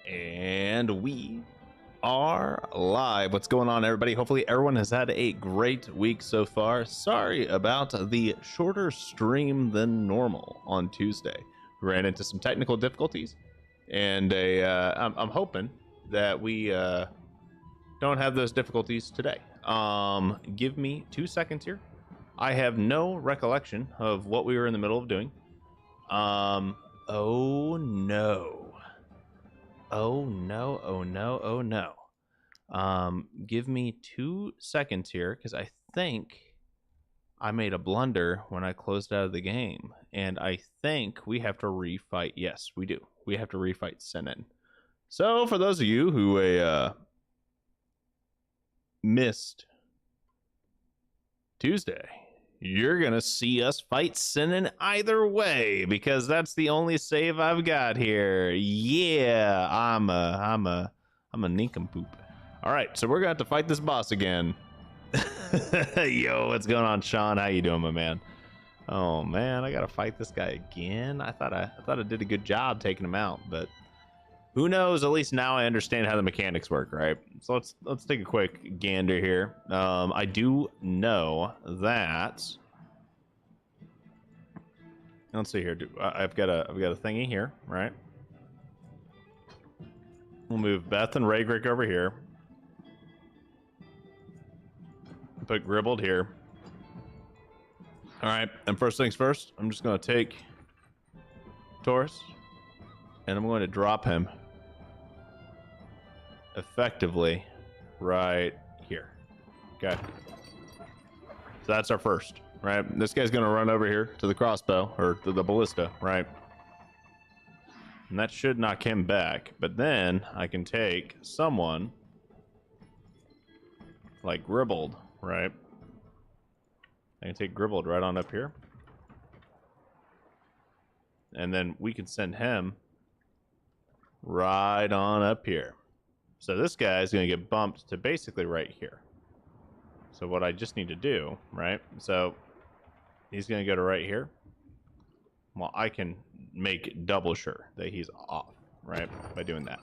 And we are live. What's going on, everybody? Hopefully everyone has had a great week so far. Sorry about the shorter stream than normal on Tuesday. We ran into some technical difficulties, and I'm hoping that we don't have those difficulties today. Give me 2 seconds here. I have no recollection of what we were in the middle of doing. Oh no. Oh no, oh no, oh no. Give me 2 seconds here, because I think I made a blunder when I closed out of the game. And I think we have to refight. Yes, we do. We have to refight Sinan. So for those of you who missed Tuesday, you're gonna see us fight Sinan either way, because that's the only save I've got here. Yeah, I'm a nincompoop. All right, so we're gonna have to fight this boss again. Yo, what's going on, Sean? How you doing, my man? Oh man, I gotta fight this guy again. I thought I did a good job taking him out, but who knows? At least now I understand how the mechanics work, right? So let's take a quick gander here. I do know that. Let's see here. I've got a thingy here, right? We'll move Beth and Raygrick over here. Put Gribbled here. All right, and first things first, I'm just going to take Taurus, and I'm going to drop him effectively right here. Okay. So that's our first, right? This guy's going to run over here to the crossbow, or to the ballista, right? And that should knock him back. But then I can take someone like Gribbled, right? I can take Gribbled right on up here. And then we can send him right on up here. So this guy is going to get bumped to basically right here. So what I just need to do, right? So he's going to go to right here. Well, I can make double sure that he's off, right? By doing that.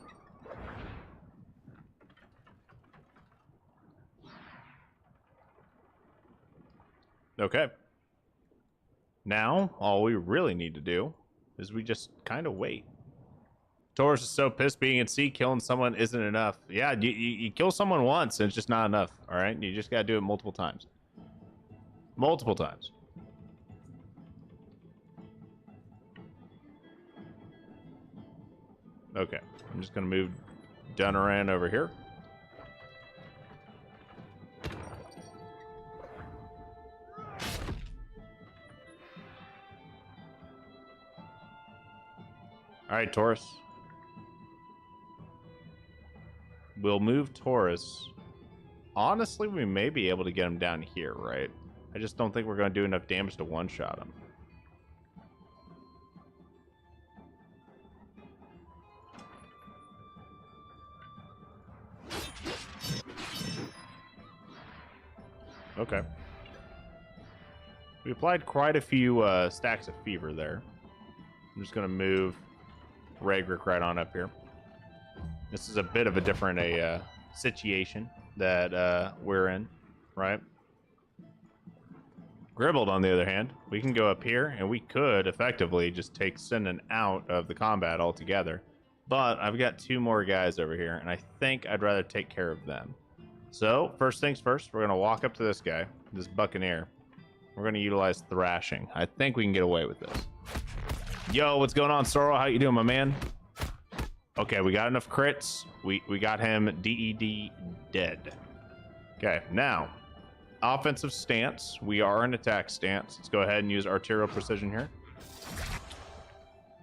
Okay. Now, all we really need to do is we just kind of wait. Taurus is so pissed being at sea, killing someone isn't enough. Yeah, you kill someone once and it's just not enough, all right? You just got to do it multiple times. Multiple times. Okay, I'm just going to move Dunaran over here. All right, Taurus. We'll move Taurus. Honestly, we may be able to get him down here, right? I just don't think we're going to do enough damage to one-shot him. Okay. We applied quite a few stacks of fever there. I'm just going to move Raygrick right on up here. This is a bit of a different situation that we're in, right? Gribbled, on the other hand, we can go up here and we could effectively just take Sinan out of the combat altogether. But I've got 2 more guys over here, and I think I'd rather take care of them. So, first things first, we're going to walk up to this guy, this Buccaneer. We're going to utilize Thrashing. I think we can get away with this. Yo, what's going on, Sorrow? How you doing, my man? Okay, we got enough crits. We got him DED dead. Okay, now, offensive stance. We are in attack stance. Let's go ahead and use arterial precision here.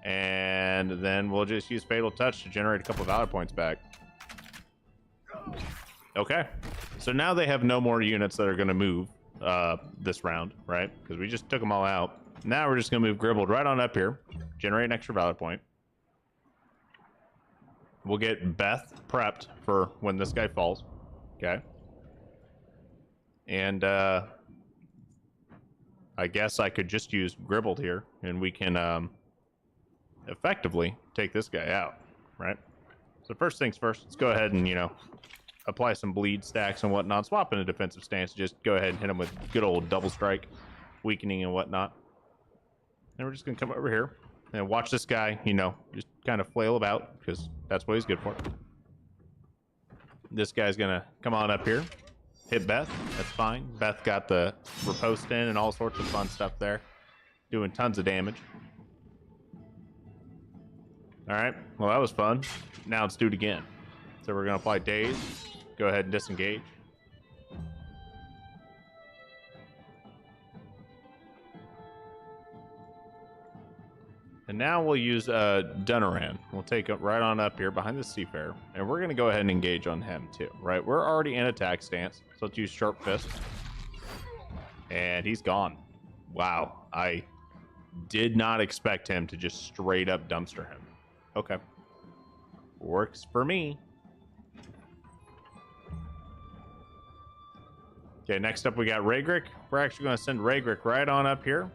And then we'll just use Fatal Touch to generate a couple of valor points back. Okay, so now they have no more units that are going to move this round, right? Because we just took them all out. Now we're just going to move Gribbled right on up here, generate an extra valor point. We'll get Beth prepped for when this guy falls. Okay. And I guess I could just use Gribbled here, and we can effectively take this guy out, right? So first things first, let's go ahead and, you know, apply some bleed stacks and whatnot. Swap in a defensive stance. Just go ahead and hit him with good old double strike, weakening and whatnot. And we're just going to come over here and watch this guy, you know, just kind of flail about because that's what he's good for. This guy's going to come on up here, hit Beth. That's fine. Beth got the riposte in and all sorts of fun stuff there, doing tons of damage. All right, well, that was fun. Now let's do it again. So we're going to apply daze. Go ahead and disengage. And now we'll use Dunaran. We'll take it right on up here behind the Seafarer. And we're going to go ahead and engage on him too, right? We're already in attack stance. So let's use Sharp Fist. And he's gone. Wow. I did not expect him to just straight up dumpster him. Okay. Works for me. Okay, next up we got Raygrick. We're actually going to send Raygrick right on up here.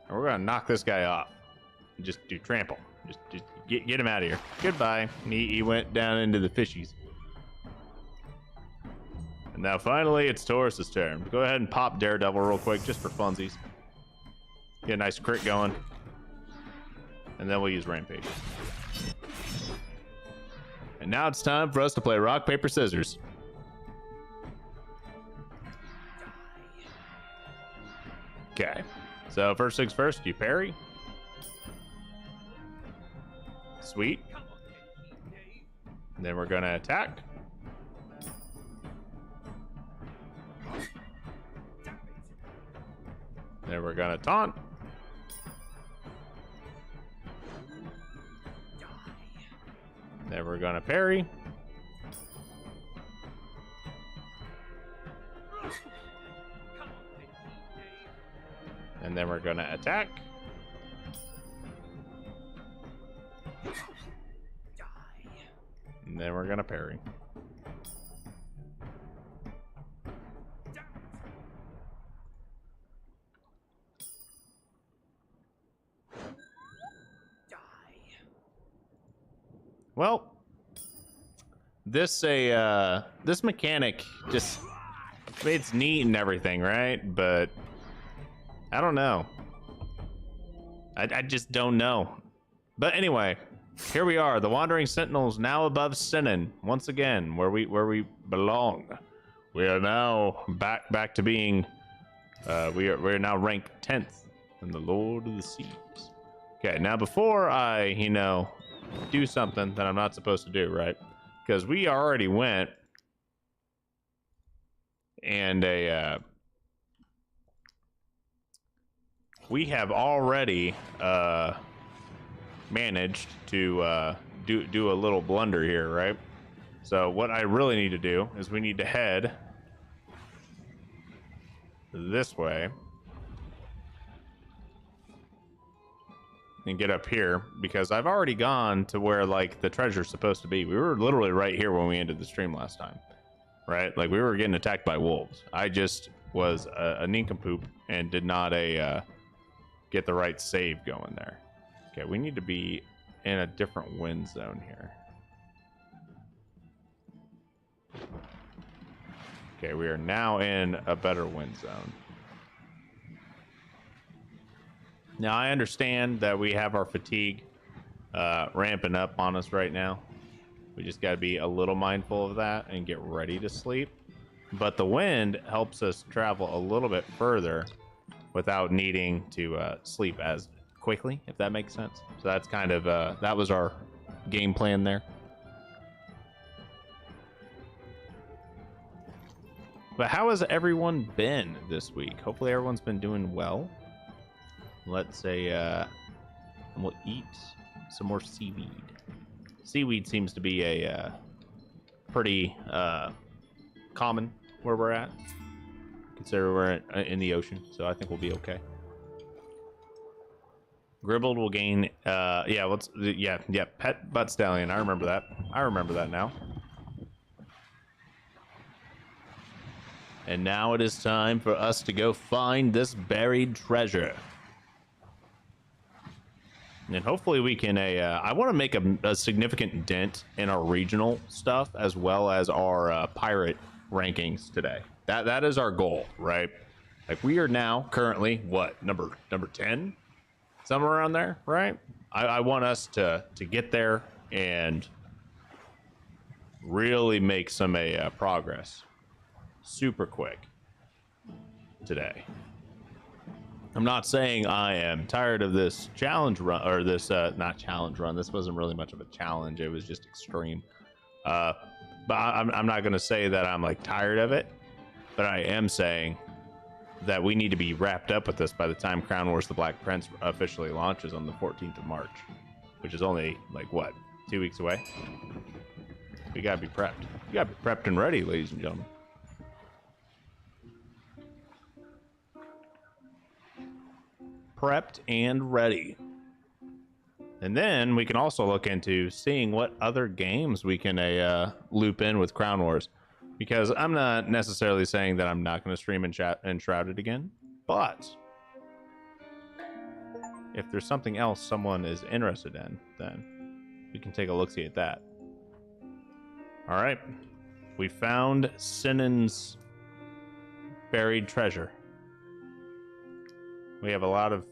And we're going to knock this guy off. Just do trample. Just get him out of here. Goodbye. He went down into the fishies. And now finally it's Taurus's turn. Go ahead and pop Daredevil real quick just for funsies. Get a nice crit going. And then we'll use Rampage. And now it's time for us to play rock, paper, scissors. Okay. So first things first, you parry. Sweet. And then we're gonna attack. Then we're gonna taunt. Then we're gonna parry. And then we're gonna attack. And then we're gonna parry. Well, this mechanic just, it's neat and everything, right? But I don't know. I just don't know. But anyway, here we are, the Wandering Sentinels now above Sinan once again, where we belong. We are now back to being we're now ranked 10th in the Lord of the Seas. Okay, now before I, you know, do something that I'm not supposed to do, right? Because we already went and we have already managed to do a little blunder here, right? So what I really need to do is we need to head this way and get up here, because I've already gone to where like the treasure's supposed to be. We were literally right here when we ended the stream last time, right? Like we were getting attacked by wolves. I just was a nincompoop and did not get the right save going there. Okay, we need to be in a different wind zone here. Okay, we are now in a better wind zone. Now, I understand that we have our fatigue ramping up on us right now. We just got to be a little mindful of that and get ready to sleep. But the wind helps us travel a little bit further without needing to sleep as quickly, if that makes sense. So that's kind of, that was our game plan there. But how has everyone been this week? Hopefully everyone's been doing well. Let's say, we'll eat some more seaweed. Seaweed seems to be a pretty common where we're at. Consider we're in the ocean, so I think we'll be okay. Gribbled will gain, yeah, pet butt stallion. I remember that. I remember that now. And now it is time for us to go find this buried treasure. And hopefully we can I want to make a significant dent in our regional stuff as well as our pirate rankings today. That is our goal, right? Like we are now currently what, number 10, somewhere around there, right? I want us to get there and really make some progress super quick today. I'm not saying I am tired of this challenge run, or this not challenge run. This wasn't really much of a challenge. It was just extreme. But I'm not going to say that I'm like tired of it. But I am saying that we need to be wrapped up with this by the time Crown Wars: The Black Prince officially launches on the 14th of March, which is only like what, 2 weeks away. We gotta be prepped. You gotta be prepped and ready, ladies and gentlemen. Prepped and ready. And then we can also look into seeing what other games we can loop in with Crown Wars, because I'm not necessarily saying that I'm not going to stream Enshrouded again, but if there's something else someone is interested in, then we can take a look-see at that. All right, we found Sinan's buried treasure. We have a lot of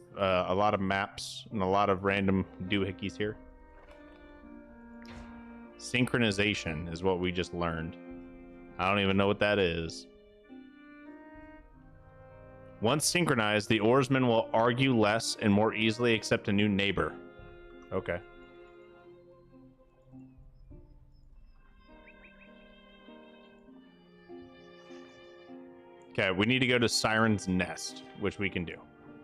maps and a lot of random doohickeys here. Synchronization is what we just learned. I don't even know what that is. Once synchronized, the oarsman will argue less and more easily accept a new neighbor. Okay. Okay, we need to go to Siren's Nest, which we can do.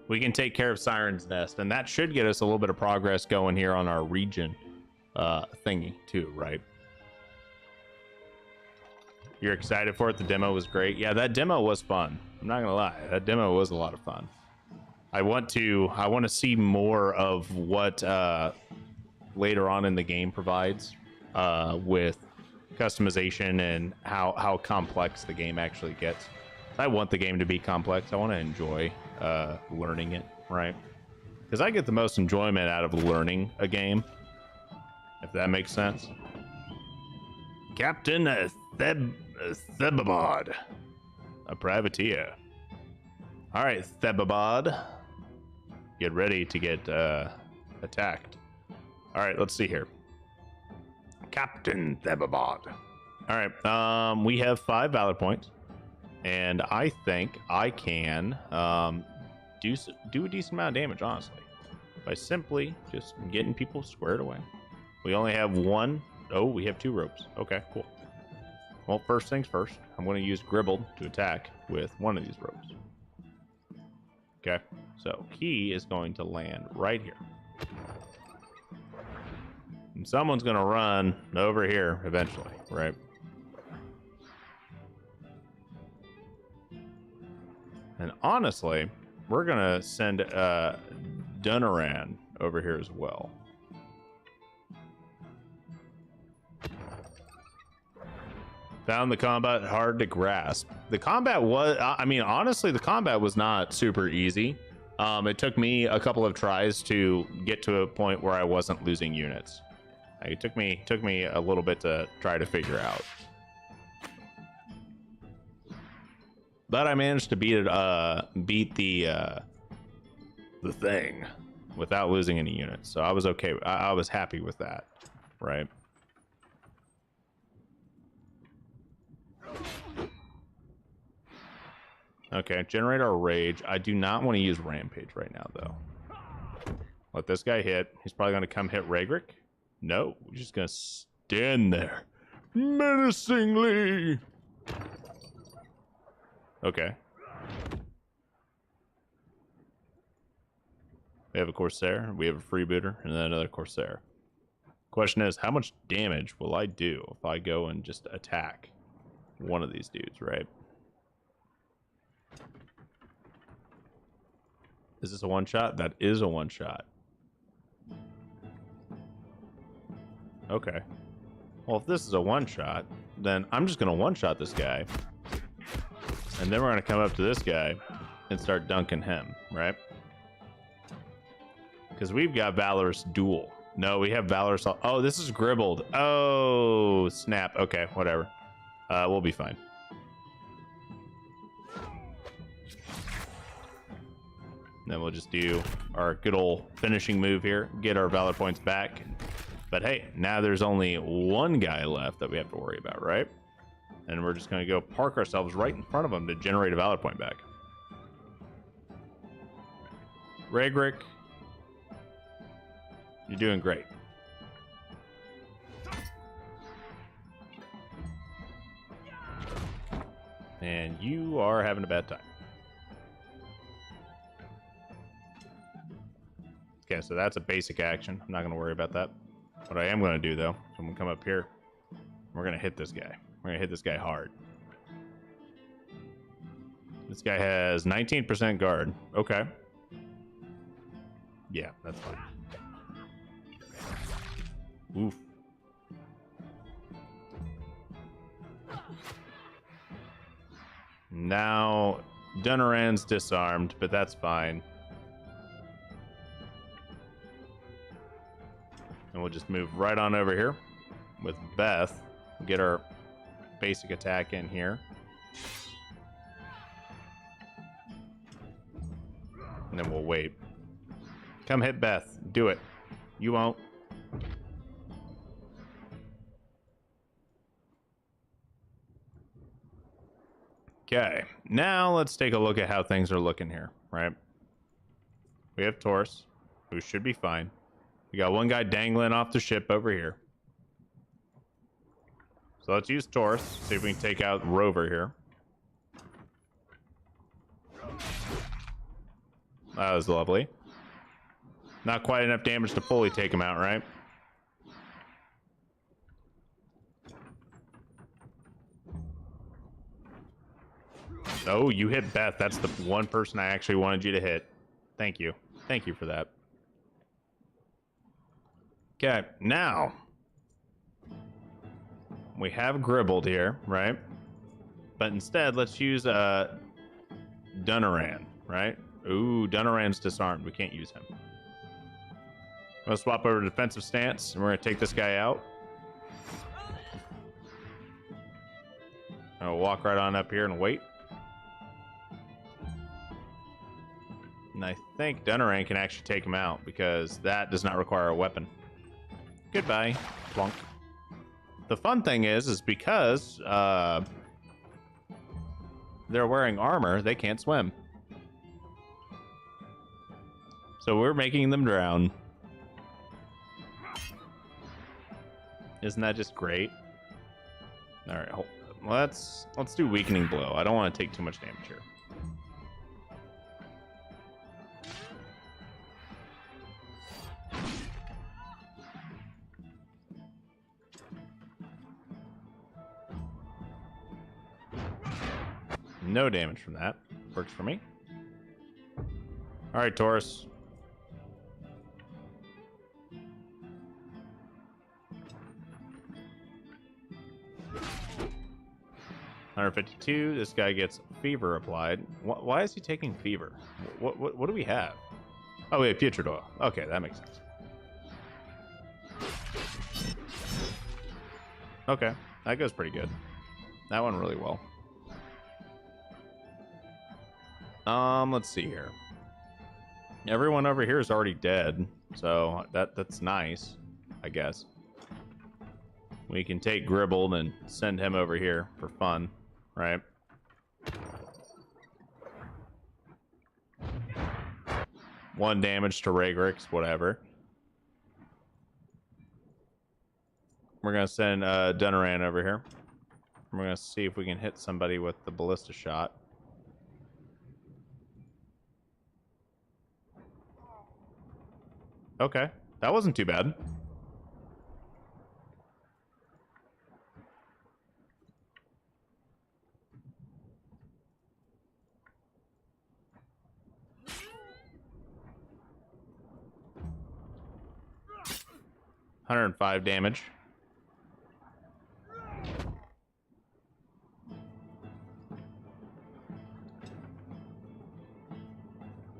We can take care of Siren's Nest, and that should get us a little bit of progress going here on our region thingy too, right? You're excited for it? The demo was great. Yeah, that demo was fun. I'm not gonna lie, that demo was a lot of fun. I want to see more of what later on in the game provides with customization and how complex the game actually gets. I want the game to be complex. I want to enjoy learning it, right? Because I get the most enjoyment out of learning a game, if that makes sense. Captain Thebabod, a privateer. All right, Thebabod, get ready to get attacked. All right, let's see here. Captain Thebabod. All right, we have 5 valor points. And I think I can do a decent amount of damage, honestly, by simply just getting people squared away. We only have 1. Oh, we have 2 ropes. Okay, cool. Well, first things first, I'm going to use Gribble to attack with one of these ropes. Okay, so he is going to land right here. And someone's going to run over here eventually, right? And honestly, we're gonna send Dunaran over here as well. Found the combat hard to grasp. The combat was, I mean, honestly, the combat was not super easy. It took me a couple of tries to get to a point where I wasn't losing units. It took me a little bit to try to figure out. But I managed to beat the thing without losing any units, so I was okay. I was happy with that, right? Okay, generate our rage. I do not want to use rampage right now, though. Let this guy hit. He's probably going to come hit Ragrick. No, we're just going to stand there menacingly. Okay. We have a Corsair, we have a Freebooter, and then another Corsair. Question is, how much damage will I do if I go and just attack one of these dudes, right? Is this a one-shot? That is a one-shot. Okay. Well, if this is a one-shot, then I'm just going to one-shot this guy. And then we're going to come up to this guy and start dunking him, right? Because we've got Valorous Duel. No, we have Valorous... Oh, this is Gribbled. Oh, snap. Okay, whatever. We'll be fine. Then we'll just do our good old finishing move here. Get our Valor points back. But hey, now there's only one guy left that we have to worry about, right? And we're just going to go park ourselves right in front of him to generate a Valor point back. Ragrick, you're doing great. And you are having a bad time. Okay, so that's a basic action. I'm not going to worry about that. What I am going to do, though, I'm going to come up here. We're going to hit this guy. We're going to hit this guy hard. This guy has 19% guard. Okay. Yeah, that's fine. Oof. Now, Dunaran's disarmed, but that's fine. And we'll just move right on over here with Beth. Get our basic attack in here. And then we'll wait. Come hit Beth. Do it. You won't. Okay. Now let's take a look at how things are looking here, right? We have Taurus, who should be fine. We got one guy dangling off the ship over here. So let's use Taurus, see if we can take out Rover here. That was lovely. Not quite enough damage to fully take him out, right? Oh, you hit Beth. That's the one person I actually wanted you to hit. Thank you. Thank you for that. Okay, now we have Gribbled here, right? But instead, let's use Dunaran, right? Ooh, Dunaran's disarmed. We can't use him. We'll swap over to defensive stance, and we're going to take this guy out. I'll walk right on up here and wait. And I think Dunaran can actually take him out, because that does not require a weapon. Goodbye, plunk. The fun thing is because they're wearing armor, they can't swim. So we're making them drown. Isn't that just great? All right, let's do weakening blow. I don't want to take too much damage here. No damage from that. Works for me. All right, Taurus. $152. This guy gets fever applied. Why is he taking fever? What do we have? Oh, we have putrid oil. Okay, that makes sense. Okay, that goes pretty good. That went really well. Let's see here. Everyone over here is already dead, so that's nice, I guess. We can take Gribbled and send him over here for fun, right? One damage to Ragrix, whatever. We're gonna send Dunaran over here. We're gonna see if we can hit somebody with the ballista shot. Okay, that wasn't too bad. $105 damage.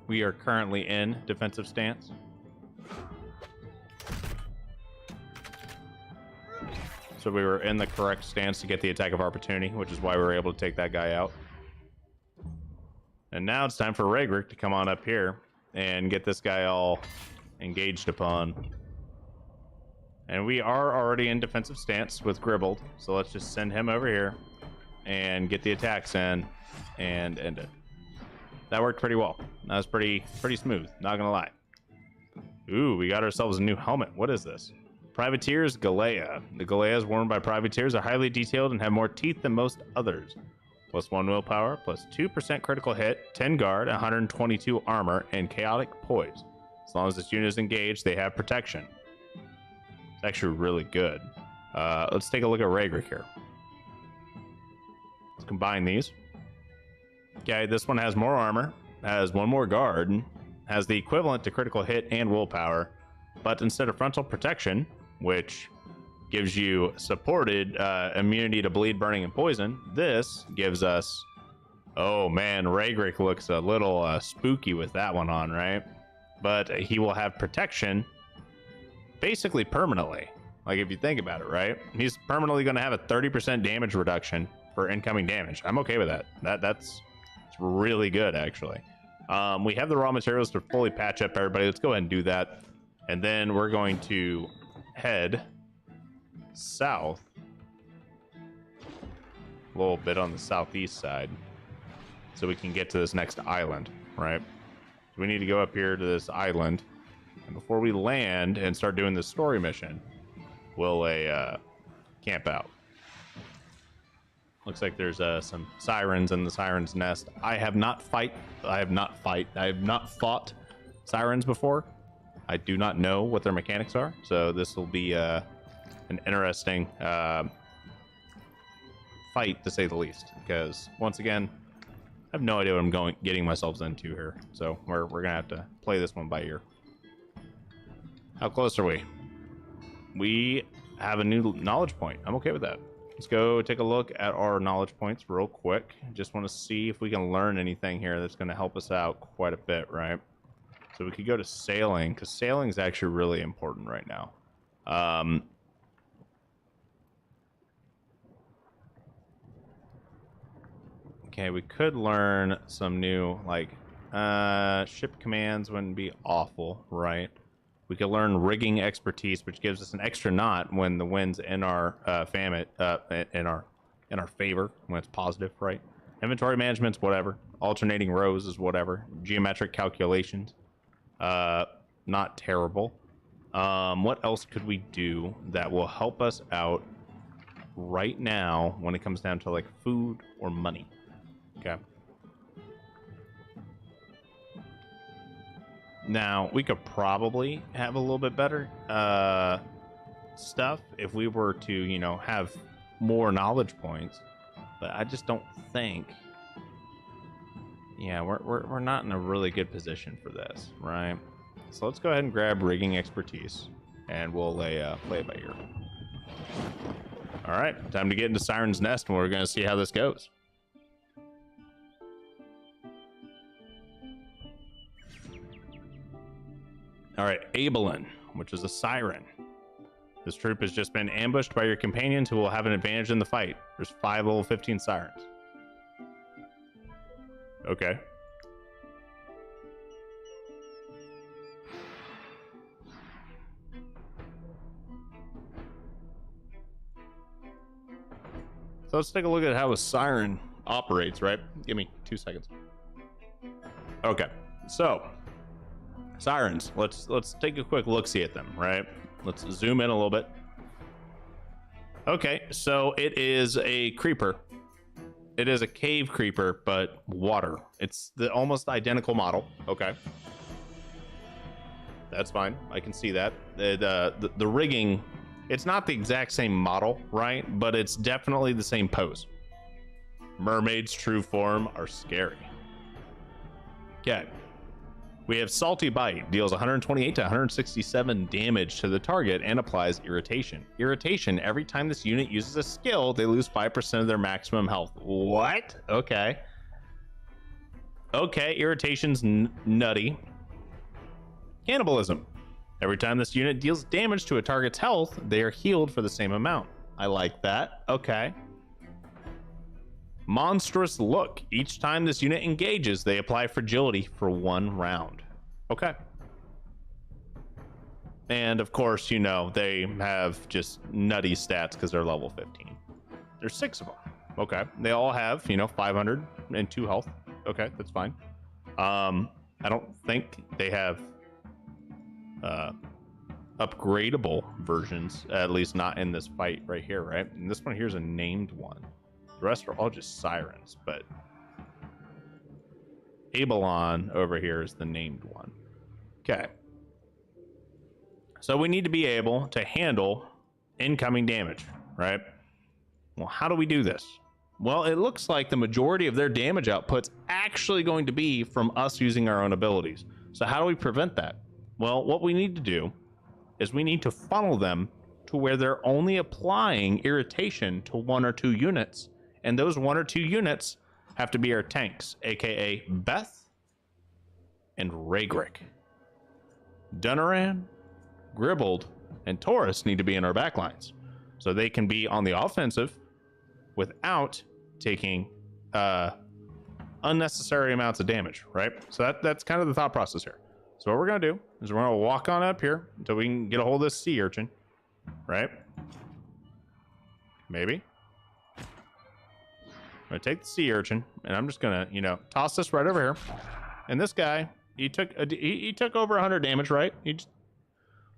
We are currently in defensive stance. So we were in the correct stance to get the attack of opportunity, which is why we were able to take that guy out. And now it's time for Raegrick to come on up here and get this guy all engaged upon. And we are already in defensive stance with Gribbled, so let's just send him over here and get the attacks in and end it. That worked pretty well. That was pretty smooth, not gonna lie. Ooh, we got ourselves a new helmet. What is this? Privateer's Galea. The Galeas worn by privateers are highly detailed and have more teeth than most others. +1 willpower, +2% critical hit, 10 guard, 122 armor, and chaotic poise. As long as this unit is engaged, they have protection. It's actually really good. Let's take a look at Raegrick here. Let's combine these. Okay, this one has more armor, has 1 more guard, has the equivalent to critical hit and willpower, but instead of frontal protection, which gives you supported immunity to bleed, burning, and poison, this gives us... Oh man, Raegrick looks a little spooky with that one on, right? But he will have protection basically permanently. Like, if you think about it, right? He's permanently going to have a 30% damage reduction for incoming damage. I'm okay with that. That's really good, actually. We have the raw materials to fully patch up everybody. Let's go ahead and do that. And then we're going to head south a little bit on the southeast side so we can get to this next island, right? So we need to go up here to this island, and before we land and start doing this story mission, we'll camp out. Looks like there's some sirens in the siren's nest. I have not fought sirens before. I do not know what their mechanics are, so this will be an interesting fight, to say the least, because once again, I have no idea what I'm getting myself into here, so we're gonna have to play this one by ear. How close are we? We have a new knowledge point. I'm okay with that. Let's go take a look at our knowledge points real quick. Just want to see if we can learn anything here that's going to help us out quite a bit, right? So we could go to sailing, because sailing is actually really important right now. Okay, we could learn some new, like, ship commands wouldn't be awful, right? We could learn rigging expertise, which gives us an extra knot when the wind's in our in our favor, when it's positive, right? Inventory management's whatever. Alternating rows is whatever. Geometric calculations, not terrible. What else could we do that will help us out right now when it comes down to like food or money? Okay. Now, we could probably have a little bit better stuff if we were to, you know, have more knowledge points, but I just don't think... Yeah, we're not in a really good position for this, right? So let's go ahead and grab rigging expertise, and we'll play it by ear. All right, time to get into Siren's Nest, and we're going to see how this goes. All right, Abelin, which is a siren. This troop has just been ambushed by your companions who will have an advantage in the fight. There's 5 level 15 sirens. Okay. So let's take a look at how a siren operates, right? Give me 2 seconds. Okay, so sirens, let's take a quick look-see at them, right? Let's zoom in a little bit. Okay, so it is a creeper. It is a cave creeper, but water. It's the almost identical model. Okay, that's fine. I can see that. The rigging, it's not the exact same model, right? But it's definitely the same pose. Mermaid's true form are scary. Okay. We have Salty Bite, deals 128 to 167 damage to the target and applies Irritation. Irritation, every time this unit uses a skill, they lose 5% of their maximum health. What? Okay. Okay, Irritation's nutty. Cannibalism. Every time this unit deals damage to a target's health, they are healed for the same amount. I like that. Okay. Monstrous look. Each time this unit engages, they apply fragility for 1 round. Okay. And of course, you know, they have just nutty stats because they're level 15. There's 6 of them. Okay. They all have, you know, 502 health. Okay, that's fine. I don't think they have upgradable versions, at least not in this fight right here, right? And this one here's a named one. The rest are all just sirens, but Abelon over here is the named one. Okay. So we need to be able to handle incoming damage, right? Well, how do we do this? Well, it looks like the majority of their damage output's actually going to be from us using our own abilities. So how do we prevent that? Well, what we need to do is we need to funnel them to where they're only applying irritation to 1 or 2 units. And those 1 or 2 units have to be our tanks, aka Beth and Raygrick. Dunaran, Gribbled, and Taurus need to be in our backlines, so they can be on the offensive without taking unnecessary amounts of damage, right? So that's kind of the thought process here. So what we're gonna do is we're gonna walk on up here until we can get a hold of this sea urchin, right? Maybe. I'm gonna take the sea urchin, and I'm just gonna, you know, toss this right over here. And this guy, he took over 100 damage, right?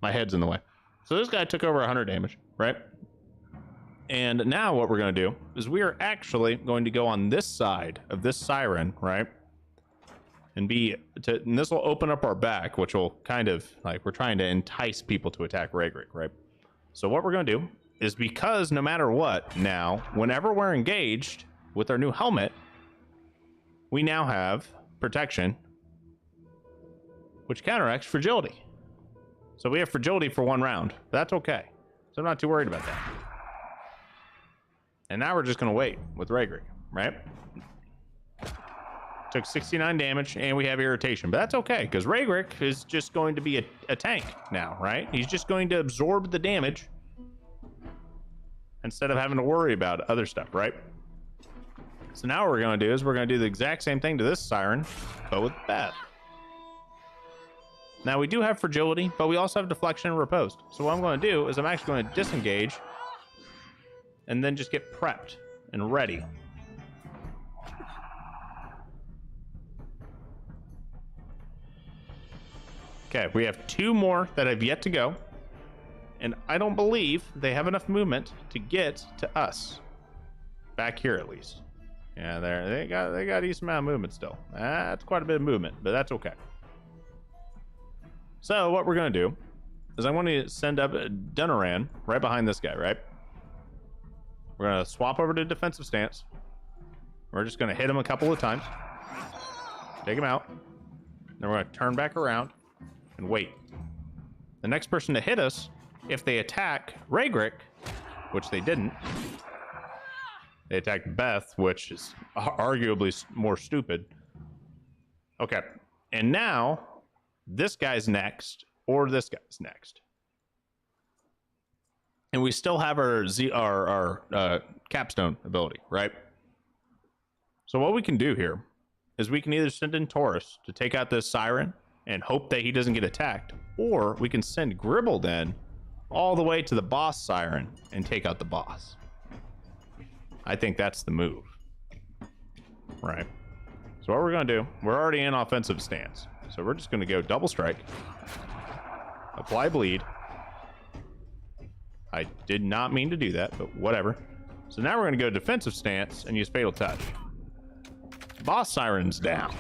My head's in the way. So this guy took over 100 damage, right? And now what we're gonna do is we are actually going to go on this side of this siren, right? And this will open up our back, which will kind of like, we're trying to entice people to attack Raygrick, right? So what we're gonna do is, because no matter what, now, whenever we're engaged with our new helmet, we now have protection, which counteracts fragility. So we have fragility for 1 round. That's okay. So I'm not too worried about that. And now we're just going to wait with Raygrick, right? Took 69 damage, and we have irritation. But that's okay, because Raygrick is just going to be a tank now, right? He's just going to absorb the damage instead of having to worry about other stuff, right? So now what we're going to do is we're going to do the exact same thing to this siren, but with Beth. Now, we do have fragility, but we also have deflection and riposte. So what I'm going to do is I'm actually going to disengage and then just get prepped and ready. Okay, we have 2 more that have yet to go, and I don't believe they have enough movement to get to us. Back here, at least. Yeah, they got a decent amount of movement still. That's quite a bit of movement, but that's okay. So what we're going to do is I want to send up Dunaran right behind this guy, right? We're going to swap over to defensive stance. We're just going to hit him a couple of times. Take him out. Then we're going to turn back around and wait. The next person to hit us, if they attack Raygrick, which they didn't, they attacked Beth, which is arguably more stupid. Okay. And now this guy's next, or this guy's next. And we still have our capstone ability, right? So what we can do here is we can either send in Taurus to take out this siren and hope that he doesn't get attacked, or we can send Gribbled in all the way to the boss siren and take out the boss. I think that's the move, right? So what we're going to do, we're already in offensive stance. So we're just going to go double strike, apply bleed. I did not mean to do that, but whatever. So now we're going to go defensive stance and use fatal touch. Boss siren's down.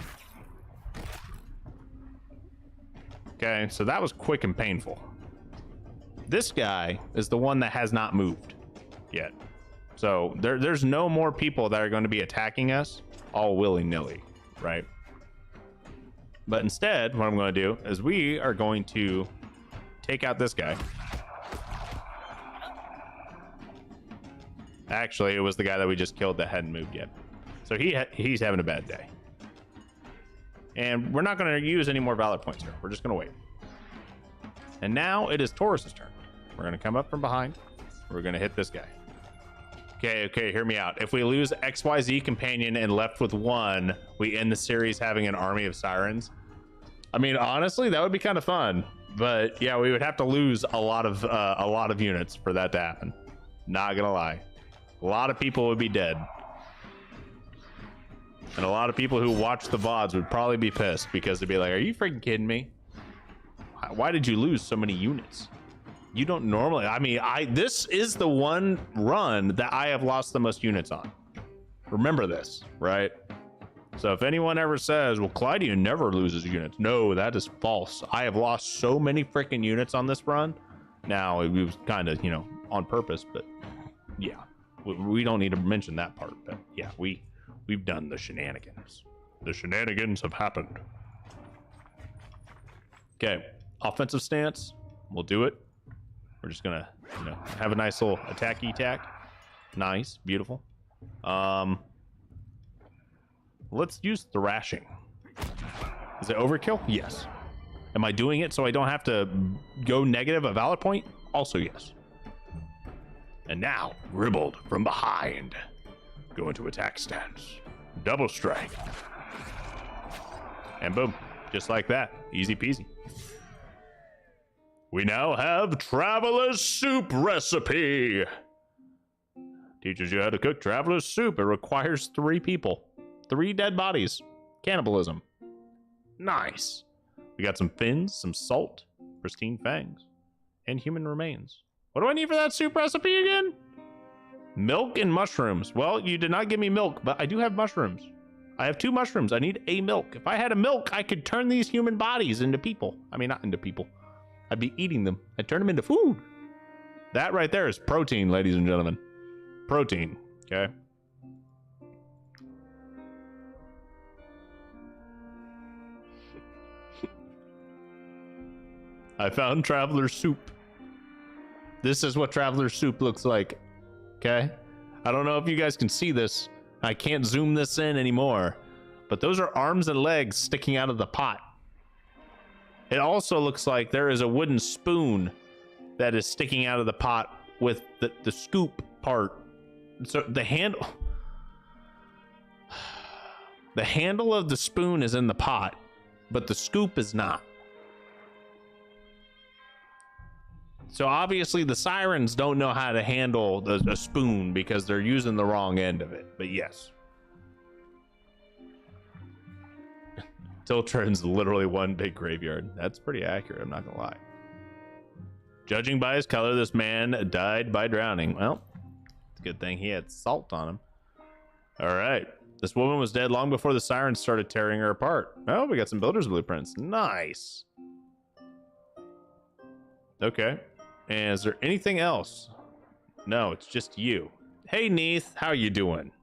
Okay, so that was quick and painful. This guy is the one that has not moved yet. So there's no more people that are going to be attacking us all willy-nilly, right? But instead, what I'm going to do is we are going to take out this guy. Actually, it was the guy that we just killed that hadn't moved yet. So he's having a bad day. And we're not going to use any more valor points here. We're just going to wait. And now it is Taurus's turn. We're going to come up from behind. We're going to hit this guy. Okay, hear me out. If we lose XYZ companion and left with one, we end the series having an army of sirens. I mean, honestly, that would be kind of fun. But yeah, we would have to lose a lot of units for that to happen. Not gonna lie, a lot of people would be dead, and a lot of people who watch the VODs would probably be pissed because they'd be like, "Are you freaking kidding me? Why did you lose so many units? You don't normally." I mean, this is the one run that I have lost the most units on. Remember this, right? So if anyone ever says, well, Clydian never loses units, no, that is false. I have lost so many freaking units on this run. Now, it was kind of, you know, on purpose, but yeah, we don't need to mention that part. But yeah, we've done the shenanigans. The shenanigans have happened. Okay, offensive stance. We'll do it. We're just gonna, you know, have a nice little attacky tack. Nice, beautiful. Let's use thrashing. Is it overkill? Yes. Am I doing it so I don't have to go negative a valor point? Also yes. And now, ribbled from behind. Go into attack stance. Double strike. And boom. Just like that. Easy peasy. We now have Traveler's Soup recipe. Teaches you how to cook Traveler's Soup. It requires 3 people. 3 dead bodies. Cannibalism. Nice. We got some fins, some salt, pristine fangs, and human remains. What do I need for that soup recipe again? Milk and mushrooms. Well, you did not give me milk, but I do have mushrooms. I have 2 mushrooms. I need a milk. If I had a milk, I could turn these human bodies into people. I mean, not into people. I'd be eating them. I'd turn them into food. That right there is protein, ladies and gentlemen. Protein, okay? I found Traveler's Soup. This is what Traveler's Soup looks like, okay? I don't know if you guys can see this. I can't zoom this in anymore, but those are arms and legs sticking out of the pot. It also looks like there is a wooden spoon that is sticking out of the pot with the scoop part. So the handle of the spoon is in the pot, but the scoop is not. So obviously the sirens don't know how to handle a spoon because they're using the wrong end of it, but yes. Tilturn's literally one big graveyard. That's pretty accurate, I'm not gonna lie. Judging by his color, this man died by drowning. Well, it's a good thing he had salt on him. All right. This woman was dead long before the sirens started tearing her apart. Oh, we got some builder's blueprints. Nice. Okay. And is there anything else? No, it's just you. Hey, Neith, how you doing?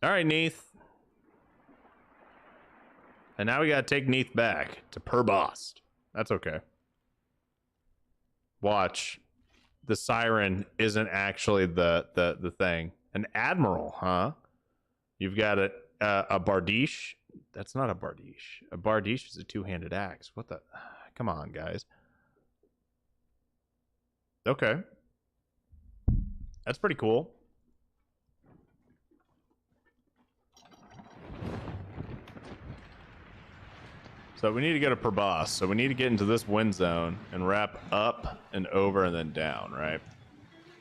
All right, Neith. And now we gotta take Neith back to Perbost. That's okay. Watch. The siren isn't actually the thing. An admiral, huh? You've got a bardiche. That's not a bardiche. A bardiche is a 2-handed axe. What the? Come on, guys. Okay. That's pretty cool. So we need to get a Perbost. So we need to get into this wind zone and wrap up and over and then down, right?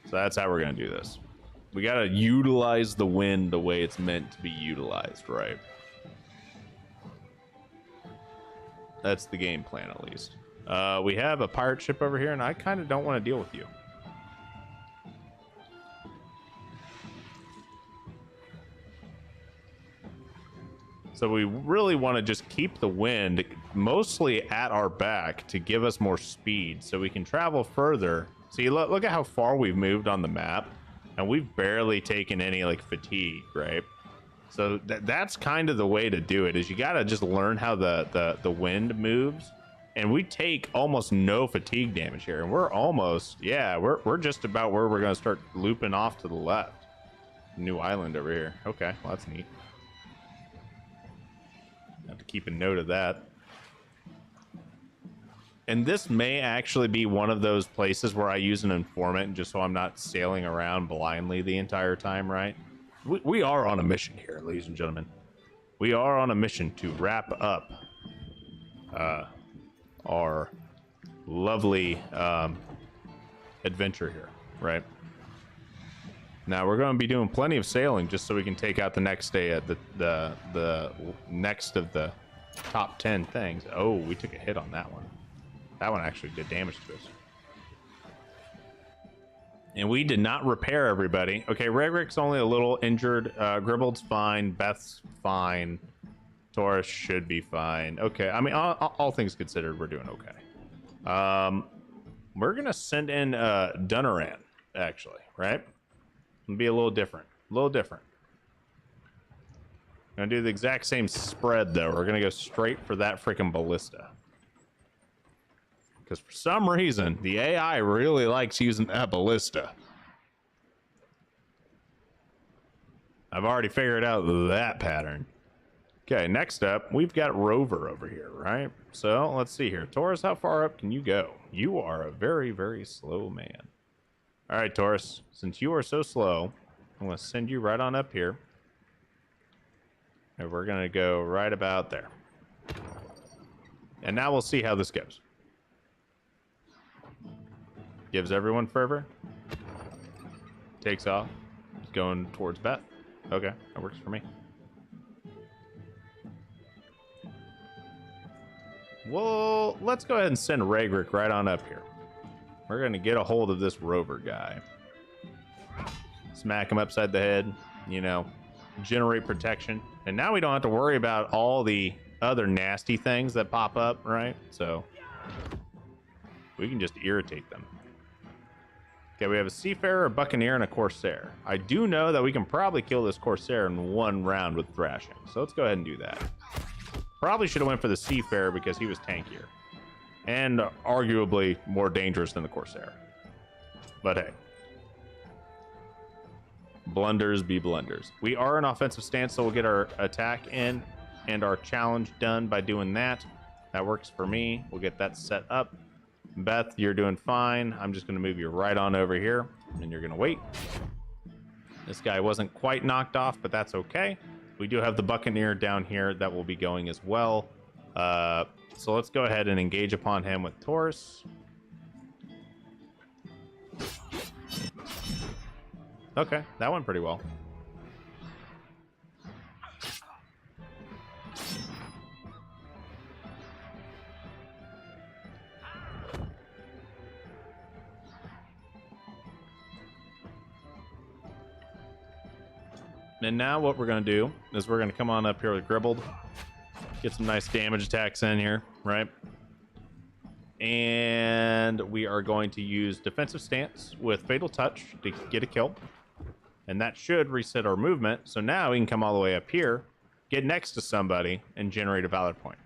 So that's how we're going to do this. We got to utilize the wind the way it's meant to be utilized, right? That's the game plan, at least. We have a pirate ship over here, and I kind of don't want to deal with you. So we really want to just keep the wind mostly at our back to give us more speed so we can travel further. See, look at how far we've moved on the map, and we've barely taken any like fatigue, right? So that's kind of the way to do it, is you got to just learn how the wind moves, and we take almost no fatigue damage here, and we're almost, yeah, we're just about where we're going to start looping off to the left. New island over here. Okay, well, that's neat. Have to keep a note of that. And this may actually be one of those places where I use an informant just so I'm not sailing around blindly the entire time, right? We are on a mission here, ladies and gentlemen. We are on a mission to wrap up our lovely adventure here, right? Now we're going to be doing plenty of sailing just so we can take out the next day at the next of the top 10 things. Oh, we took a hit on that one. That one actually did damage to us. And we did not repair everybody. Okay, Regric's only a little injured. Gribbled's fine. Beth's fine. Taurus should be fine. Okay, I mean, all things considered, we're doing okay. We're going to send in Dunaran, actually, right? It'll be a little different. A little different. Gonna do the exact same spread, though. We're going to go straight for that freaking ballista. Because for some reason, the AI really likes using that ballista. I've already figured out that pattern. Okay, next up, we've got Rover over here, right? So, let's see here. Taurus, how far up can you go? You are a very, very slow man. All right, Taurus, since you are so slow, I'm going to send you right on up here. And we're going to go right about there. And now we'll see how this goes. Gives everyone fervor. Takes off. It's going towards Beth. Okay, that works for me. Well, let's go ahead and send Ragric right on up here. We're going to get a hold of this Rover guy. Smack him upside the head, you know, generate protection. And now we don't have to worry about all the other nasty things that pop up, right? So we can just irritate them. Okay, we have a Seafarer, a Buccaneer, and a Corsair. I do know that we can probably kill this Corsair in one round with thrashing. So let's go ahead and do that. Probably should have went for the Seafarer because he was tankier. And arguably more dangerous than the Corsair. But hey. Blunders be blunders. We are in offensive stance, so we'll get our attack in and our challenge done by doing that. That works for me. We'll get that set up. Beth, you're doing fine. I'm just going to move you right on over here, and you're going to wait. This guy wasn't quite knocked off, but that's okay. We do have the Buccaneer down here that will be going as well. So let's go ahead and engage upon him with Taurus. Okay, that went pretty well. And now what we're going to do is we're going to come on up here with Gribbled. Get some nice damage attacks in here, right? And we are going to use defensive stance with Fatal Touch to get a kill. And that should reset our movement. So now we can come all the way up here, get next to somebody, and generate a Valor point.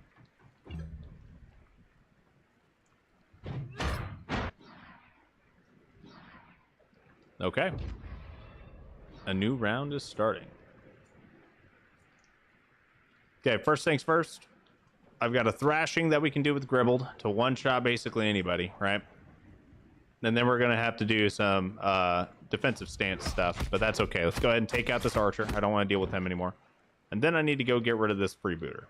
Okay. A new round is starting. Okay, first things first. I've got a thrashing that we can do with Gribbled to one-shot basically anybody, right? And then we're going to have to do some defensive stance stuff, but that's okay. Let's go ahead and take out this archer. I don't want to deal with him anymore. And then I need to go get rid of this freebooter.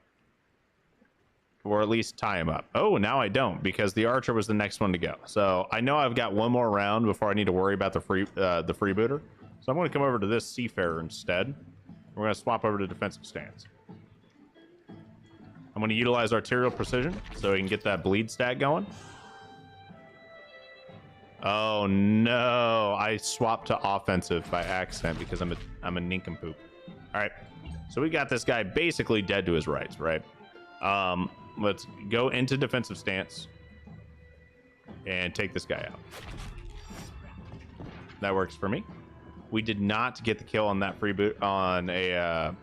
Or at least tie him up. Oh, now I don't, because the archer was the next one to go. So I know I've got one more round before I need to worry about the freebooter. So I'm going to come over to this Seafarer instead. We're going to swap over to defensive stance. I'm going to utilize arterial precision so we can get that bleed stat going. Oh no, I swapped to offensive by accident because I'm a nincompoop. All right, so we got this guy basically dead to his rights, right? Let's go into defensive stance and take this guy out. That works for me. We did not get the kill on that freeboot on a.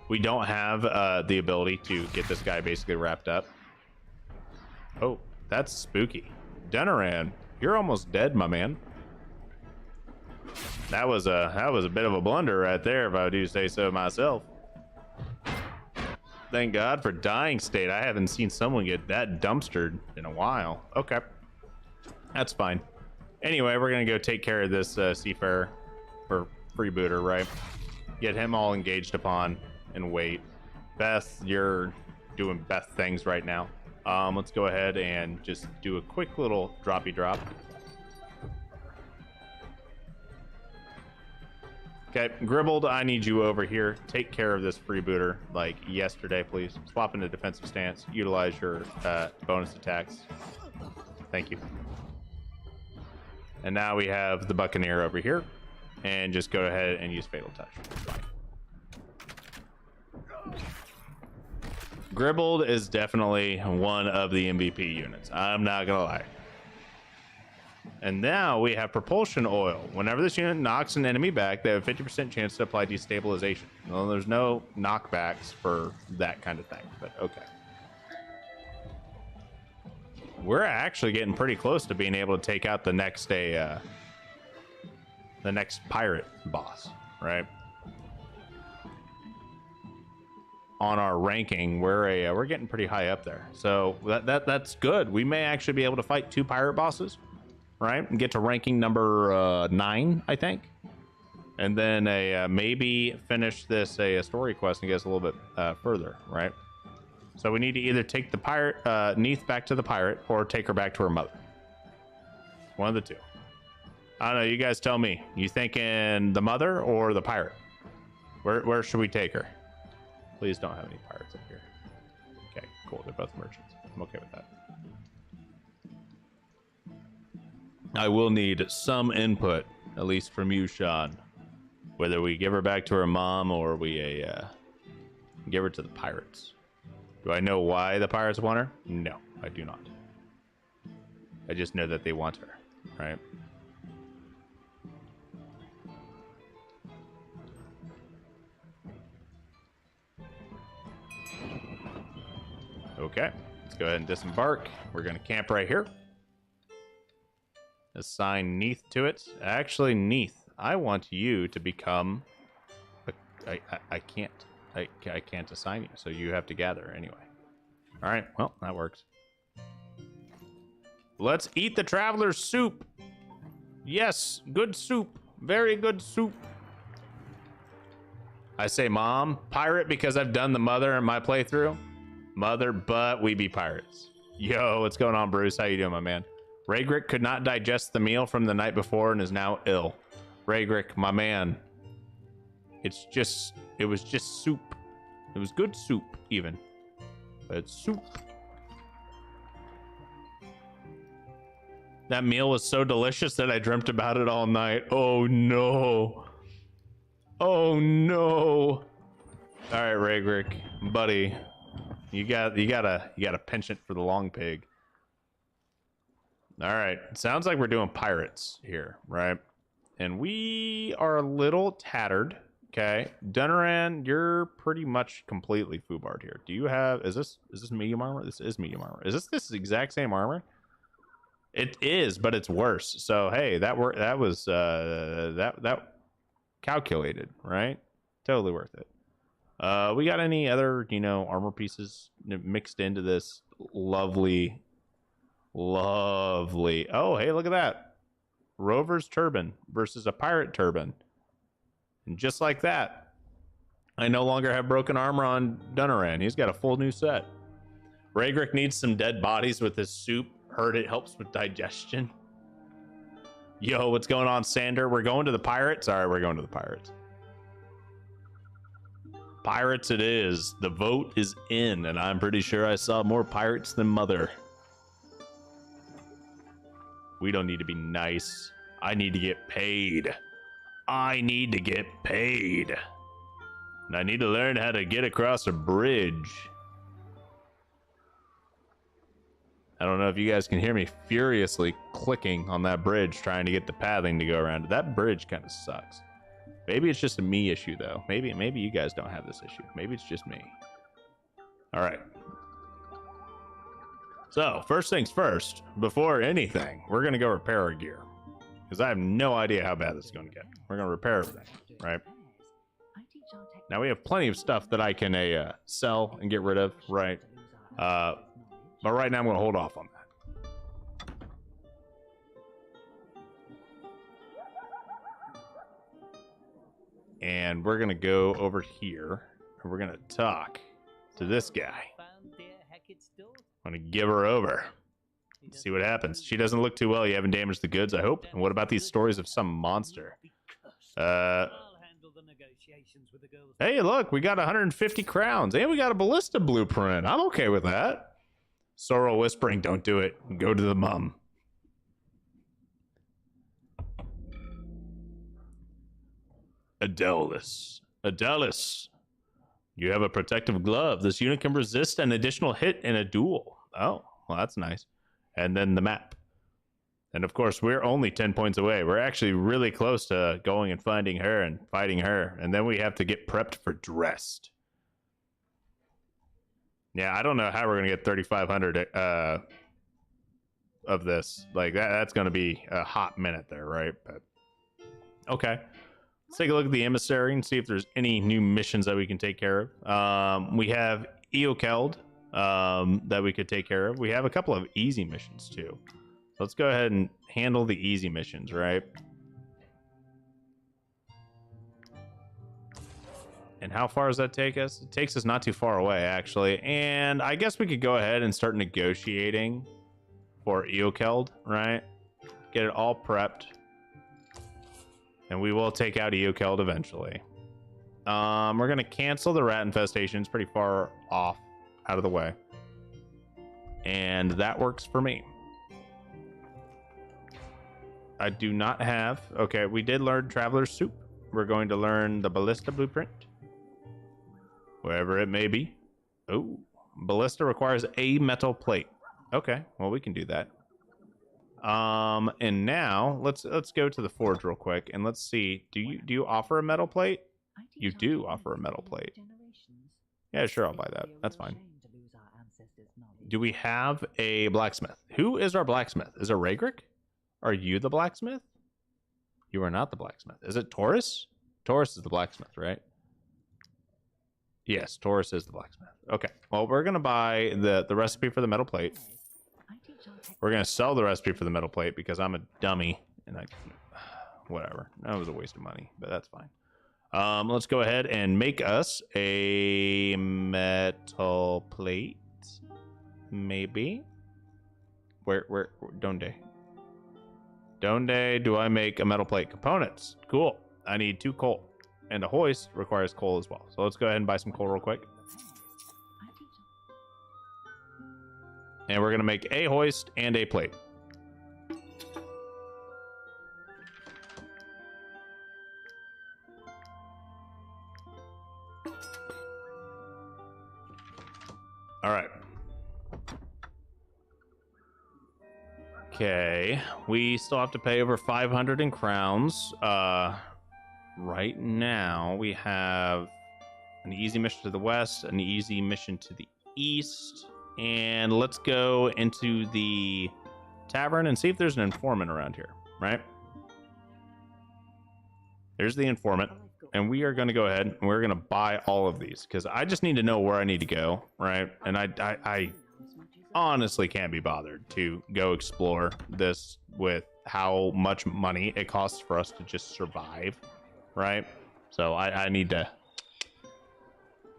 We don't have the ability to get this guy basically wrapped up. Oh, that's spooky. Dunaran, you're almost dead, my man. That was a bit of a blunder right there, if I do say so myself. Thank God for dying state. I haven't seen someone get that dumpstered in a while. Okay. That's fine. Anyway, we're going to go take care of this seafarer for freebooter, right? Get him all engaged upon and wait. Beth, you're doing Beth things right now. Let's go ahead and just do a quick little droppy drop. Okay, Gribbled, I need you over here. Take care of this freebooter like yesterday, please. Swap into defensive stance. Utilize your bonus attacks. Thank you. And now we have the Buccaneer over here. And just go ahead and use Fatal Touch. Fine. Gribbled is definitely one of the MVP units. I'm not gonna lie. And now we have Propulsion Oil. Whenever this unit knocks an enemy back, they have a 50% chance to apply destabilization. Well, there's no knockbacks for that kind of thing, but okay. We're actually getting pretty close to being able to take out the next pirate boss, right? On our ranking, we're getting pretty high up there, so that's good. We may actually be able to fight 2 pirate bosses, right, and get to ranking number 9, I think, and then maybe finish this story quest and get us a little bit further, right? So we need to either take the pirate Neath back to the pirate or take her back to her mother. One of the two. I don't know. You guys tell me. You thinking the mother or the pirate? Where should we take her? Please don't have any pirates up here. Okay, cool. They're both merchants. I'm okay with that. I will need some input, at least from you, Sean. Whether we give her back to her mom or we give her to the pirates. Do I know why the pirates want her? No, I do not. I just know that they want her, right? Okay, let's go ahead and disembark. We're going to camp right here. Assign Neath to it. Actually, Neath, I want you to become... I can't assign you, so you have to gather anyway. All right, well, that works. Let's eat the traveler's soup. Yes, good soup. Very good soup. I say mom, pirate because I've done the mother in my playthrough. Mother, but we be pirates. Yo, what's going on, Bruce? How you doing, my man? Raygrick could not digest the meal from the night before and is now ill. Raygrick, my man. It was just soup. It was good soup, even. But it's soup. That meal was so delicious that I dreamt about it all night. Oh no. Oh no. All right, Raygrick, buddy. You got a penchant for the long pig. All right. Sounds like we're doing pirates here, right? And we are a little tattered. Okay, Dunaran, you're pretty much completely foobarred here. Do you have? Is this medium armor? This is medium armor. Is this exact same armor? It is, but it's worse. So hey, that was that calculated, right? Totally worth it. We got any other armor pieces mixed into this lovely? Oh, hey, look at that. Rover's turban versus a pirate turban. And just like that, I no longer have broken armor on Dunaran. He's got a full new set. Raygrick needs some dead bodies with his soup. Heard it helps with digestion. Yo, what's going on, Sander? We're going to the pirates? All right, we're going to the pirates. Pirates it is. The vote is in, and I'm pretty sure I saw more pirates than Mother. We don't need to be nice. I need to get paid. I need to get paid. And I need to learn how to get across a bridge. I don't know if you guys can hear me furiously clicking on that bridge trying to get the pathing to go around. That bridge kind of sucks. Maybe it's just a me issue, though. Maybe you guys don't have this issue. Maybe it's just me. All right. So, first things first, before anything, we're going to go repair our gear. Because I have no idea how bad this is going to get. We're going to repair everything, right? Now we have plenty of stuff that I can sell and get rid of, right? But right now I'm going to hold off on that. And we're going to go over here and we're going to talk to this guy. I'm going to give her over. See what happens. She doesn't look too well. You haven't damaged the goods, I hope. And what about these stories of some monster? Hey, look, we got 150 crowns and we got a ballista blueprint. I'm okay with that. Sorrel whispering, don't do it. Go to the mum. Adelis. You have a protective glove. This unit can resist an additional hit in a duel. Oh, well, that's nice. And then the map. And of course, we're only 10 points away. We're actually really close to going and finding her and fighting her. And then we have to get prepped for dressed. Yeah, I don't know how we're going to get 3,500 of this. Like, that's going to be a hot minute there, right? But okay. Let's take a look at the emissary and see if there's any new missions that we can take care of. We have Eokeld that we could take care of. We have a couple of easy missions, too. So let's go ahead and handle the easy missions, right? And how far does that take us? It takes us not too far away, actually. And I guess we could go ahead and start negotiating for Eokeld, right? Get it all prepped. And we will take out Eokeld eventually. We're going to cancel the rat infestation. It's pretty far off, out of the way. And that works for me. I do not have... Okay, we did learn Traveler's Soup. We're going to learn the Ballista Blueprint. Wherever it may be. Oh, Ballista requires a metal plate. Okay, well, we can do that. And now let's go to the forge real quick and let's see. Do you offer a metal plate? You do offer a metal plate. Yeah, sure, I'll buy that. That's fine. Do we have a blacksmith? Who is our blacksmith? Is it Ragrick? Are you the blacksmith? You are not the blacksmith. Is it Taurus? Taurus is the blacksmith, right? Yes, Taurus is the blacksmith. Okay. Well, we're gonna buy the recipe for the metal plate. We're gonna sell the recipe for the metal plate because I'm a dummy and whatever. That was a waste of money, but that's fine. Let's go ahead and make us a metal plate. Maybe. Where Donde? Do I make a metal plate? Components. Cool. I need 2 coal. And a hoist requires coal as well. So let's go ahead and buy some coal real quick. And we're going to make a hoist and a plate. All right. Okay. We still have to pay over 500 in crowns. Right now, we have an easy mission to the west, an easy mission to the east. And let's go into the tavern and see if there's an informant around here, right? There's the informant. And we are going to go ahead and we're going to buy all of these because I just need to know where I need to go, right? And I honestly can't be bothered to go explore this with how much money it costs for us to just survive, right? So I need to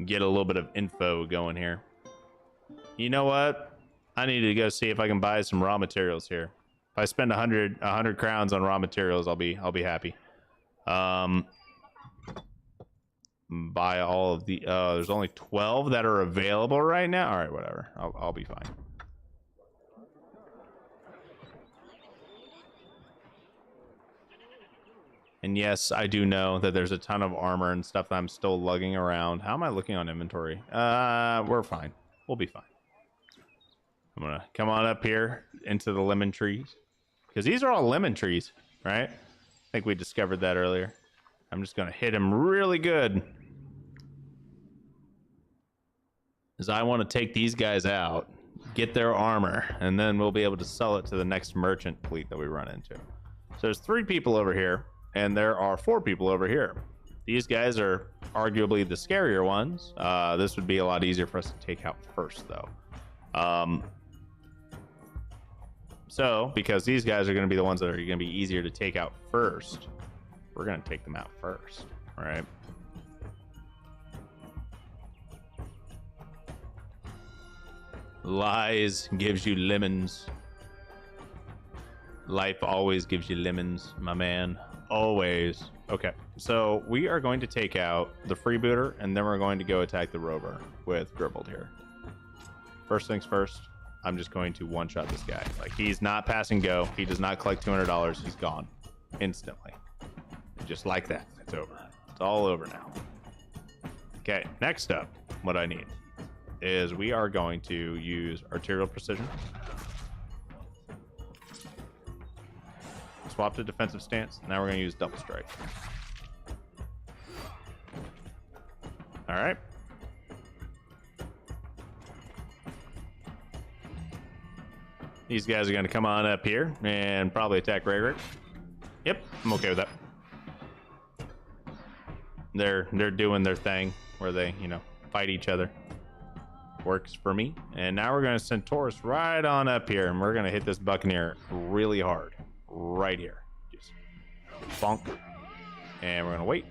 get a little bit of info going here. You know what? I need to go see if I can buy some raw materials here. If I spend 100 crowns on raw materials, I'll be happy. Buy all of the there's only 12 that are available right now. All right, whatever. I'll be fine. And yes, I do know that there's a ton of armor and stuff that I'm still lugging around. How am I looking on inventory? We're fine. We'll be fine. I'm gonna come on up here into the lemon trees because these are all lemon trees, right? I think we discovered that earlier. I'm just gonna hit him really good because I want to take these guys out, get their armor, and then we'll be able to sell it to the next merchant fleet that we run into. So there's 3 people over here, and there are 4 people over here. These guys are arguably the scarier ones. This would be a lot easier for us to take out first, though. So, because these guys are going to be the ones that are going to be easier to take out first, we're going to take them out first, all right? Lies gives you lemons. Life always gives you lemons, my man. Always. Okay, so we are going to take out the freebooter, and then we're going to go attack the rover with Gribbled here. First things first, I'm just going to one-shot this guy. Like, he's not passing go. He does not collect $200. He's gone instantly. Just like that. It's over. It's all over now. Okay, next up, what I need is we are going to use arterial precision. Swap to defensive stance. Now we're going to use double strike. All right. These guys are going to come on up here and probably attack Raygrick. Yep, I'm okay with that. They're doing their thing where they, you know, fight each other. Works for me. And now we're going to send Taurus right on up here, and we're going to hit this Buccaneer really hard. Right here. Just bonk. And we're going to wait.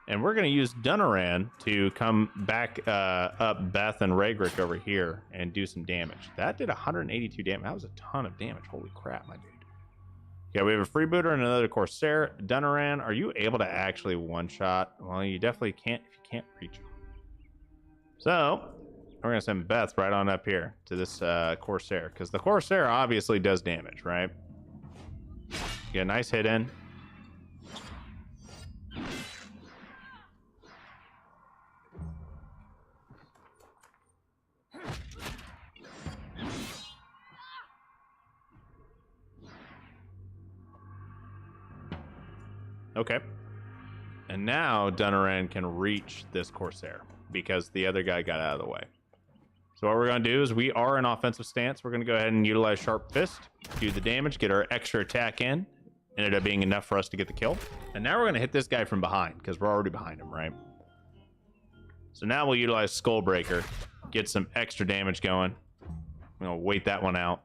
And we're going to use Dunaran to come back up Beth and Raygrick over here and do some damage. That did 182 damage. That was a ton of damage. Holy crap, my dude. Yeah, we have a freebooter and another Corsair. Dunaran, are you able to actually one-shot? Well, you definitely can't if you can't reach him. So, we're going to send Beth right on up here to this Corsair, because the Corsair obviously does damage, right? Get a nice hit in. Okay. And now Dunaran can reach this Corsair because the other guy got out of the way. So what we're going to do is we are in offensive stance. We're going to go ahead and utilize Sharp Fist, do the damage, get our extra attack in. Ended up being enough for us to get the kill. And now we're going to hit this guy from behind because we're already behind him, right? So now we'll utilize Skullbreaker, get some extra damage going. I'm going to wait that one out.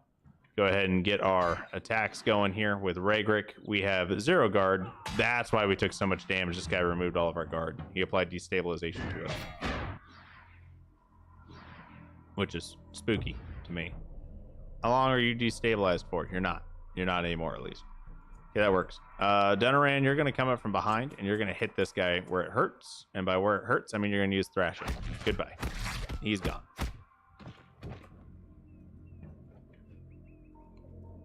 Go ahead and get our attacks going here with Raygrick. We have 0 guard. That's why we took so much damage. This guy removed all of our guard. He applied destabilization to it, which is spooky to me. How long are you destabilized for? You're not. You're not anymore, at least. Okay, that works. Dunaran, you're going to come up from behind, and you're going to hit this guy where it hurts. And by where it hurts, I mean you're going to use Thrashing. Goodbye. He's gone.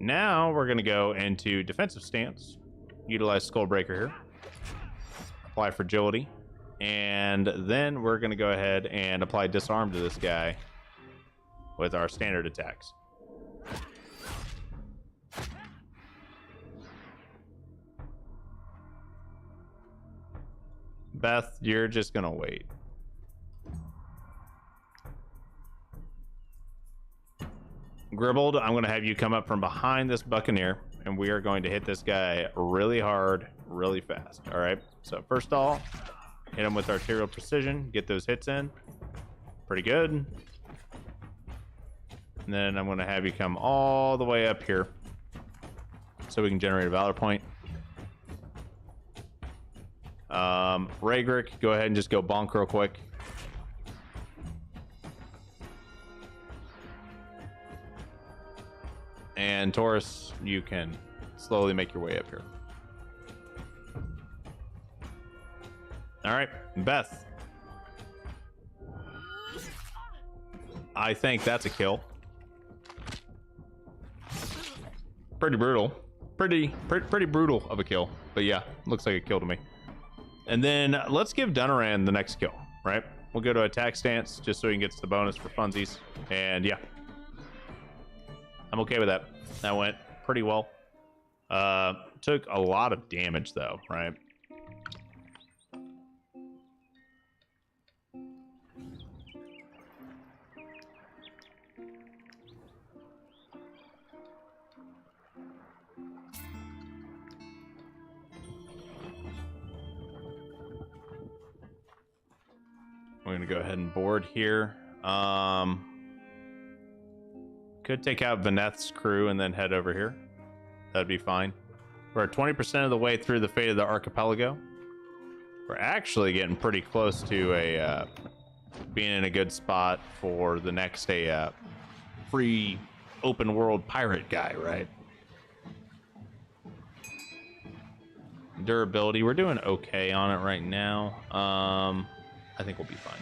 Now we're going to go into defensive stance. Utilize Skullbreaker here. Apply Fragility. And then we're going to go ahead and apply Disarm to this guy with our standard attacks. Beth, you're just going to wait. Gribbled, I'm going to have you come up from behind this Buccaneer, and we are going to hit this guy really hard, really fast. All right. So first of all, hit him with arterial precision, get those hits in. Pretty good. And then I'm going to have you come all the way up here so we can generate a Valor point. Raygrick, go ahead and just go bonk real quick. And Taurus, you can slowly make your way up here. All right, Beth. I think that's a kill. Pretty brutal. Pretty brutal of a kill. But yeah, looks like a kill to me. And then let's give Dunaran the next kill, right? We'll go to attack stance just so he can get the bonus for funsies. And yeah. I'm okay with that. That went pretty well. Took a lot of damage though, right? We're gonna go ahead and board here. Could take out Veneth's crew and then head over here. That'd be fine. We're 20% of the way through the fate of the archipelago. We're actually getting pretty close to a being in a good spot for the next free open world pirate guy, right? Durability, we're doing okay on it right now. I think we'll be fine.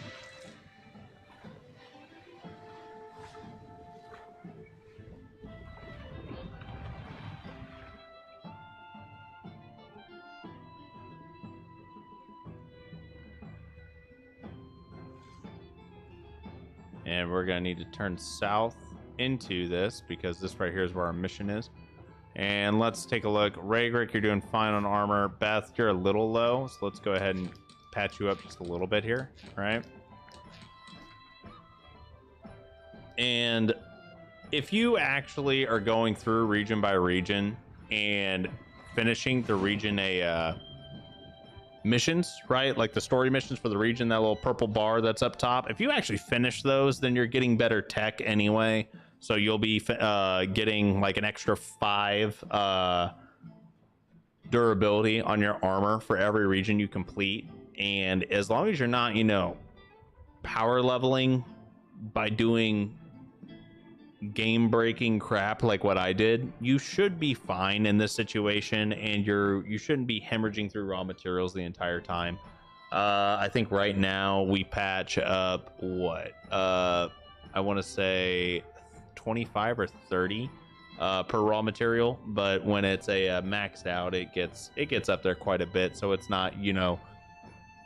And we're gonna need to turn south into this because this right here is where our mission is. And let's take a look. Raygrick, you're doing fine on armor. Beth, you're a little low, so let's go ahead and patch you up just a little bit here, right? And if you actually are going through region by region and finishing the region missions, right? Like the story missions for the region, that little purple bar that's up top. If you actually finish those, then you're getting better tech anyway. So you'll be getting like an extra 5 durability on your armor for every region you complete. And as long as you're not, you know, power leveling by doing game breaking crap like what I did, you should be fine in this situation, and you shouldn't be hemorrhaging through raw materials the entire time. I think right now we patch up what I want to say 25 or 30 per raw material, but when it's a maxed out, it gets up there quite a bit, so it's not, you know,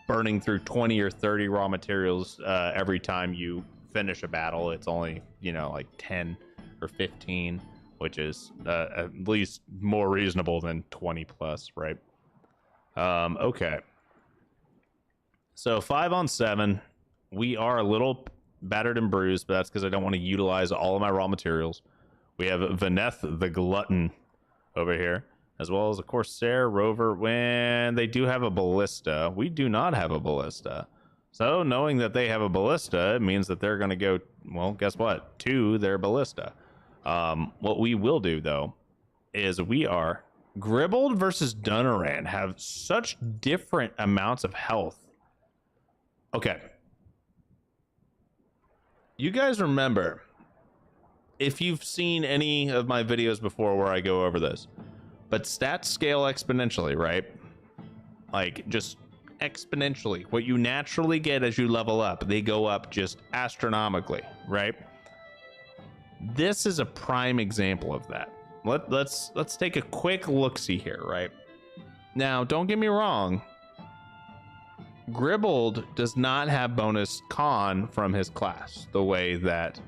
burning through 20 or 30 raw materials every time you finish a battle. It's only, you know, like 10 or 15, which is at least more reasonable than 20 plus, right? Okay, so 5 on 7. We are a little battered and bruised, but that's because I don't want to utilize all of my raw materials. We have Veneth the Glutton over here, as well as a Corsair rover. When they do have a ballista, we do not have a ballista. So knowing that they have a ballista, it means that they're going to go, well, guess what, to their ballista. What we will do, though, is we are Gribbled versus Dunaran have such different amounts of health. Okay. You guys remember, if you've seen any of my videos before where I go over this, but stats scale exponentially, right? Like, just exponentially. What you naturally get as you level up, they go up just astronomically, right? This is a prime example of that. Let's take a quick look-see here, right? Now, don't get me wrong. Gribbled does not have bonus con from his class the way that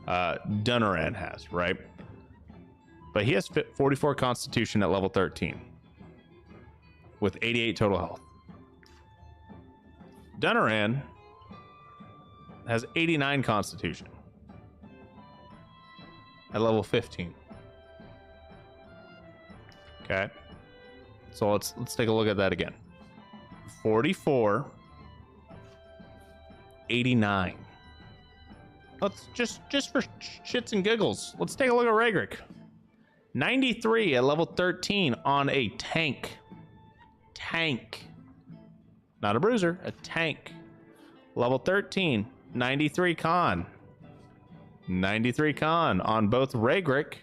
Dunaran has, right? But he has 44 constitution at level 13 with 88 total health. Dunaran has 89 constitution at level 15. Okay, so let's take a look at that again. 44, 89. Let's just for shits and giggles, let's take a look at Raygrick. 93 at level 13 on a tank. Not a bruiser, a tank. Level 13, 93 con. 93 con on both Raygrick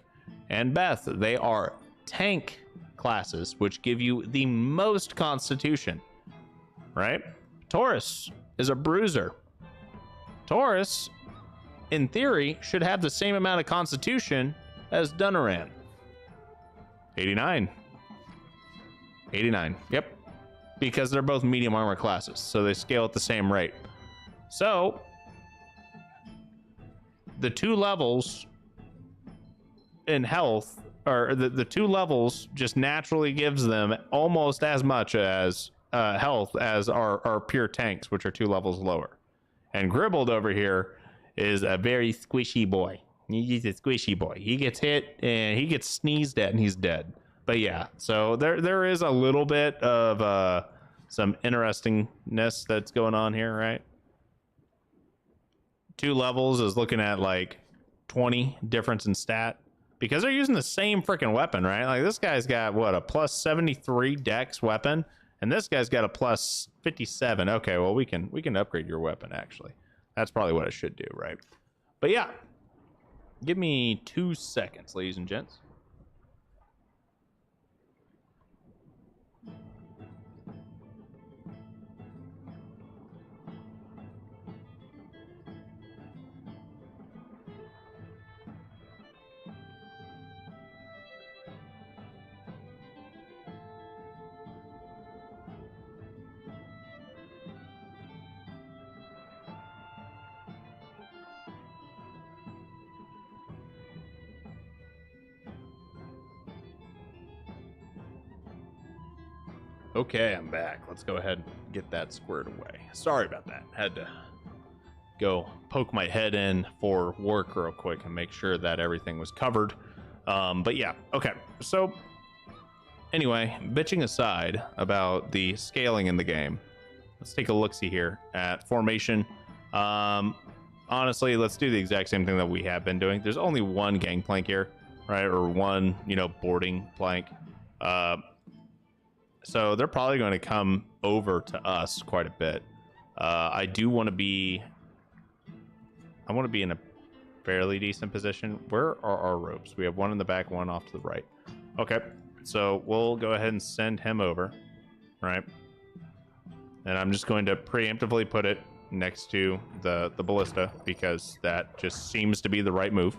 and Beth. They are tank classes, which give you the most constitution, right? Taurus is a bruiser. Taurus, in theory, should have the same amount of constitution as Dunaran. 89. 89, yep. Because they're both medium armor classes, so they scale at the same rate. So, the 2 levels in health, or the 2 levels just naturally gives them almost as much as health as our pure tanks, which are 2 levels lower. And Gribbled over here is a very squishy boy. He's a squishy boy. He gets hit and he gets sneezed at and he's dead. But yeah, so there is a little bit of some interestingness that's going on here, right? 2 levels is looking at like 20 difference in stat because they're using the same freaking weapon, right? Like this guy's got what, a plus 73 dex weapon, and this guy's got a plus 57. Okay, well we can upgrade your weapon actually. That's probably what I should do, right? But yeah, give me 2 seconds, ladies and gents. Okay, I'm back. Let's go ahead and get that squared away. Sorry about that. Had to go poke my head in for work real quick and make sure that everything was covered. But yeah, okay. So anyway, bitching aside about the scaling in the game, let's take a look-see here at formation. Honestly, let's do the exact same thing that we have been doing. There's only one gangplank here, right? Or one, boarding plank. So they're probably going to come over to us quite a bit. I want to be in a fairly decent position. Where are our ropes? We have one in the back, one off to the right. Okay, so we'll go ahead and send him over, right? And I'm just going to preemptively put it next to the ballista because that just seems to be the right move.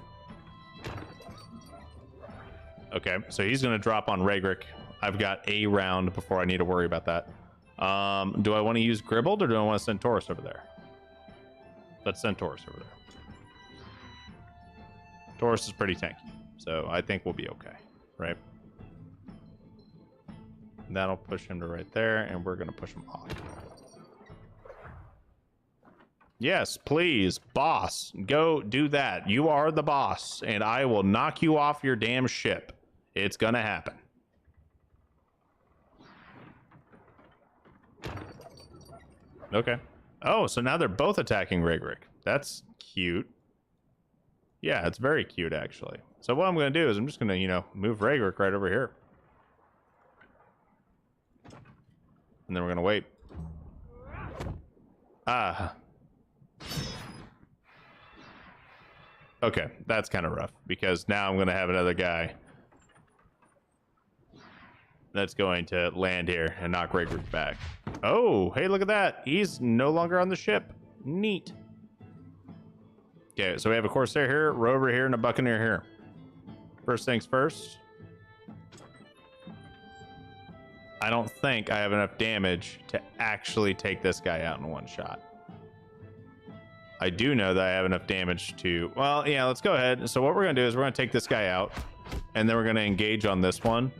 Okay, so he's going to drop on Regrick. I've got a round before I need to worry about that. Do I want to use Gribbled or do I want to send Taurus over there? Let's send Taurus over there. Taurus is pretty tanky, so I think we'll be okay, right? That'll push him to right there, and we're going to push him off. Yes, please, boss, go do that. You are the boss, and I will knock you off your damn ship. It's going to happen. Okay. Oh, so now they're both attacking Regrick. That's cute. Yeah, it's very cute, actually. So what I'm going to do is I'm just going to, move Regrick right over here. And then we're going to wait. Ah. Okay, that's kind of rough, because now I'm going to have another guy that's going to land here and knock Regrick back. Oh, hey, look at that. He's no longer on the ship. Neat. Okay, so we have a Corsair here, Rover here, and a Buccaneer here. First things first. I don't think I have enough damage to actually take this guy out in one shot. I do know that I have enough damage to... Well, yeah, let's go ahead. So what we're going to do is we're going to take this guy out, and then we're going to engage on this one.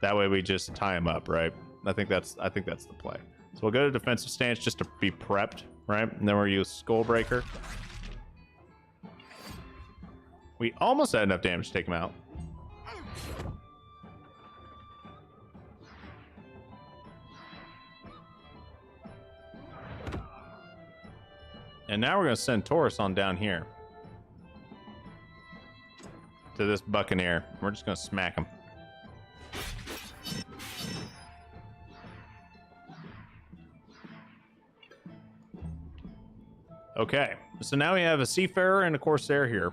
That way we just tie him up, right? I think that's the play. So we'll go to defensive stance just to be prepped, right? And then we'll use Skullbreaker. We almost had enough damage to take him out. And now we're going to send Taurus on down here to this Buccaneer. We're just going to smack him. Okay, so now we have a Seafarer and a Corsair here.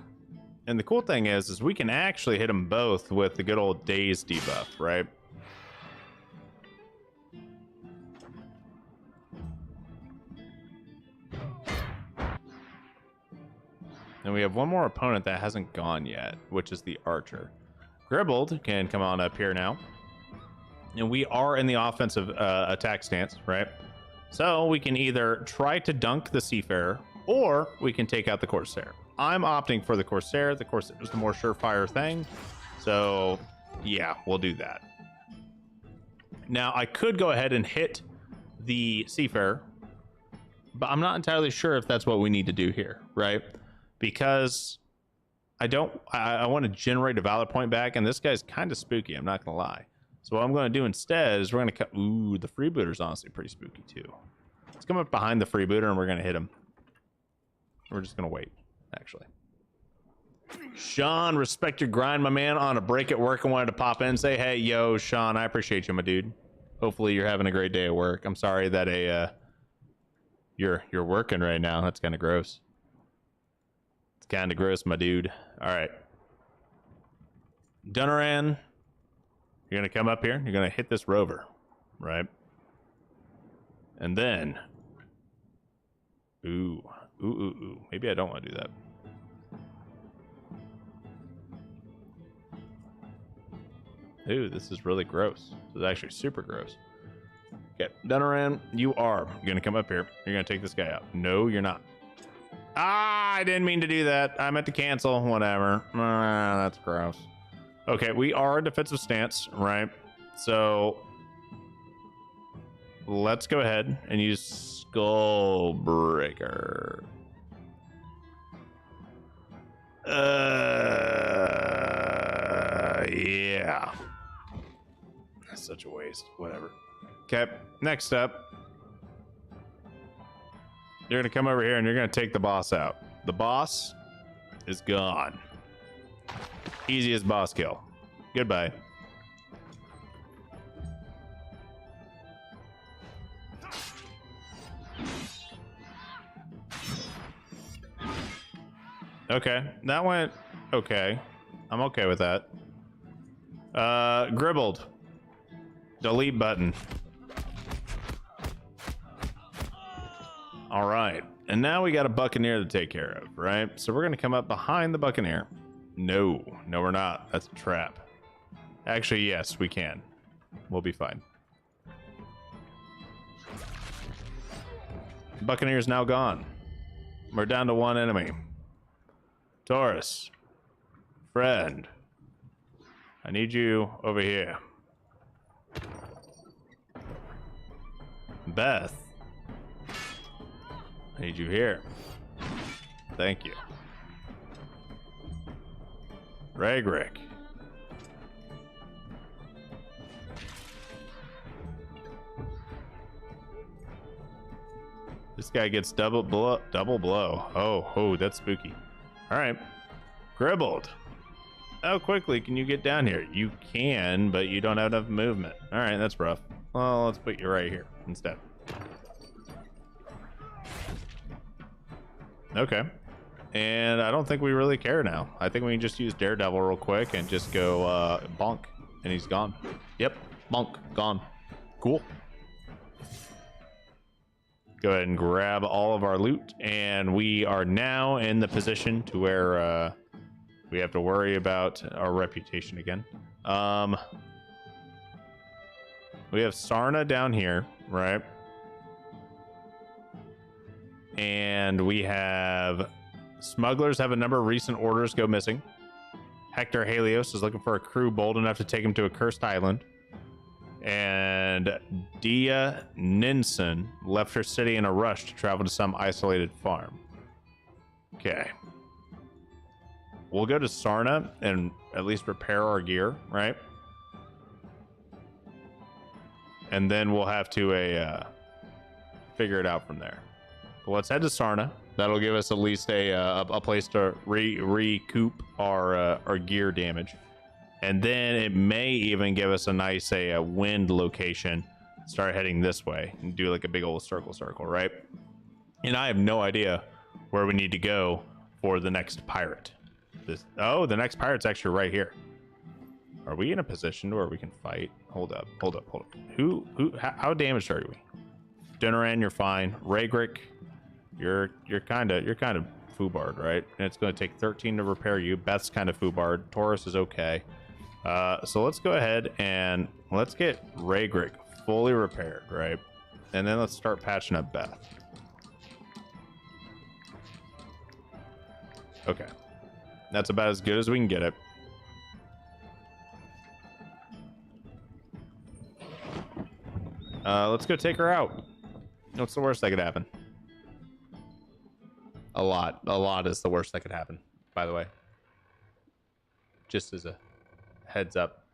And the cool thing is we can actually hit them both with the good old Daze debuff, right? And we have one more opponent that hasn't gone yet, which is the Archer. Gribbled can come on up here now. And we are in the offensive attack stance, right? So we can either try to dunk the Seafarer, or we can take out the Corsair. I'm opting for the Corsair. The Corsair is the more surefire thing. So, yeah, we'll do that. Now, I could go ahead and hit the Seafarer, but I'm not entirely sure if that's what we need to do here, right? Because I want to generate a Valor point back, and this guy's kind of spooky, I'm not going to lie. So what I'm going to do instead is we're going to cut... Ooh, the Freebooter's honestly pretty spooky, too. Let's come up behind the Freebooter, and we're going to hit him. We're just gonna wait, actually. Sean, respect your grind, my man. On a break at work, I wanted to pop in and say, hey, yo, Sean, I appreciate you, my dude. Hopefully you're having a great day at work. I'm sorry that you're working right now. That's kind of gross. It's kind of gross, my dude. All right. Dunaran, you're gonna come up here. You're gonna hit this rover, right? And then, ooh. Maybe I don't want to do that. Ooh, this is really gross. This is actually super gross. Okay, Dunaran, you are gonna come up here. You're gonna take this guy out. No, you're not. Ah, I didn't mean to do that. I meant to cancel. Whatever. That's gross. Okay, we are a defensive stance, right? So let's go ahead and use Skullbreaker. Yeah. That's such a waste. Whatever. Okay, next up, you're gonna come over here and you're gonna take the boss out. The boss is gone. Easiest boss kill. Goodbye. Okay, that went okay. I'm okay with that. Gribbled. Delete button. All right, and now we got a Buccaneer to take care of, right? So we're gonna come up behind the Buccaneer. No, we're not. That's a trap. Actually, yes, we can. We'll be fine. Buccaneer's now gone. We're down to one enemy. Taurus. Friend. I need you over here. Beth. I need you here. Thank you. Ragrick. This guy gets double blow. Oh, that's spooky. All right. Gribbled. How quickly can you get down here? You can, but you don't have enough movement. All right, that's rough. Well, let's put you right here instead. Okay. And I don't think we really care now. I think we can just use Daredevil real quick and just go bonk. And he's gone. Yep, bonk, gone. Cool. Go ahead and grab all of our loot. And we are now in the position to where we have to worry about our reputation again. We have Sarna down here, right? And we have smugglers have a number of recent orders go missing. Hector Helios is looking for a crew bold enough to take him to a cursed island. And Dia Ninsen left her city in a rush to travel to some isolated farm. Okay. We'll go to Sarna and at least repair our gear, right? And then we'll have to figure it out from there. But let's head to Sarna. That'll give us at least a place to recoup our gear damage. And then it may even give us a nice wind location. Start heading this way and do like a big old circle, right? And I have no idea where we need to go for the next pirate. The next pirate's actually right here. Are we in a position where we can fight? Hold up. How damaged are we? Dunaran, you're fine. Ragrick, you're kind of foobarred, right? And it's going to take 13 to repair you. Beth's kind of foobarred. Taurus is okay. So let's go ahead and let's get Ragrick fully repaired, right? And then let's start patching up Beth. Okay. That's about as good as we can get it. Let's go take her out. What's the worst that could happen? A lot is the worst that could happen, by the way. Just as a heads up.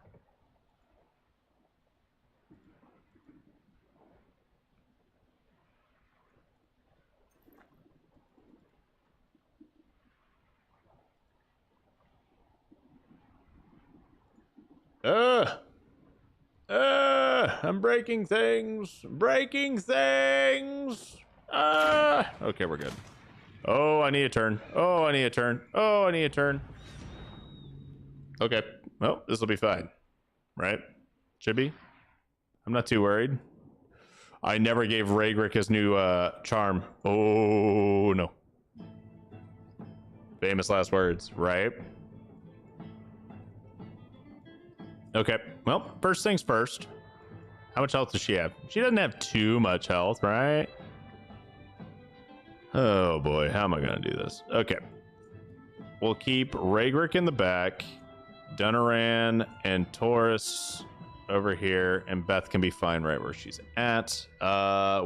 I'm breaking things. Breaking things. Okay, we're good. Oh, I need a turn. Oh, I need a turn. Oh, I need a turn. Okay. Well, this will be fine. Right? Should be. I'm not too worried. I never gave Raygrick his new charm. Oh, no. Famous last words, right? Okay. Well, first things first. How much health does she have? She doesn't have too much health, right? Oh boy, how am I gonna do this? Okay. We'll keep Raygrick in the back, Dunaran and Taurus over here, and Beth can be fine right where she's at.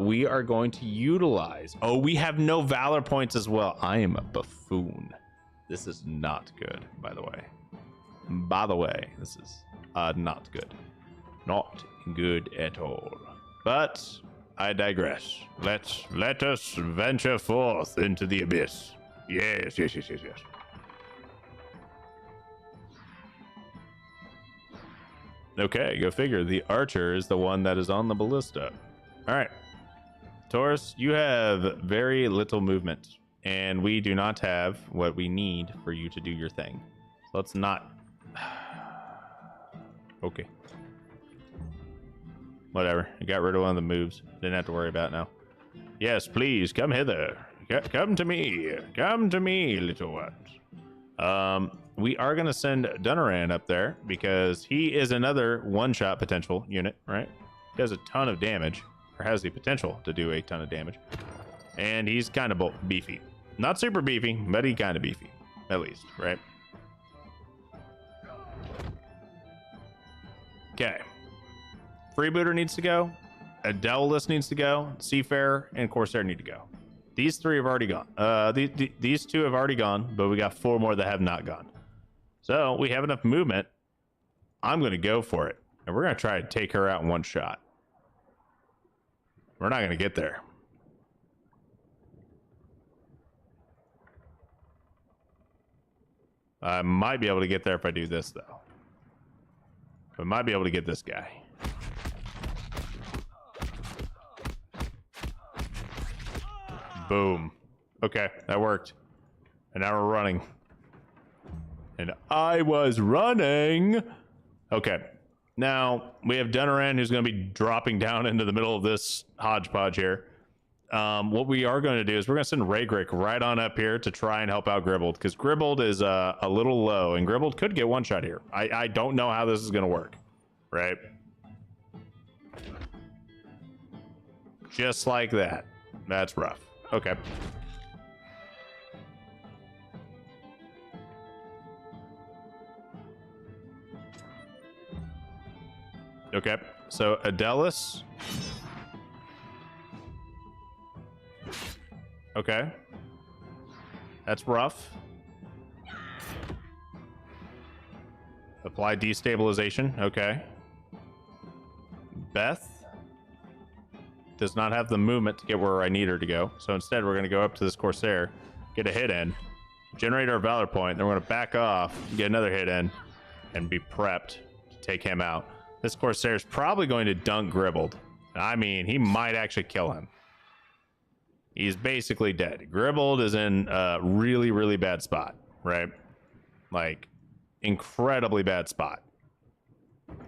We are going to utilize... Oh, we have no Valor points as well. I am a buffoon. This is not good, by the way. By the way, this is not good. Not good at all. But I digress. Let us venture forth into the abyss. Yes. Okay, go figure. The archer is the one that is on the ballista. All right. Taurus, you have very little movement, and we do not have what we need for you to do your thing. So let's not... Okay. Whatever. I got rid of one of the moves. Didn't have to worry about it now. Yes, please, come hither. Come to me. Come to me, little ones. We are going to send Dunaran up there because he is another one-shot potential unit, right? He does a ton of damage, or has the potential to do a ton of damage. And he's kind of beefy. Not super beefy, but he kind of beefy, at least, right? Okay. Freebooter needs to go. Adelus needs to go. Seafarer and Corsair need to go. These three have already gone. These two have already gone, but we got 4 more that have not gone. So we have enough movement. I'm going to go for it. And we're going to try to take her out in one shot. We're not going to get there. I might be able to get there if I do this, though. I might be able to get this guy. Boom. Okay, that worked. And now we're running. And I was running. Okay. Now, we have Dunaran who's going to be dropping down into the middle of this hodgepodge here. What we are going to do is we're going to send Raygrick right on up here to try and help out Gribbled, because Gribbled is a little low, and Gribbled could get one shot here. I don't know how this is going to work, right? Just like that. That's rough. Okay. Okay, so Adelus. Okay. That's rough. Apply destabilization. Okay. Beth does not have the movement to get where I need her to go. So instead, we're going to go up to this Corsair, get a hit in, generate our Valor point, then we're going to back off, get another hit in, and be prepped to take him out. This Corsair is probably going to dunk Gribbled. I mean, he might actually kill him. He's basically dead. Gribbled is in a really, really bad spot, right? Like, incredibly bad spot.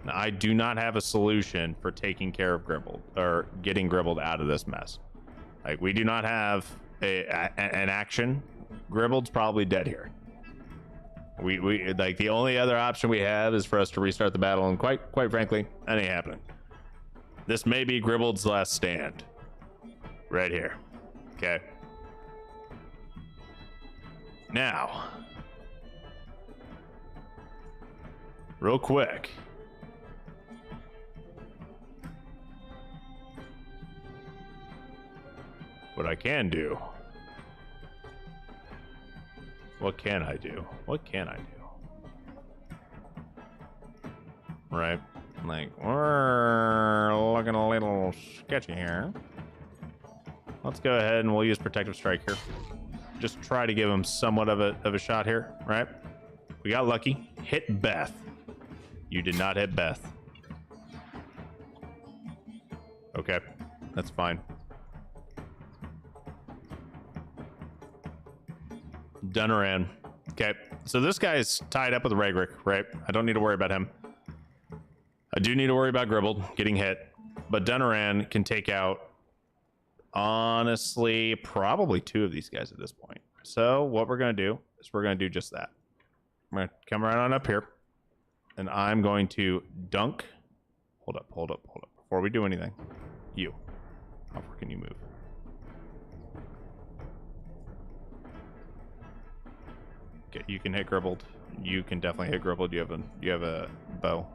Now, I do not have a solution for taking care of Gribbled, or getting Gribbled out of this mess. Like, we do not have an action. Gribbled's probably dead here. We like, the only other option we have is for us to restart the battle, and quite frankly, that ain't happening. This may be Gribbled's last stand. Right here. Okay. Now, real quick. What I can do. What can I do? What can I do? Right. Like, we're looking a little sketchy here. Let's go ahead and we'll use Protective Strike here. Just try to give him somewhat of a shot here, right? We got lucky. Hit Beth. You did not hit Beth. Okay, that's fine. Dunaran. Okay, so this guy's tied up with Ragrick, right? I don't need to worry about him. I do need to worry about Gribbled getting hit, but Dunaran can take out, honestly, probably 2 of these guys at this point. So what we're going to do is we're going to do just that. I'm going to come right on up here, and I'm going to dunk. Hold up. Before we do anything, you. How far can you move? Okay, you can hit Gribbled. You can definitely hit Gribbled. You have a bow.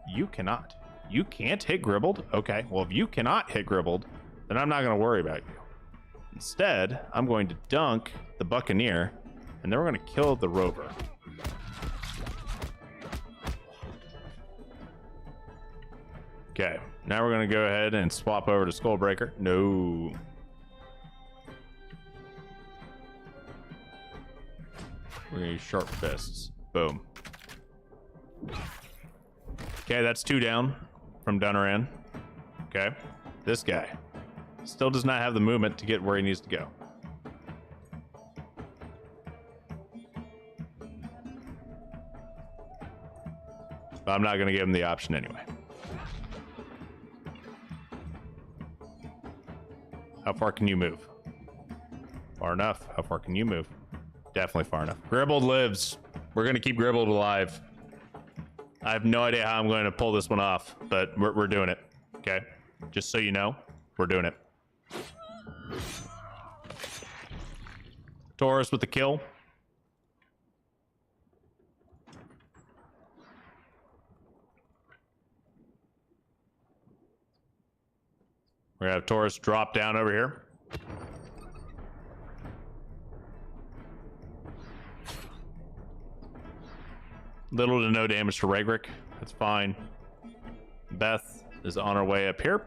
You cannot. You can't hit Gribbled? Okay, well, if you cannot hit Gribbled, then I'm not going to worry about you. Instead, I'm going to dunk the Buccaneer, and then we're going to kill the Rover. Okay, now we're going to go ahead and swap over to Skullbreaker. No. We're going to use Sharp Fists. Boom. Okay, that's 2 down from Dunaran. Okay, this guy still does not have the movement to get where he needs to go. But I'm not going to give him the option anyway. How far can you move? Far enough. How far can you move? Definitely far enough. Gribbled lives. We're going to keep Gribbled alive. I have no idea how I'm going to pull this one off, but we're doing it. Okay? Just so you know, we're doing it. Taurus with the kill. We're gonna have Taurus drop down over here. Little to no damage to Ragrick. That's fine. Beth is on her way up here.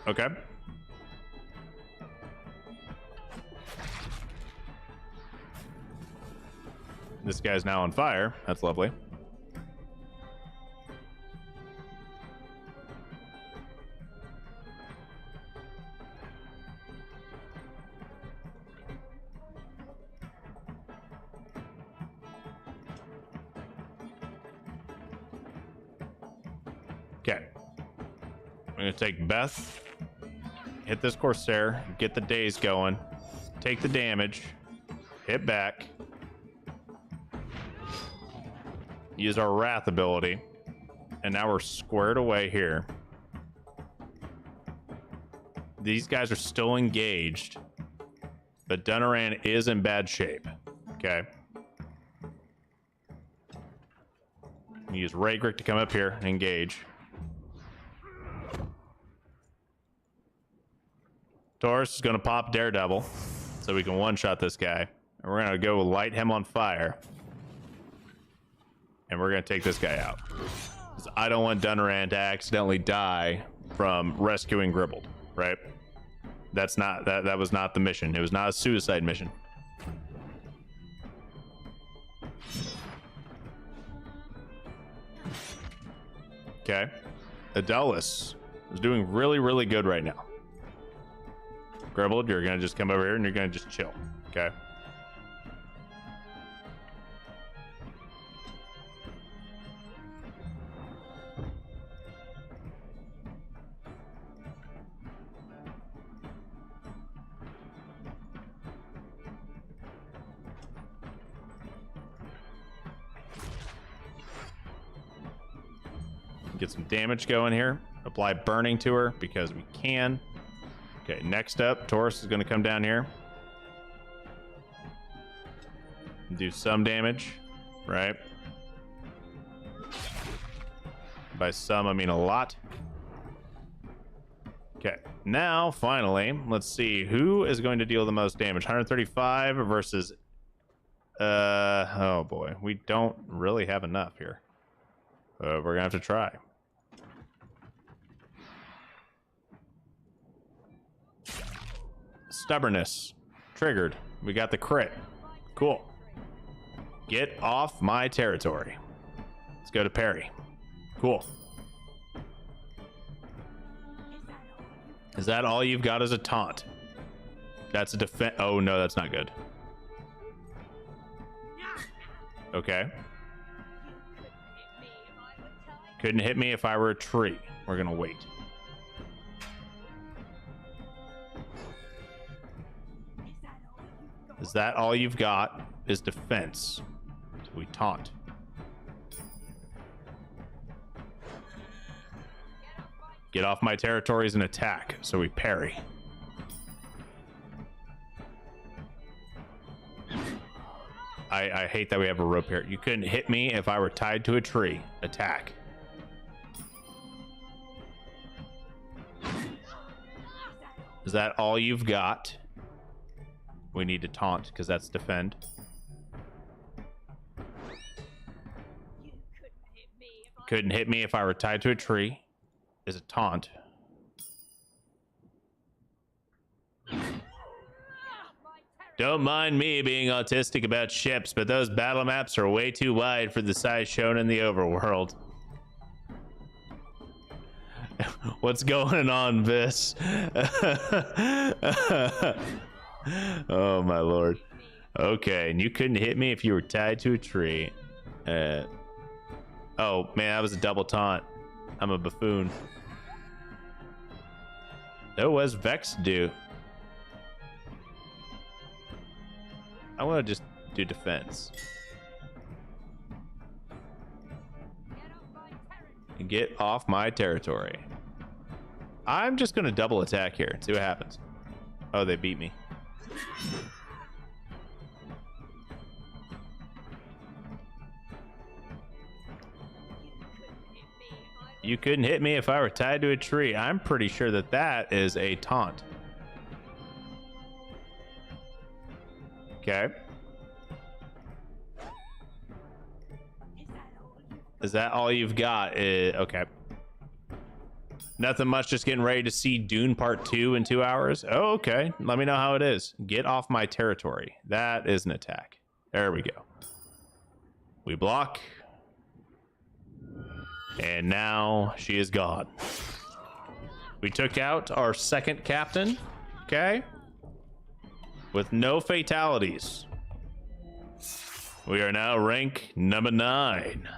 Okay. This guy's now on fire. That's lovely. Okay. I'm going to take Beth, hit this Corsair, get the daze going, take the damage, hit back, use our Wrath ability, and now we're squared away here. These guys are still engaged, but Dunaran is in bad shape. Okay. Use Ragrick to come up here and engage. Taurus is going to pop Daredevil so we can one-shot this guy. And we're going to go light him on fire. And we're going to take this guy out. Because I don't want Dunaran to accidentally die from rescuing Gribbled, right? That's not, that was not the mission. It was not a suicide mission. Okay. Adelis is doing really, really good right now. Gribbled, you're going to just come over here and you're going to just chill. Okay. Get some damage going here. Apply burning to her because we can. Okay, next up, Taurus is going to come down here. Do some damage, right? By some, I mean a lot. Okay, now, finally, let's see. Who is going to deal the most damage? 135 versus... oh boy. We don't really have enough here. We're going to have to try. Stubbornness. Triggered. We got the crit. Cool. Get off my territory. Let's go to parry. Cool. Is that all you've got as a taunt? That's a defense. Oh, no, that's not good. Okay. Couldn't hit me if I were a tree. We're gonna wait. Is that all you've got? Is defense? So we taunt. Get off my territories and attack. So we parry. I hate that we have a rope here. You couldn't hit me if I were tied to a tree. Attack. Is that all you've got? We need to taunt because that's defend. Couldn't hit me if I were tied to a tree. Is a taunt. Don't mind me being autistic about ships, but those battle maps are way too wide for the size shown in the overworld. What's going on, Vis? Oh my lord. Okay, and you couldn't hit me if you were tied to a tree. Oh man, that was a double taunt. I'm a buffoon. Oh, what's Vex do? I want to just do defense. Get off my territory. I'm just going to double attack here and see what happens. Oh, they beat me. You couldn't hit me if I were tied to a tree. I'm pretty sure that that is a taunt. Okay. Is that all you've got? Okay. Nothing much, just getting ready to see Dune Part 2 in 2 hours. Oh, okay. Let me know how it is. Get off my territory. That is an attack. There we go. We block. And now she is gone. We took out our second captain. Okay. With no fatalities. We are now rank number 9.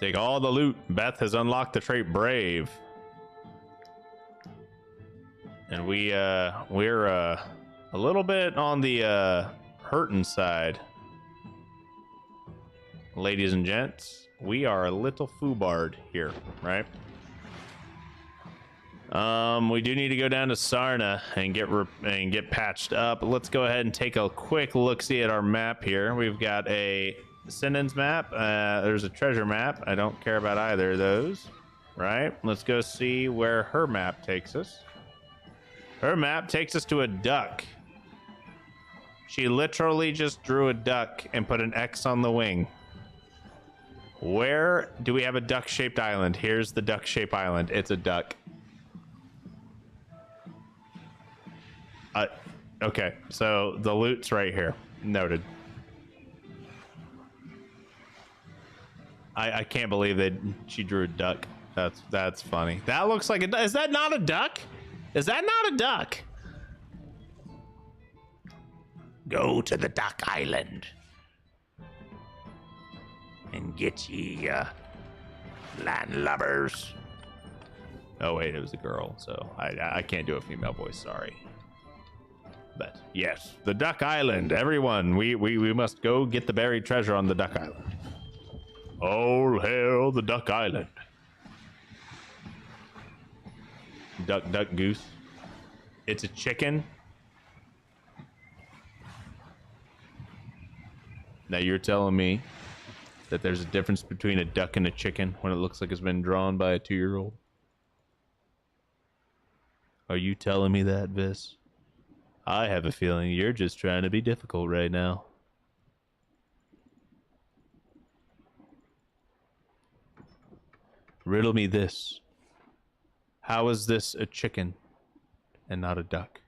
Take all the loot. Beth has unlocked the trait Brave. And we're a little bit on the hurting side. Ladies and gents, we are a little foobard here, right? We do need to go down to Sarna and get patched up. Let's go ahead and take a quick look-see at our map here. We've got a Sinden's map. There's a treasure map. I don't care about either of those, right? Let's go see where her map takes us. Her map takes us to a duck. She literally just drew a duck and put an X on the wing. Where do we have a duck-shaped island? Here's the duck-shaped island. It's a duck. Okay, so the loot's right here. Noted. I can't believe that she drew a duck. That's funny. That looks like a... Is that not a duck? Is that not a duck? Go to the duck island and get ye landlubbers. Oh wait, it was a girl, so I can't do a female voice. Sorry. But yes, the Duck Island. Everyone, we must go get the buried treasure on the Duck Island. All hail the Duck Island. Duck, duck, goose. It's a chicken. Now you're telling me that there's a difference between a duck and a chicken when it looks like it's been drawn by a 2-year-old? Are you telling me that, Vis? I have a feeling you're just trying to be difficult right now. Riddle me this. How is this a chicken and not a duck?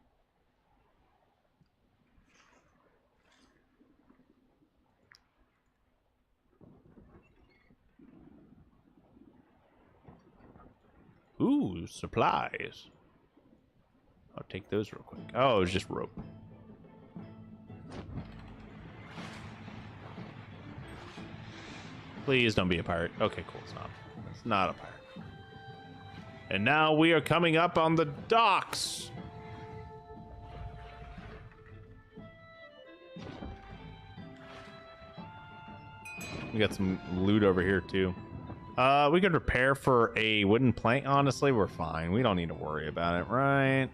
Ooh, supplies. I'll take those real quick. Oh, it was just rope. Please don't be a pirate. Okay, cool. It's not. It's not a pirate. And now we are coming up on the docks. We got some loot over here too. We could repair for a wooden plank. Honestly, we're fine. We don't need to worry about it, right?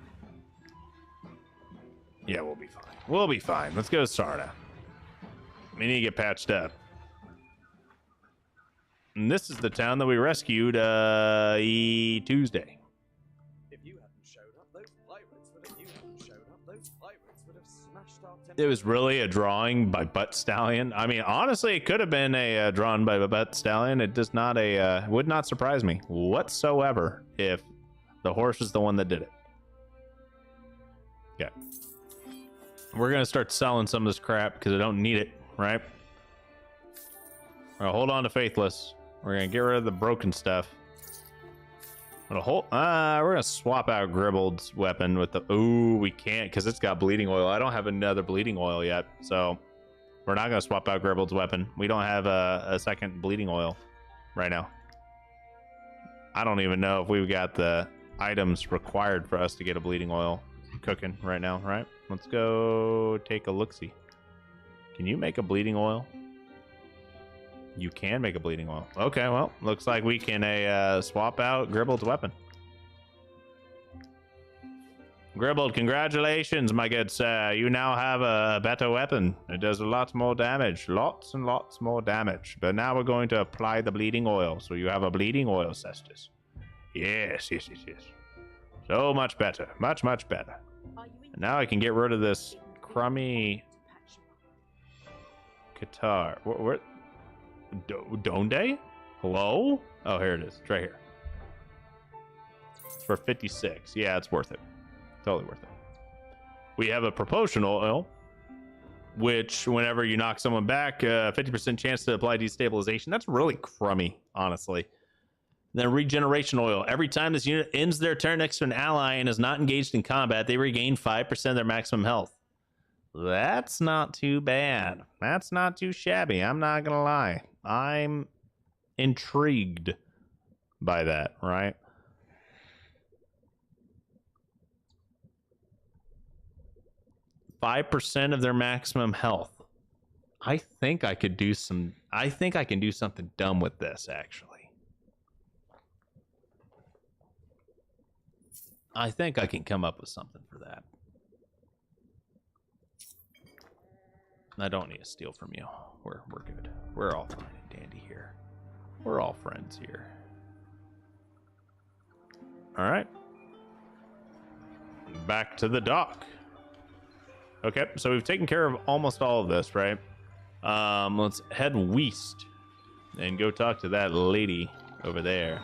Yeah, we'll be fine. We'll be fine. Let's go to Sarda. We need to get patched up. And this is the town that we rescued Tuesday. If you hadn't showed up, those pirates would have. You hadn't showed up, those pirates would have smashed our temple. It was really a drawing by Butt Stallion. I mean, honestly, it could have been a drawn by Butt Stallion. It does not would not surprise me whatsoever if the horse is the one that did it. Yeah. We're gonna start selling some of this crap because I don't need it, right? We're gonna hold on to Faithless. We're gonna get rid of the broken stuff. We're gonna swap out Gribbled's weapon with the. Ooh, we can't because it's got bleeding oil. I don't have another bleeding oil yet, so we're not gonna swap out Gribbled's weapon. We don't have a second bleeding oil right now. I don't even know if we've got the items required for us to get a bleeding oil cooking right now, right? Let's go take a look-see. Can you make a bleeding oil? You can make a bleeding oil. Okay, well, looks like we can swap out Gribbled's weapon. Gribbled, congratulations, my good sir. You now have a better weapon. It does a lot more damage. Lots and lots more damage. But now we're going to apply the bleeding oil. So you have a bleeding oil, Cestus. Yes, yes, yes, yes. So much better. Much, much better. And now I can get rid of this crummy guitar. Where? Donde? Hello? Oh, here it is. It's right here. It's for 56. Yeah, it's worth it. Totally worth it. We have a proportional oil, which whenever you knock someone back, 50% chance to apply destabilization. That's really crummy, honestly. Then regeneration oil. Every time this unit ends their turn next to an ally and is not engaged in combat, they regain 5% of their maximum health. That's not too bad. That's not too shabby. I'm not gonna lie. I'm intrigued by that, right? %5 of their maximum health. I think I could do some. I think I can do something dumb with this, actually. I think I can come up with something for that. I don't need to steal from you. We're good. We're all fine and dandy here. We're all friends here. All right. Back to the dock. Okay, so we've taken care of almost all of this, right? Let's head west and go talk to that lady over there.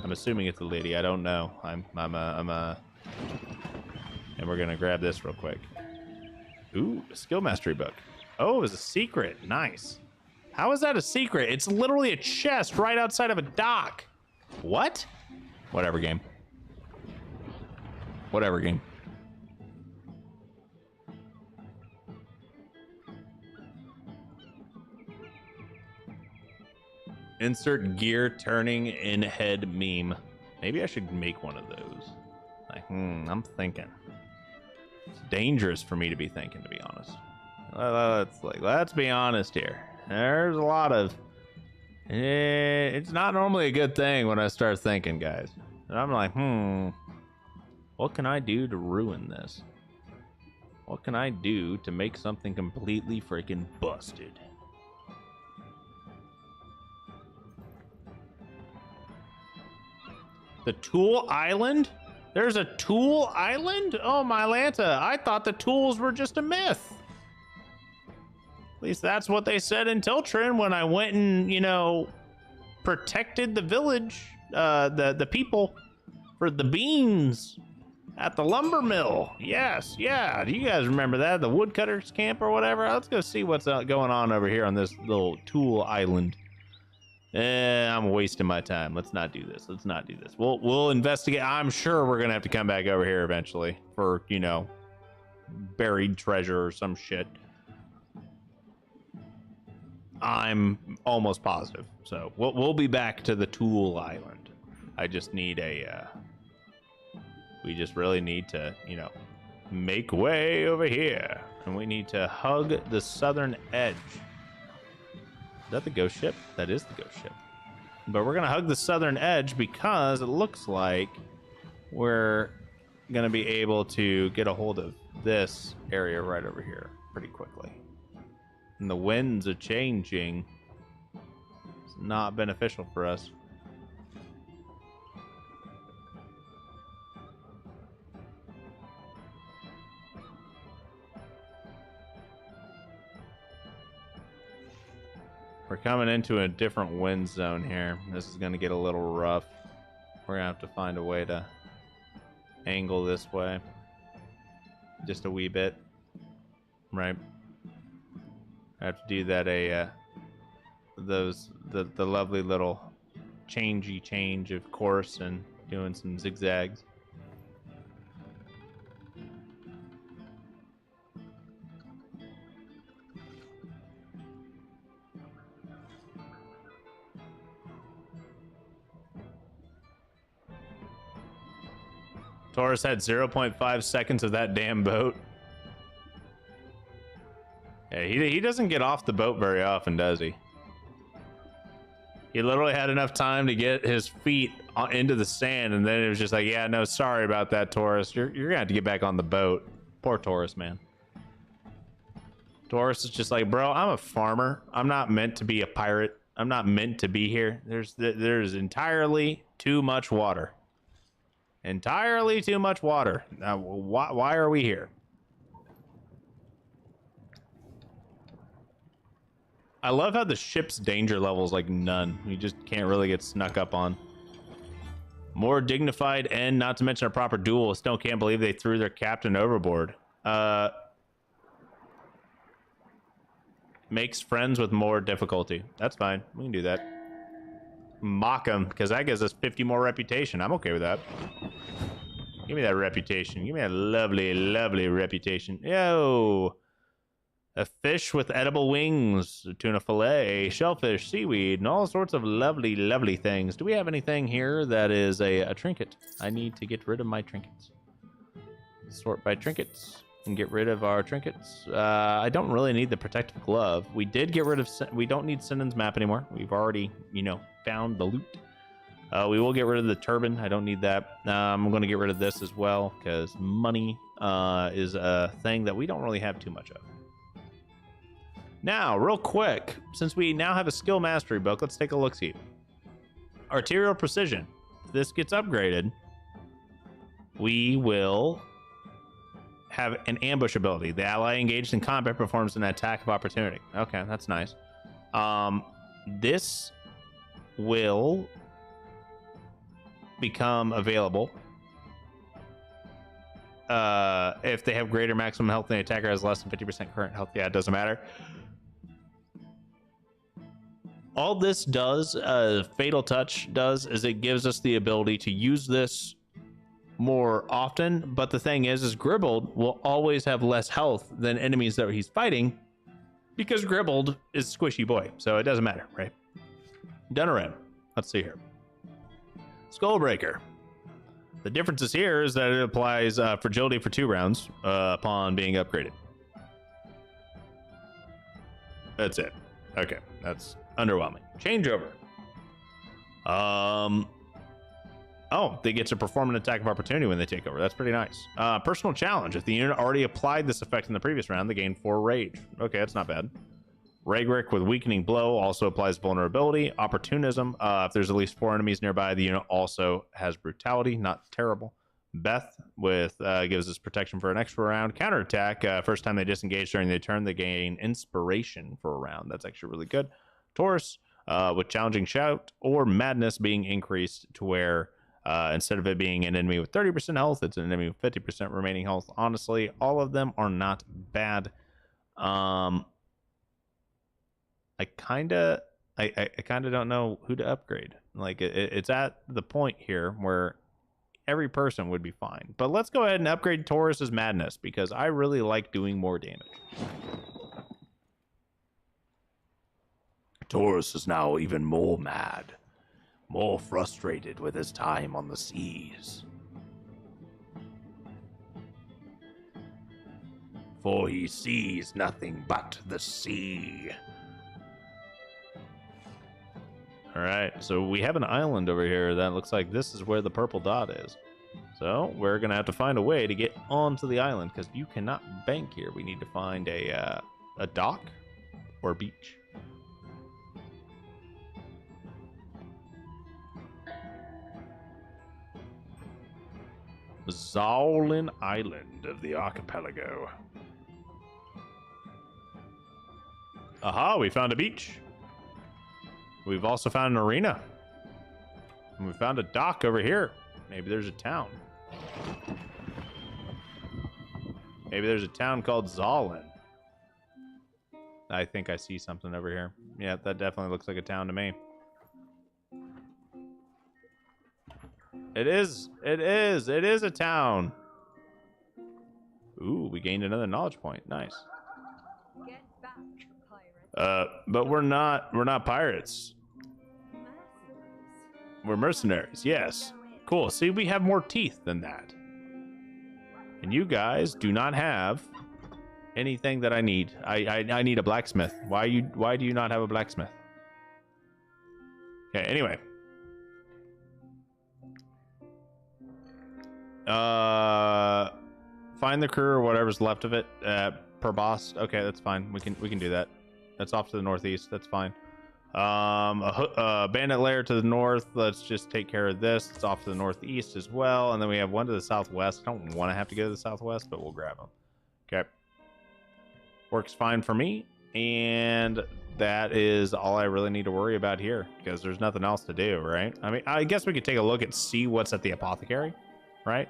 I'm assuming it's a lady. I don't know. And we're gonna grab this real quick. Ooh, a skill mastery book. Oh, it was a secret. Nice. How is that a secret? It's literally a chest right outside of a dock. What? Whatever, game. Whatever, game. Insert gear turning in head meme. Maybe I should make one of those. Like, I'm thinking. It's dangerous for me to be thinking, to be honest. Let's be honest here. There's a lot of. It's not normally a good thing when I start thinking, guys. And I'm like, what can I do to ruin this? What can I do to make something completely freaking busted? The Tool Island? There's a Tool Island? Oh, my Lanta. I thought the tools were just a myth. At least that's what they said in Tiltrin when I went and, protected the village. the people for the beans at the lumber mill. Yes, yeah. Do you guys remember that? The woodcutters camp or whatever? Let's go see what's going on over here on this little tool island. I'm wasting my time. Let's not do this. Let's not do this. We'll investigate. I'm sure we're gonna have to come back over here eventually for, you know, buried treasure or some shit. I'm almost positive. So we'll be back to the tool island. I just need a we just really need to, you know, make way over here, and we need to hug the southern edge. Is that the ghost ship? That is the ghost ship. But we're gonna hug the southern edge because it looks like we're gonna be able to get a hold of this area right over here pretty quickly. And the winds are changing. It's not beneficial for us. We're coming into a different wind zone here. This is going to get a little rough. We're going to have to find a way to angle this way. Just a wee bit. Right. I have to do that the lovely little change of course and doing some zigzags. Taurus had 0.5 seconds of that damn boat. Yeah, he doesn't get off the boat very often, does he? He literally had enough time to get his feet into the sand, and then it was just like, yeah, no, sorry about that, Taurus. You're gonna have to get back on the boat. Poor Taurus, man. Taurus is just like, bro, I'm a farmer. I'm not meant to be a pirate. I'm not meant to be here. There's entirely too much water. Entirely too much water. Now, why are we here? I love how the ship's danger level is like none. You just can't really get snuck up on. More dignified and not to mention a proper duel. Still can't believe they threw their captain overboard. Makes friends with more difficulty. That's fine. We can do that. Mock him, because that gives us 50 more reputation. I'm okay with that. Give me that reputation. Give me that lovely, lovely reputation. Yo! A fish with edible wings, tuna fillet, shellfish, seaweed, and all sorts of lovely, lovely things. Do we have anything here that is a trinket? I need to get rid of my trinkets. Sort by trinkets and get rid of our trinkets. I don't really need the protective glove. We did get rid of... We don't need Sinan's map anymore. We've already, you know, found the loot. We will get rid of the turban. I don't need that. I'm going to get rid of this as well because money is a thing that we don't really have too much of. Now, real quick, since we now have a skill mastery book, let's take a look-see. Arterial precision. If this gets upgraded, we will have an ambush ability. The ally engaged in combat performs an attack of opportunity. Okay, that's nice. This will become available if they have greater maximum health than the attacker has less than 50% current health. Yeah, it doesn't matter. All this does, Fatal Touch does, is it gives us the ability to use this more often, but the thing is Gribbled will always have less health than enemies that he's fighting because Gribbled is squishy boy, so it doesn't matter, right? Dunaran, let's see here. Skullbreaker. The difference is here is that it applies fragility for 2 rounds upon being upgraded. That's it. Okay, that's underwhelming. Changeover. Oh, they get to perform an attack of opportunity when they take over. That's pretty nice. Personal challenge. If the unit already applied this effect in the previous round, they gain 4 rage. Okay, that's not bad. Regrick with weakening blow also applies vulnerability. Opportunism. If there's at least 4 enemies nearby, the unit also has brutality. Not terrible. Beth with gives us protection for an extra round. Counterattack. First time they disengage during their turn, they gain inspiration for a round. That's actually really good. Taurus. with challenging shout or madness being increased to where instead of it being an enemy with 30% health, it's an enemy with 50% remaining health. Honestly, all of them are not bad. I kind of don't know who to upgrade. Like it's at the point here where every person would be fine. But let's go ahead and upgrade Taurus's madness because I really like doing more damage. Taurus is now even more mad, more frustrated with his time on the seas. For he sees nothing but the sea. Alright, so we have an island over here that looks like this is where the purple dot is. So we're going to have to find a way to get onto the island because you cannot bank here. We need to find a dock or beach. Zawlin Island of the archipelago. Aha, we found a beach. We've also found an arena. And we found a dock over here. Maybe there's a town. Maybe there's a town called Zawlin. I think I see something over here. Yeah, that definitely looks like a town to me. It is a town. Ooh, we gained another knowledge point. Nice. Get back, pirate. But we're not pirates. We're mercenaries, yes. Cool. See, we have more teeth than that. And you guys do not have anything that I need. I need a blacksmith. Why do you not have a blacksmith? Okay, anyway. Find the crew or whatever's left of it per boss. Okay, that's fine. We can do that. That's off to the northeast. That's fine. A bandit lair to the north. Let's just take care of this. It's off to the northeast as well, and then we have one to the southwest. I don't want to have to go to the southwest, but we'll grab them. Okay, works fine for me, and that is all I really need to worry about here because there's nothing else to do, right? I mean, I guess we could take a look and see what's at the apothecary, right?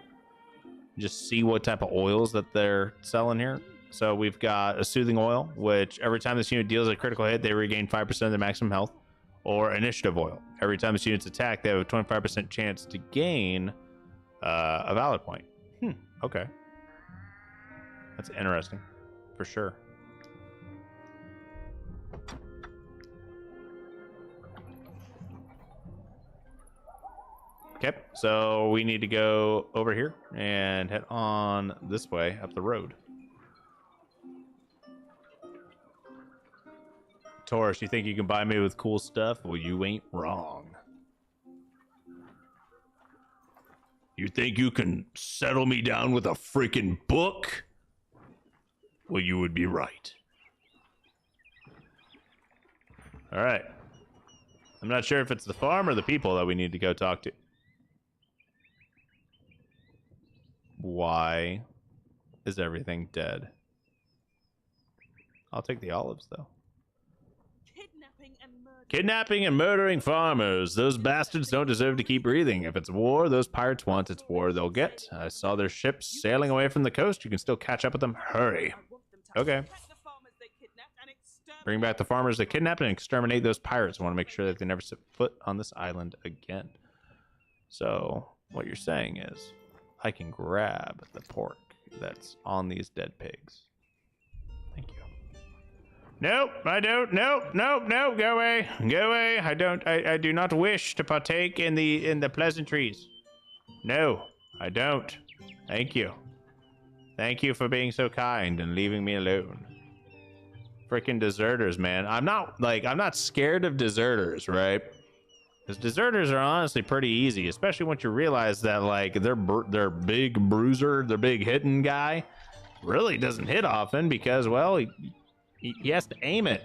Just see what type of oils that they're selling here. So we've got a soothing oil, which every time this unit deals a critical hit, they regain 5% of their maximum health. Or initiative oil. Every time this unit's attacked, they have a 25% chance to gain a valid point. Okay. That's interesting, for sure. Okay, so we need to go over here and head on this way up the road. Taurus, you think you can buy me with cool stuff? Well, you ain't wrong. You think you can settle me down with a freaking book? Well, you would be right. All right. I'm not sure if it's the farm or the people that we need to go talk to. Why is everything dead? I'll take the olives, though. Kidnapping and murdering farmers. Those bastards don't deserve to keep breathing. If it's war those pirates want, it's war they'll get. I saw their ships sailing away from the coast. You can still catch up with them. Hurry. Okay. Bring back the farmers they kidnapped and exterminate those pirates. I want to make sure that they never set foot on this island again. So, what you're saying is, I can grab the pork that's on these dead pigs. Thank you. Nope, I don't. Nope, go away. Go away. I do not wish to partake in the pleasantries. No, I don't. Thank you. Thank you for being so kind and leaving me alone. Freaking deserters, man. I'm not scared of deserters, right? Because deserters are honestly pretty easy, especially once you realize that like their big bruiser, their big hitting guy really doesn't hit often because, well, he has to aim it.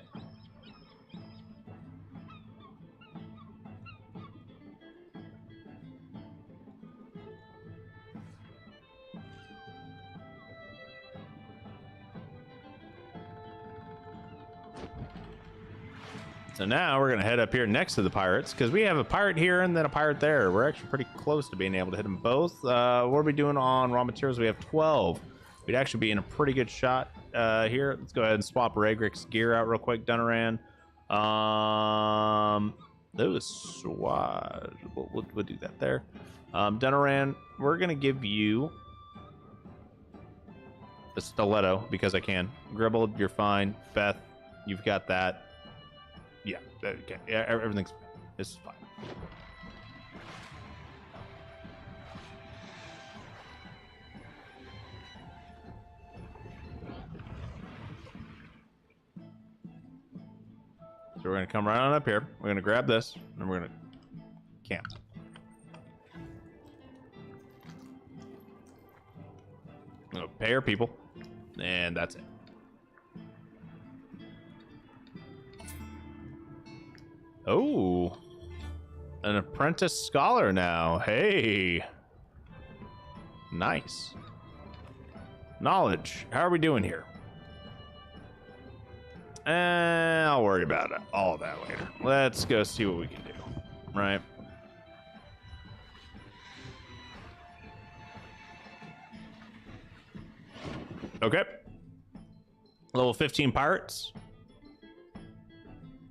So now we're going to head up here next to the pirates because we have a pirate here and then a pirate there. We're actually pretty close to being able to hit them both. What are we doing on raw materials? We have 12. We'd actually be in a pretty good shot here. Let's go ahead and swap Ragrik's gear out real quick. Dunaran. Those swag. We'll do that there. Dunaran, we're going to give you a stiletto because I can. Gribbled, you're fine. Beth, you've got that. Yeah, okay. Yeah, everything's fine. This is fine. So we're gonna come right on up here. We're gonna grab this, and we're gonna camp. I'm gonna pay our people, and that's it. Oh, an apprentice scholar now. Hey, nice. Knowledge. How are we doing here? I'll worry about it. All of that later. Let's go see what we can do. Right. Okay. Level 15 pirates.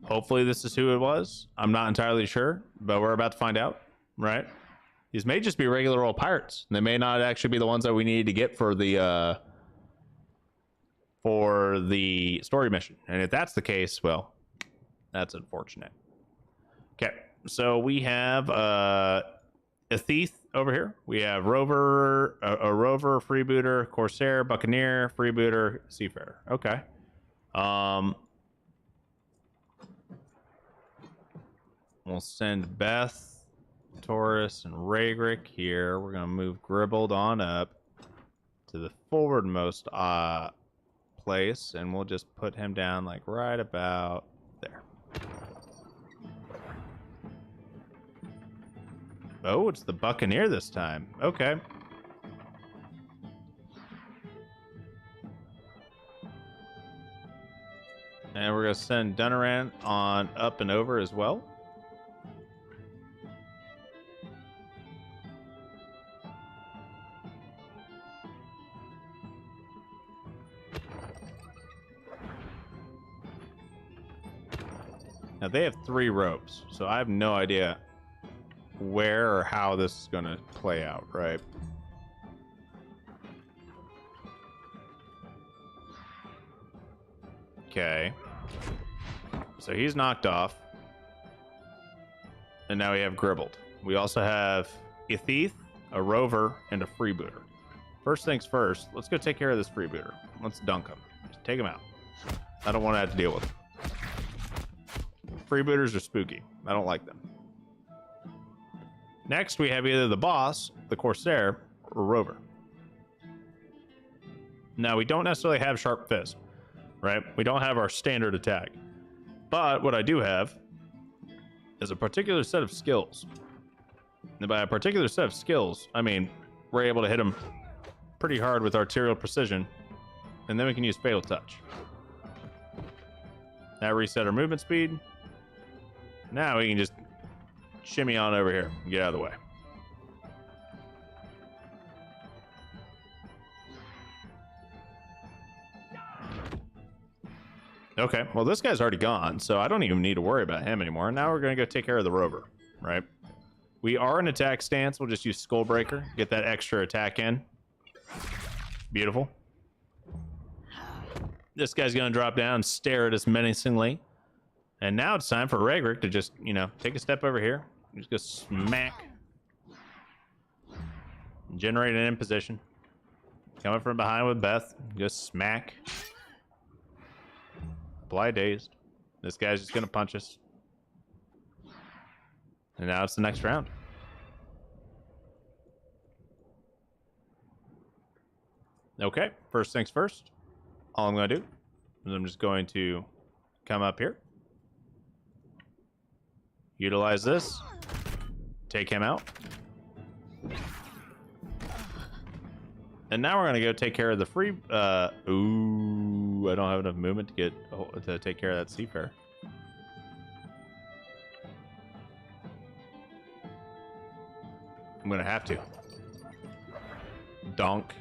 Hopefully this is who it was. I'm not entirely sure, but we're about to find out, right? These may just be regular old pirates. They may not actually be the ones that we need to get for the story mission. And if that's the case, well, that's unfortunate. Okay, so we have a thief over here. We have rover, a rover, freebooter, corsair, buccaneer, freebooter, seafarer. Okay. We'll send Beth, Taurus, and Ragrik here. We're going to move Gribbled on up to the forwardmost place, and we'll just put him down like right about there. Oh, it's the Buccaneer this time. Okay. And we're going to send Dunaran on up and over as well. Now, they have 3 ropes, so I have no idea where or how this is going to play out, right? Okay. So he's knocked off. And now we have Gribbled. We also have a thief, a rover, and a freebooter. First things first, let's go take care of this freebooter. Let's dunk him. Just take him out. I don't want to have to deal with him. Freebooters are spooky. I don't like them. Next, we have either the boss, the corsair, or rover. Now, we don't necessarily have sharp fist, right? We don't have our standard attack. But what I do have is a particular set of skills. And by a particular set of skills, I mean we're able to hit them pretty hard with arterial precision, and then we can use fatal touch. That reset our movement speed. Now we can just shimmy on over here and get out of the way. Okay, well, this guy's already gone, so I don't even need to worry about him anymore. Now we're going to go take care of the rover, right? We are in attack stance. We'll just use Skullbreaker, get that extra attack in. Beautiful. This guy's going to drop down and stare at us menacingly. And now it's time for Ragrik to just, you know, take a step over here. Just go smack. Generate an imposition. Coming from behind with Beth. Just smack. Apply dazed. This guy's just going to punch us. And now it's the next round. Okay, first things first. All I'm going to do is I'm just going to come up here. Utilize this. Take him out. And now we're going to go take care of the free... ooh, I don't have enough movement to take care of that seafarer. I'm gonna have to. Donk.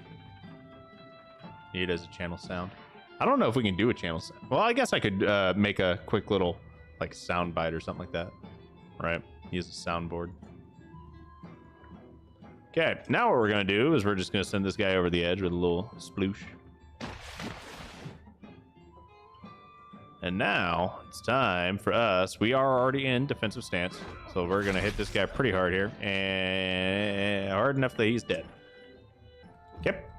Need it as a channel sound. I don't know if we can do a channel sound. Well, I guess I could make a quick little like sound bite or something like that. Right? Use a soundboard. Okay, now what we're gonna do is we're just gonna send this guy over the edge with a little sploosh. And now it's time for us. We are already in defensive stance, so we're gonna hit this guy pretty hard here, and hard enough that he's dead. Yep.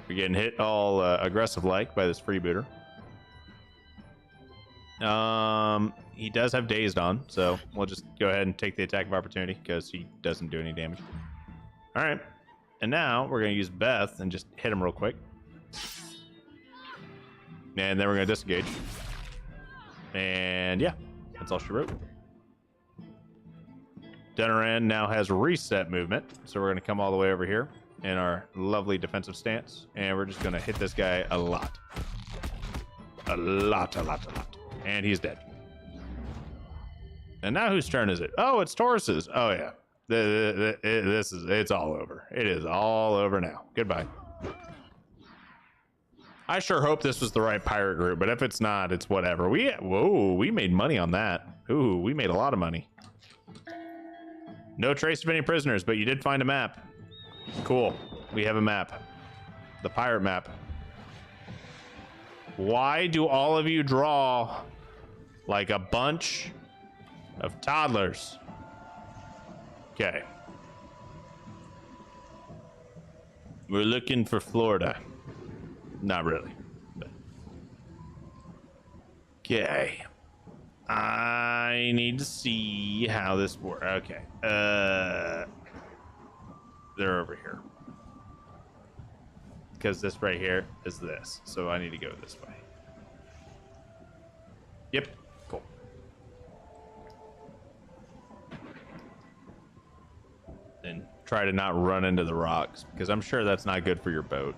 We're getting hit all aggressive like by this freebooter. He does have dazed on, so we'll just go ahead and take the attack of opportunity because he doesn't do any damage. All right, and now we're gonna use Beth and just hit him real quick, and then we're gonna disengage. And yeah, that's all she wrote. Denaran now has reset movement, so we're gonna come all the way over here in our lovely defensive stance, and we're just gonna hit this guy a lot. A lot. And he's dead. And now whose turn is it? Oh, it's Taurus's. Oh yeah. It's all over. It is all over now. Goodbye. I sure hope this was the right pirate group, but if it's not, it's whatever. We made money on that. Ooh, we made a lot of money. No trace of any prisoners, but you did find a map. Cool. We have a map. The pirate map. Why do all of you draw like a bunch of toddlers? Okay. We're looking for Florida. Not really. But. Okay. I need to see how this works. Okay. They're over here. Because this right here is this. So I need to go this way. Yep. Cool. And try to not run into the rocks, because I'm sure that's not good for your boat.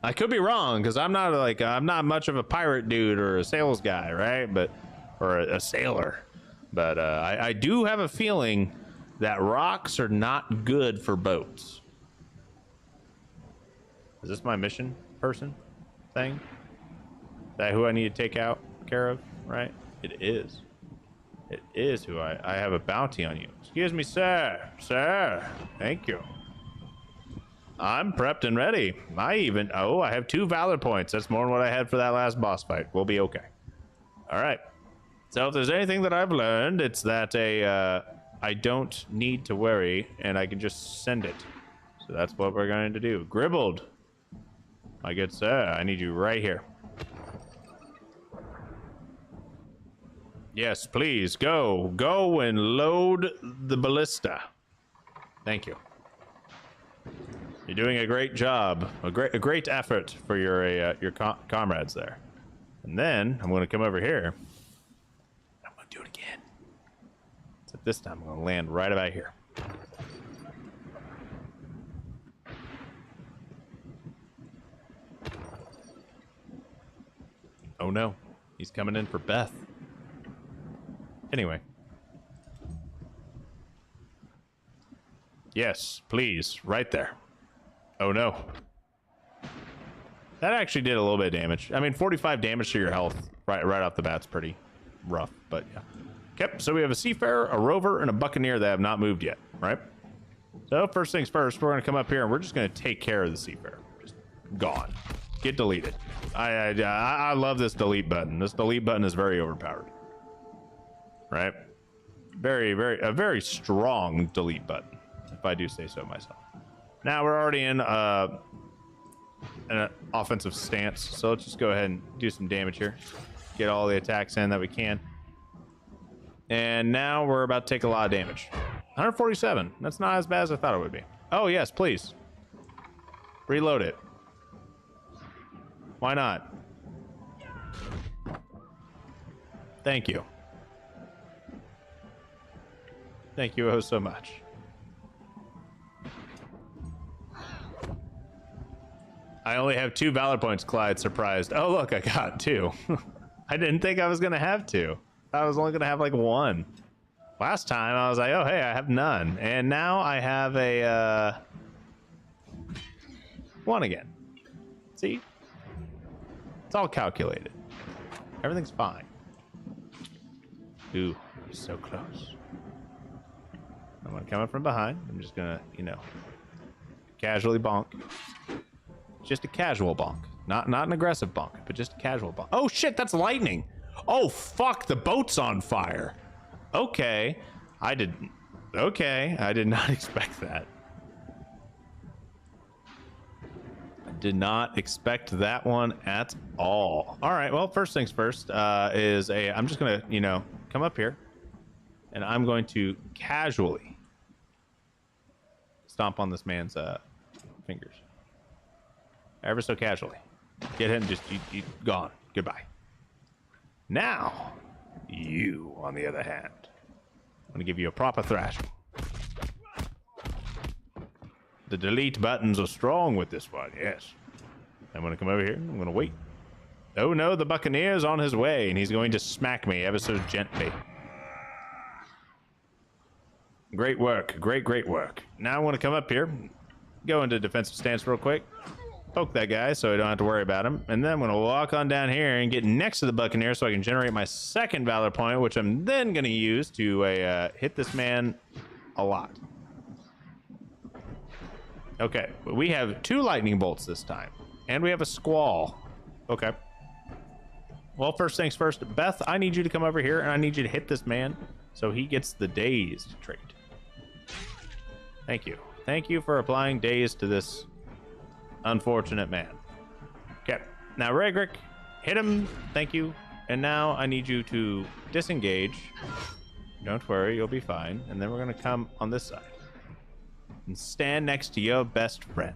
I could be wrong, because I'm not much of a pirate dude or a sales guy, right? Or a sailor. But I do have a feeling that rocks are not good for boats. Is this my mission person thing? That who I need to take care of, right? It is. It is who I have a bounty on you. Excuse me, sir. Sir. Thank you. I'm prepped and ready. I have 2 valor points. That's more than what I had for that last boss fight. We'll be okay. All right. So if there's anything that I've learned, it's that I don't need to worry, and I can just send it. So that's what we're going to do. Gribbled. My good sir, I need you right here. Yes, please, go and load the ballista. Thank you. You're doing a great job, a great effort for your comrades there. And then I'm going to come over here. I'm going to do it again. Except this time I'm going to land right about here. Oh no, he's coming in for Beth. Anyway. Yes, please, right there. Oh no. That actually did a little bit of damage. I mean, 45 damage to your health right off the bat's pretty rough, but yeah. Okay, so we have a seafarer, a rover, and a buccaneer that have not moved yet, right? So first things first, we're gonna come up here and we're just gonna take care of the seafarer. Just gone. Get deleted. I love this delete button. This delete button is very overpowered. Right? A very strong delete button, if I do say so myself. Now we're already in an offensive stance, so let's just go ahead and do some damage here. Get all the attacks in that we can. And now we're about to take a lot of damage. 147. That's not as bad as I thought it would be. Oh, yes, please. Reload it. Why not? Thank you. Thank you oh so much. I only have 2 valor points, Clyde. Surprised. Oh, look, I got 2. I didn't think I was going to have 2. I was only going to have like 1. Last time I was like, oh, hey, I have none. And now I have a, 1 again. See? It's all calculated. Everything's fine. Ooh, he's so close. I'm gonna come up from behind. I'm just gonna, you know, casually bonk. Just a casual bonk. Not an aggressive bonk, but just a casual bonk. Oh shit, that's lightning. Oh fuck, the boat's on fire. Okay. I did not expect that. I did not expect that one at all. All right, well, first things first I'm just gonna, you know, come up here and I'm going to casually stomp on this man's fingers. Ever so casually. Get him, just you gone. Goodbye. Now, you, on the other hand, I'm gonna give you a proper thrashing. The delete buttons are strong with this one, yes. I'm gonna come over here, I'm gonna wait. Oh no, the Buccaneer's on his way, and he's going to smack me ever so gently. Great work, great work. Now I want to come up here, go into defensive stance real quick, poke that guy so I don't have to worry about him, and then I'm going to walk on down here and get next to the Buccaneer so I can generate my second Valor point, which I'm then going to use to hit this man a lot. Okay, we have 2 lightning bolts this time, and we have a squall. Okay. Well, first things first, Beth, I need you to come over here, and I need you to hit this man so he gets the dazed trait. Thank you. Thank you for applying daze to this unfortunate man. Okay, now Regrick, hit him. Thank you. And now I need you to disengage. Don't worry, you'll be fine. And then we're gonna come on this side and stand next to your best friend.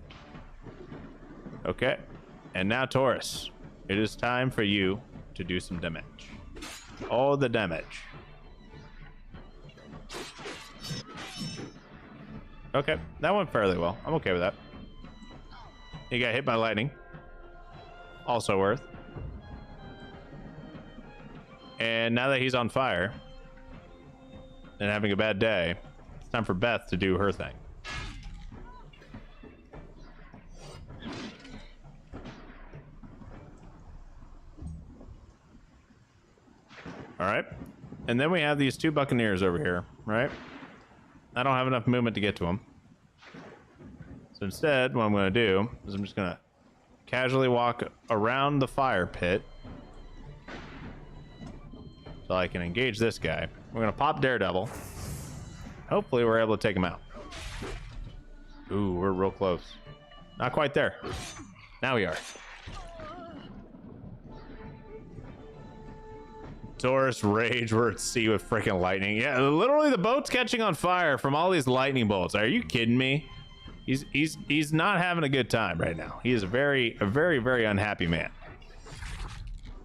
Okay, and now Taurus, it is time for you to do some damage. All the damage. Okay, that went fairly well. I'm okay with that. He got hit by lightning. Also worth. And now that he's on fire and having a bad day, it's time for Beth to do her thing. All right. And then we have these 2 Buccaneers over here, right? I don't have enough movement to get to them. So instead, what I'm going to do is I'm just going to casually walk around the fire pit so I can engage this guy. We're going to pop Daredevil. Hopefully we're able to take him out. Ooh, we're real close. Not quite there. Now we are. Taurus rage, we're at sea with freaking lightning. Yeah, literally the boat's catching on fire from all these lightning bolts. Are you kidding me? He's not having a good time right now. He is a very unhappy man.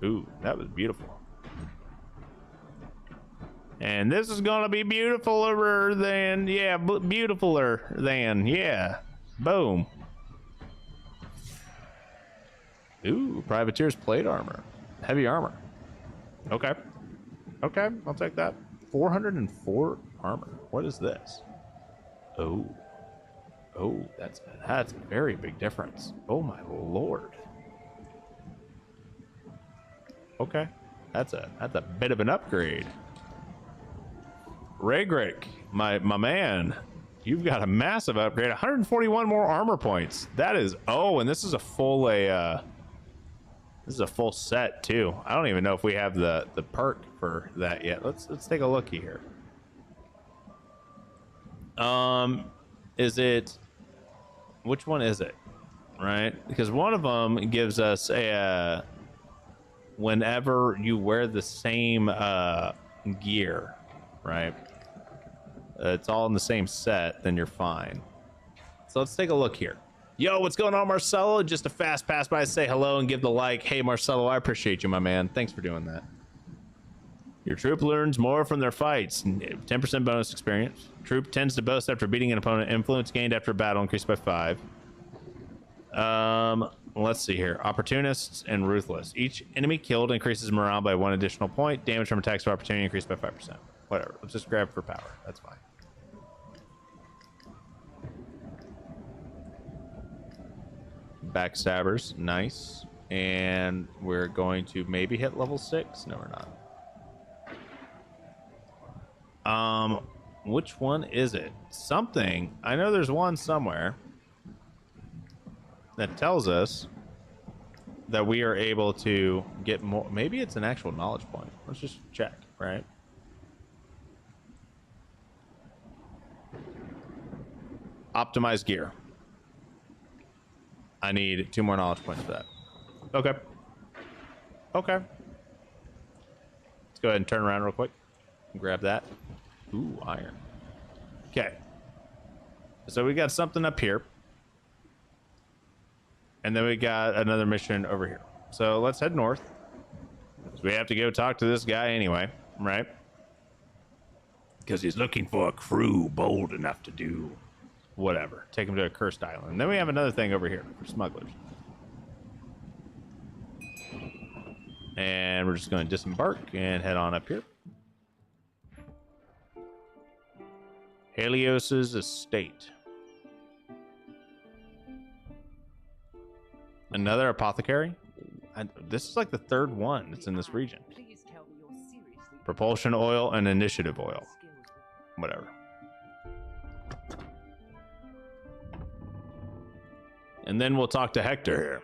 Ooh, that was beautiful. And this is gonna be beautifuler than, yeah, beautifuler than, yeah. Boom. Ooh, Privateer's plate armor. Heavy armor. Okay. Okay, I'll take that. 404 armor. What is this? Oh. Oh, that's a very big difference. Oh my lord. Okay. That's a bit of an upgrade. Regrick, my man, you've got a massive upgrade. 141 more armor points. That is, oh, and this is a full this is a full set too. I don't even know if we have the perk for that yet. Let's take a look here. Is it, which one is it? Right? Because one of them gives us a whenever you wear the same gear, right? It's all in the same set, then you're fine. So let's take a look here. Yo, what's going on, Marcelo? Just a fast pass by, say hello and give the like. Hey, Marcelo, I appreciate you, my man. Thanks for doing that. Your troop learns more from their fights. 10% bonus experience. Troop tends to boast after beating an opponent. Influence gained after battle increased by 5. Let's see here. Opportunists and ruthless. Each enemy killed increases morale by 1 additional point. Damage from attacks of opportunity increased by 5%. Whatever. Let's just grab for power. That's fine. Backstabbers. Nice. And we're going to maybe hit level 6. No, we're not. Which one is it? Something. I know there's one somewhere that tells us that we are able to get more. Maybe it's an actual knowledge point. Let's just check, right? Optimize gear. I need 2 more knowledge points for that. Okay. Okay. Let's go ahead and turn around real quick and grab that. Ooh, iron. Okay. So we got something up here. And then we got another mission over here. So let's head north. So we have to go talk to this guy anyway, right? Because he's looking for a crew bold enough to do whatever. Take him to a cursed island. And then we have another thing over here for smugglers. And we're just going to disembark and head on up here. Helios's estate. Another apothecary? This is like the 3rd one that's in this region. Propulsion oil and initiative oil. Whatever. And then we'll talk to Hector here.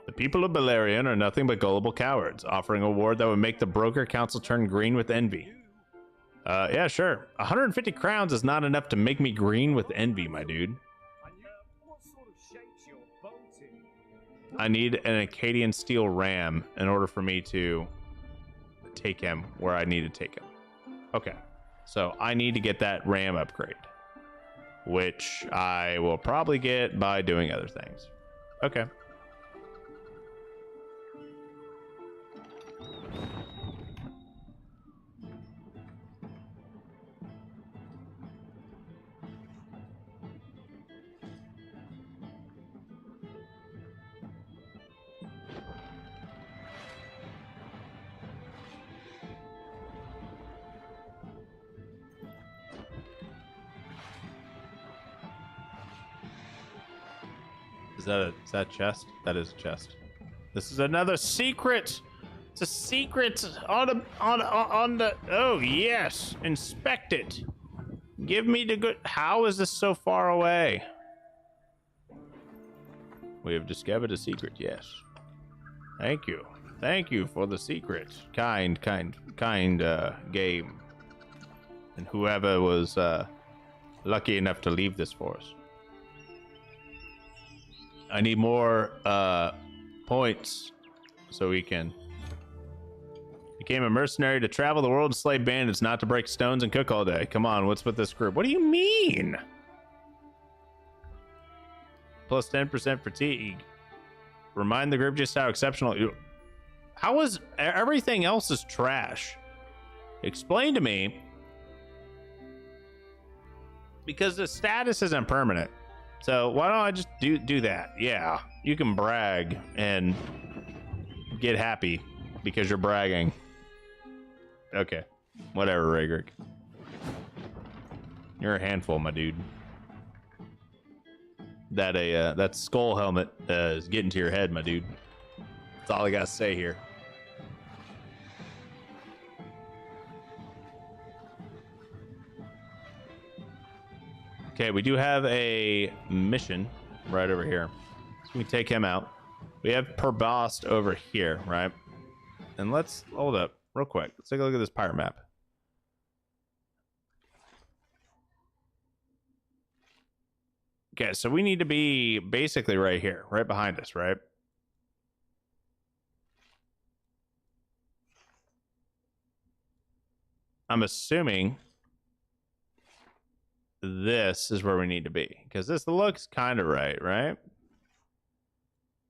The people of Belerion are nothing but gullible cowards, offering a reward that would make the broker council turn green with envy. Yeah, sure. 150 crowns is not enough to make me green with envy, my dude. I need an Acadian steel ram in order for me to take him where I need to take him. Okay, so I need to get that ram upgrade, which I will probably get by doing other things. Okay. Is that a chest? That is a chest. This is another secret. It's a secret on the. Oh yes, inspect it. Give me the good. How is this so far away? We have discovered a secret. Yes. Thank you for the secret. Kind game. And whoever was lucky enough to leave this for us. I need more points so we can. Became a mercenary to travel the world to slay bandits, not to break stones and cook all day. Come on, what's with this group? What do you mean? Plus 10% fatigue. Remind the group just how exceptional you. How is everything else is trash? Explain to me. Because the status isn't permanent. So why don't I just do that? Yeah, you can brag and get happy because you're bragging. Okay, whatever, Raygrick. You're a handful, my dude. That skull helmet is getting to your head, my dude. That's all I gotta say here. Okay, we do have a mission right over here. So we can take him out. We have Perbost over here, right? And let's hold up real quick. Let's take a look at this pirate map. Okay, so we need to be basically right here, right behind us, right? I'm assuming this is where we need to be because this looks kind of right?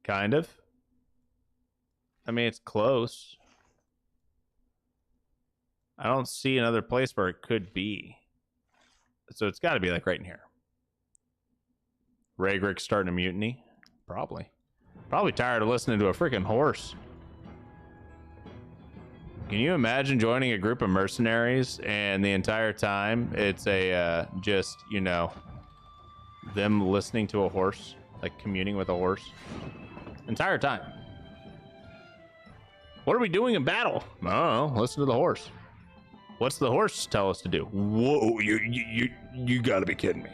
Kind of. I mean, it's close. I don't see another place where it could be. So it's got to be like right in here. Raygrick's starting a mutiny? Probably. Probably tired of listening to a freaking horse. Can you imagine joining a group of mercenaries and the entire time it's a just, you know, them listening to a horse, like communing with a horse? Entire time. What are we doing in battle? Oh, listen to the horse. What's the horse tell us to do? Whoa, you gotta be kidding me.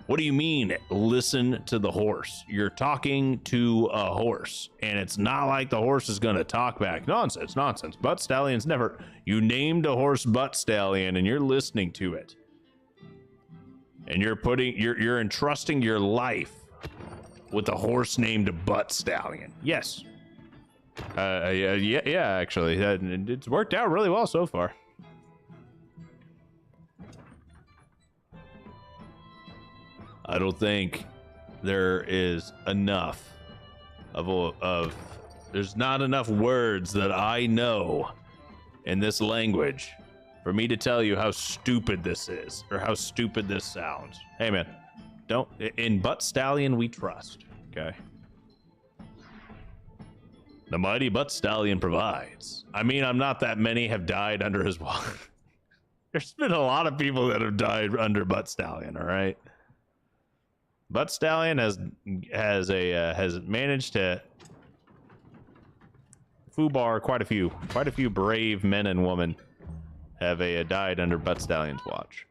What do you mean, listen to the horse? You're talking to a horse, and it's not like the horse is gonna talk back. Nonsense, nonsense. Butt Stallion's never... You named a horse Butt Stallion, and you're listening to it. And you're entrusting your life with a horse named Butt Stallion. Yes. Yeah, actually. It's worked out really well so far. I don't think there is enough there's not enough words that I know in this language for me to tell you how stupid this is or how stupid this sounds. Hey man, in Butt Stallion we trust, okay? The mighty Butt Stallion provides. I mean, I'm not that many have died under his wall. There's been a lot of people that have died under Butt Stallion, all right? Butt Stallion has managed to foobar quite a few brave men and women have died under Butt Stallion's watch.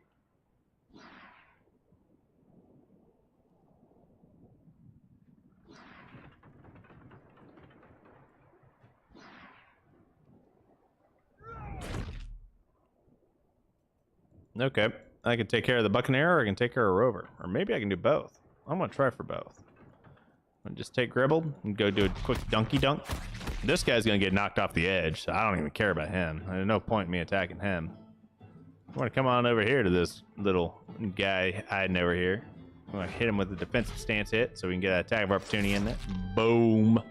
Okay, I can take care of the Buccaneer, or I can take care of Rover, or maybe I can do both. I'm gonna try for both. I'm gonna just take Gribbled and go do a quick donkey dunk. This guy's gonna get knocked off the edge, so I don't even care about him. There's no point in me attacking him. I want to come on over here to this little guy hiding over here. I'm gonna hit him with a defensive stance hit, so we can get an attack of opportunity in there. Boom.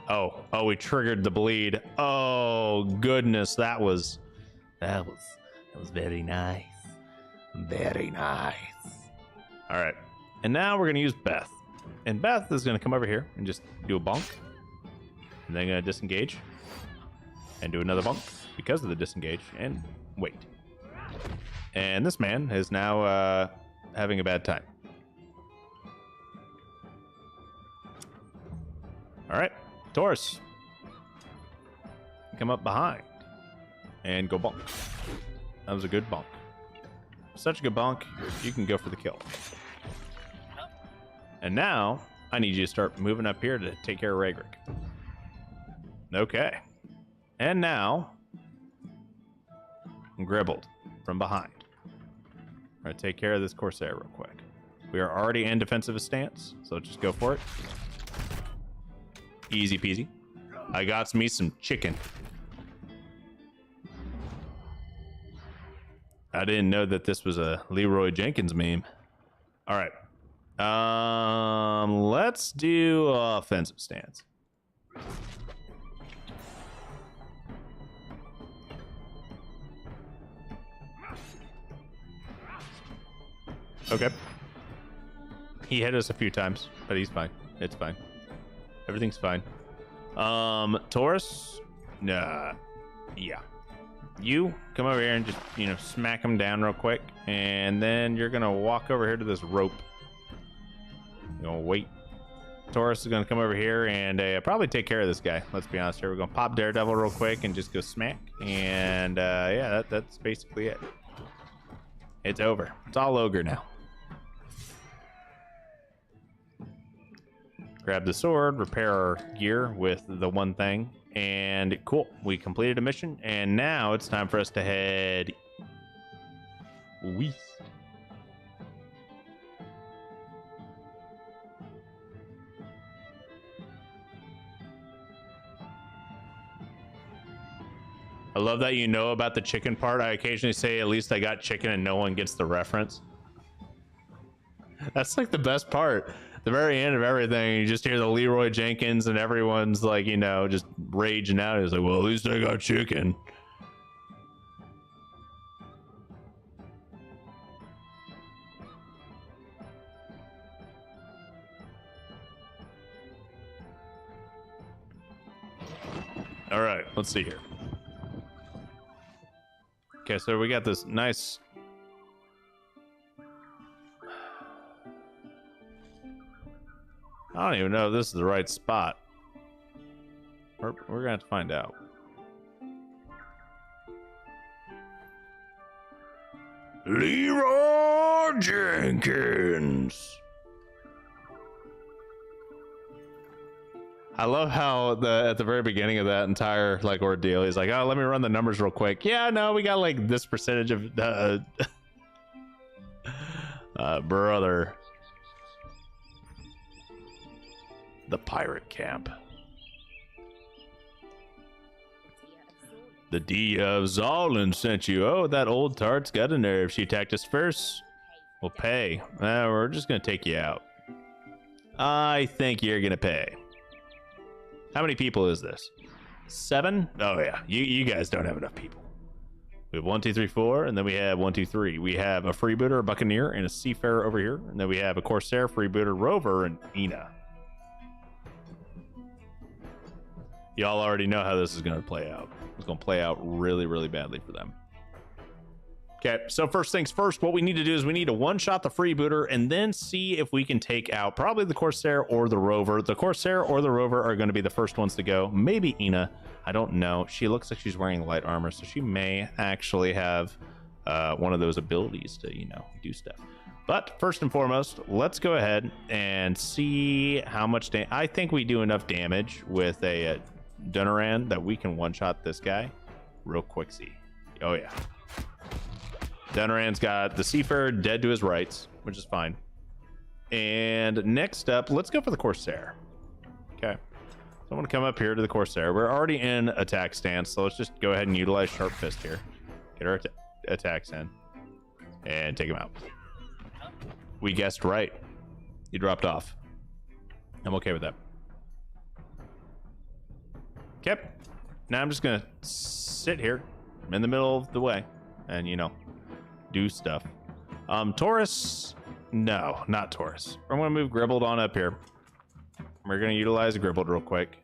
Oh, we triggered the bleed. Oh goodness, that was very nice. Very nice. All right. And now we're going to use Beth. And Beth is going to come over here and just do a bonk. And then going to disengage. And do another bonk because of the disengage. And wait. And this man is now having a bad time. All right. Taurus. Come up behind. And go bonk. That was a good bonk. Such a good bonk, you can go for the kill. And now, I need you to start moving up here to take care of Ragrick. Okay. And now, Gribbled from behind. I'm going to take care of this Corsair real quick. We are already in defensive stance, so just go for it. Easy peasy. I got me some chicken. I didn't know that this was a Leroy Jenkins meme. All right. Let's do offensive stance. Okay. He hit us a few times, but he's fine. It's fine. Everything's fine. Taurus? Nah. Yeah. You come over here and just, you know, smack him down real quick. And then you're going to walk over here to this rope. You're going to wait. Taurus is going to come over here and probably take care of this guy. Let's be honest here. We're going to pop Daredevil real quick and just go smack. And yeah, that's basically it. It's over. It's all ogre now. Grab the sword, repair our gear with the one thing. And cool, we completed a mission, and now it's time for us to head west. I love that you know about the chicken part. I occasionally say, at least I got chicken, and no one gets the reference. That's like the best part. The very end of everything, you just hear the Leroy Jenkins and everyone's like, you know, just raging out. He's like, well, at least I got chicken. All right, let's see here. Okay, so we got this nice... I don't even know if this is the right spot. We're gonna have to find out. Leroy Jenkins. I love how at the very beginning of that entire like ordeal, he's like, "Oh, let me run the numbers real quick." Yeah, no, we got like this percentage of brother. The pirate camp. The D of Zolin sent you. Oh, that old tart's got a nerve. She attacked us first. We'll pay. We're just gonna take you out. I think you're gonna pay. How many people is this? 7? Oh yeah, you guys don't have enough people. We have 1, 2, 3, 4, and then we have 1, 2, 3. We have a freebooter, a buccaneer, and a seafarer over here, and then we have a corsair, freebooter, rover, and Ina. Y'all already know how this is going to play out. It's going to play out really, really badly for them. Okay, so first things first, what we need to do is we need to one-shot the freebooter and then see if we can take out probably the corsair or the rover. The corsair or the rover are going to be the first ones to go. Maybe Ina. I don't know. She looks like she's wearing light armor, so she may actually have one of those abilities to, you know, do stuff. But first and foremost, let's go ahead and see how much damage. I think we do enough damage with a Dunaran that we can one-shot this guy real quick. See. Oh, yeah. Dunaran's got the seafarer dead to his rights, which is fine. And next up, let's go for the corsair. Okay. So I'm going to come up here to the corsair. We're already in attack stance, so let's just go ahead and utilize sharp fist here. Get our attacks in. And take him out. We guessed right. He dropped off. I'm okay with that. Okay. Now I'm just going to sit here in the middle of the way and, you know, do stuff. Taurus. No, not Taurus. I'm going to move Gribbled on up here. We're going to utilize Gribbled real quick.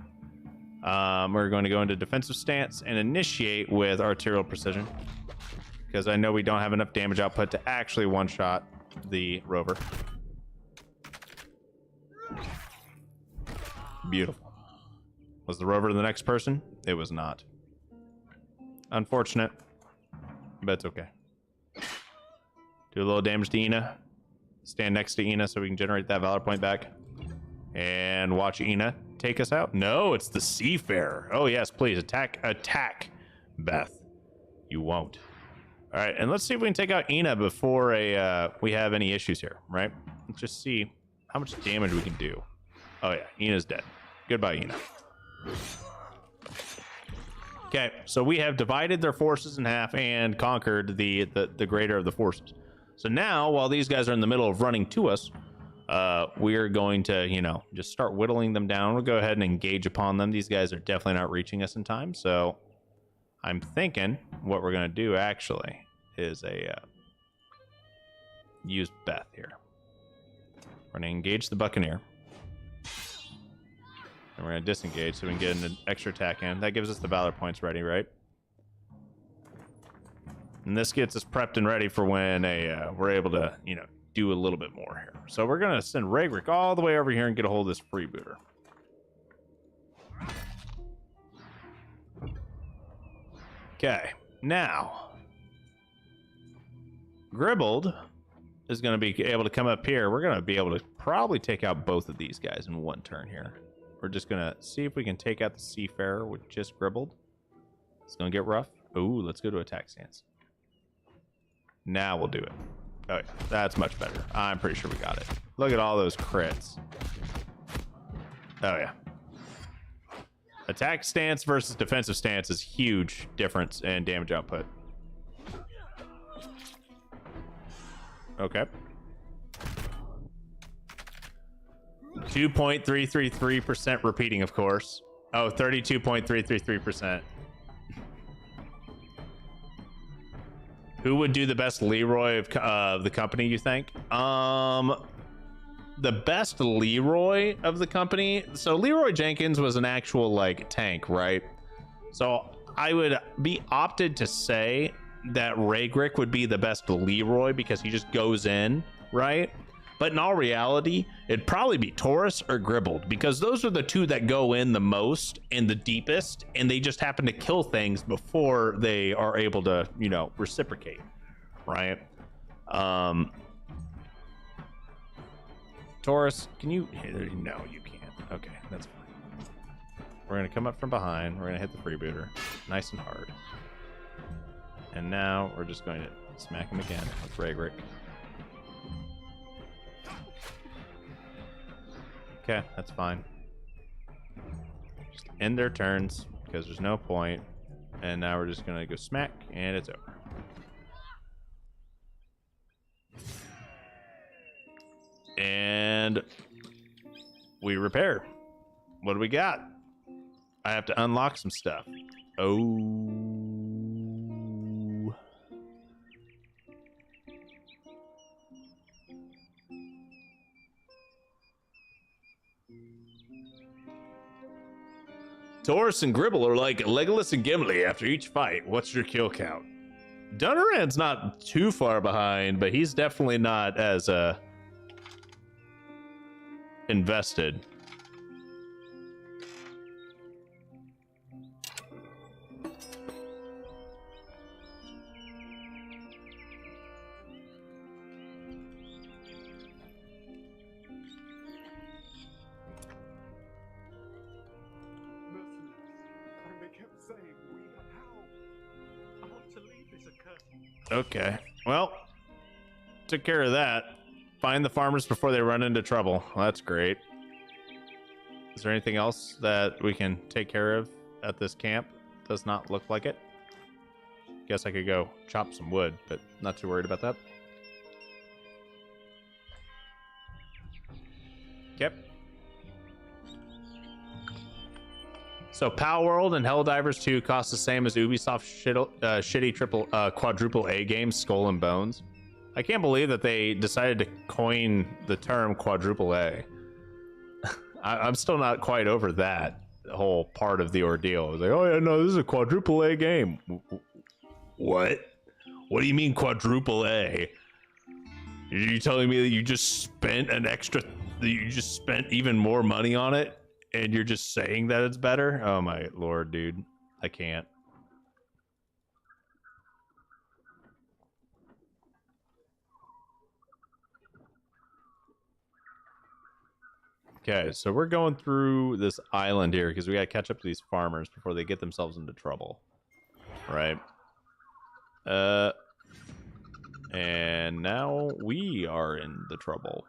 We're going to go into defensive stance and initiate with arterial precision, because I know we don't have enough damage output to actually one-shot the rover. Beautiful. Was the rover the next person? It was not. Unfortunate, but it's okay. Do a little damage to Ina. Stand next to Ina so we can generate that valor point back. And watch Ina take us out. No, it's the seafarer. Oh yes, please attack, Beth. You won't. All right, and let's see if we can take out Ina before we have any issues here, right? Let's just see how much damage we can do. Oh yeah, Ina's dead. Goodbye, Ina. Okay, so we have divided their forces in half and conquered the greater of the forces. So now, while these guys are in the middle of running to us, we are going to, you know, just start whittling them down. We'll go ahead and engage upon them. These guys are definitely not reaching us in time, so I'm thinking what we're going to do actually is use Beth here. We're going to engage the buccaneer. And we're going to disengage so we can get an extra attack in. That gives us the valor points ready, right? And this gets us prepped and ready for when we're able to, you know, do a little bit more here. So we're going to send Ragrick all the way over here and get a hold of this freebooter. Okay, now Gribbled is going to be able to come up here. We're going to be able to probably take out both of these guys in one turn here. We're just going to see if we can take out the seafarer with just Gribbled. It's going to get rough. Ooh, let's go to attack stance. Now we'll do it. Oh yeah, that's much better. I'm pretty sure we got it. Look at all those crits. Oh yeah. Attack stance versus defensive stance is huge difference in damage output. Okay. 2.333% repeating, of course. Oh, 32.333%. Who would do the best Leroy of the company, you think? The best Leroy of the company. So Leroy Jenkins was an actual like tank, right? So I would be opted to say that Raygrick would be the best Leroy because he just goes in, right? But in all reality, it'd probably be Taurus or Gribbled, because those are the two that go in the most and the deepest, and they just happen to kill things before they are able to, you know, reciprocate, right? Taurus, can you? No, you can't. Okay, that's fine. We're gonna come up from behind. We're gonna hit the freebooter, nice and hard. And now we're just going to smack him again with Raygrick. Okay, that's fine. Just end their turns because there's no point. And now we're just gonna go smack, and it's over. And we repair. What do we got? I have to unlock some stuff. Oh. Taurus and Gribble are like Legolas and Gimli after each fight. What's your kill count? Dunaran's not too far behind, but he's definitely not as invested. Okay, well, took care of that. Find the farmers before they run into trouble. Well, that's great. Is there anything else that we can take care of at this camp? Does not look like it. Guess I could go chop some wood, but not too worried about that. Yep. So Power World and Helldivers 2 cost the same as Ubisoft's shitty quadruple A game, Skull and Bones. I can't believe that they decided to coin the term quadruple A. I'm still not quite over that whole part of the ordeal. I was like, oh yeah, no, this is a quadruple A game. What? What do you mean quadruple A? Are you telling me that you just spent even more money on it? And you're just saying that it's better? Oh my lord, dude. I can't. Okay, so we're going through this island here because we gotta catch up to these farmers before they get themselves into trouble. Right? And now we are in the trouble.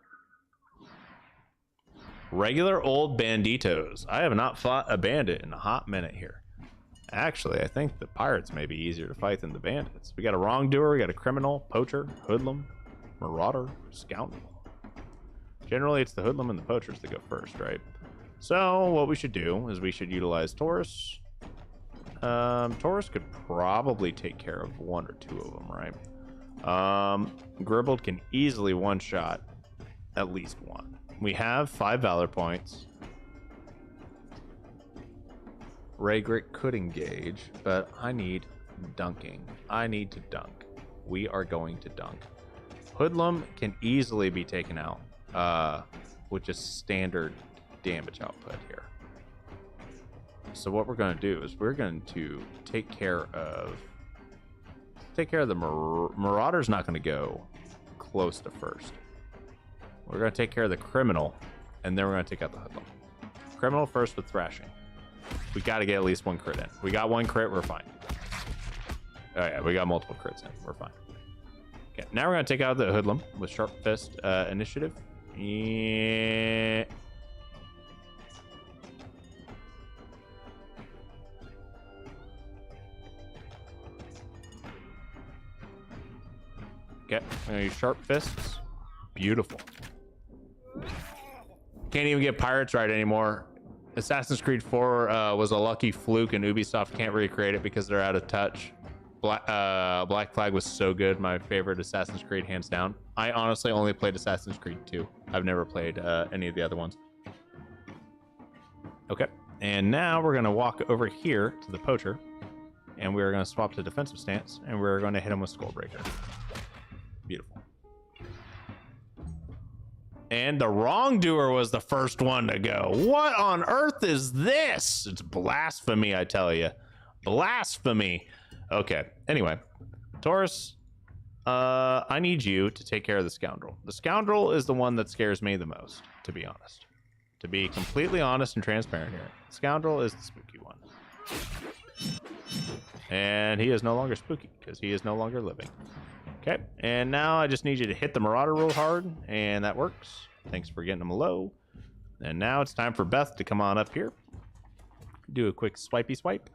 Regular old banditos. I have not fought a bandit in a hot minute here. Actually, I think the pirates may be easier to fight than the bandits. We got a wrongdoer, we got a criminal, poacher, hoodlum, marauder, scoundrel. Generally, it's the hoodlum and the poachers that go first, right? So what we should do is we should utilize Taurus. Taurus could probably take care of one or two of them, right? Gribbled can easily one-shot at least one. We have 5 valor points. Raygrick could engage, but I need dunking. I need to dunk. We are going to dunk. Hoodlum can easily be taken out with just standard damage output here. So what we're going to do is we're going to take care of the Marauder's not going to go close to first. We're going to take care of the criminal, and then we're going to take out the hoodlum. Criminal first with thrashing. We got to get at least one crit in. We got one crit, we're fine. Oh yeah, we got multiple crits in, we're fine. Okay, now we're going to take out the hoodlum with Sharp Fist initiative. Yeah. Okay, I'm going to use Sharp Fists. Beautiful. Can't even get pirates right anymore. Assassin's Creed 4 was a lucky fluke, and Ubisoft can't recreate it because they're out of touch. Black Flag was so good. My favorite Assassin's Creed, hands down. I honestly only played Assassin's Creed 2. I've never played any of the other ones. Okay, and now we're going to walk over here to the poacher, and we're going to swap to defensive stance, and we're going to hit him with Skullbreaker. Beautiful. And the wrongdoer was the first one to go. What on earth is this? It's blasphemy, I tell you. Blasphemy. Okay, anyway. Taurus, I need you to take care of the scoundrel. The scoundrel is the one that scares me the most, to be honest. To be completely honest and transparent here. Scoundrel is the spooky one. And he is no longer spooky because he is no longer living. Okay, and now I just need you to hit the Marauder real hard, and that works. Thanks for getting him low. And now it's time for Beth to come on up here. Do a quick swipey swipe.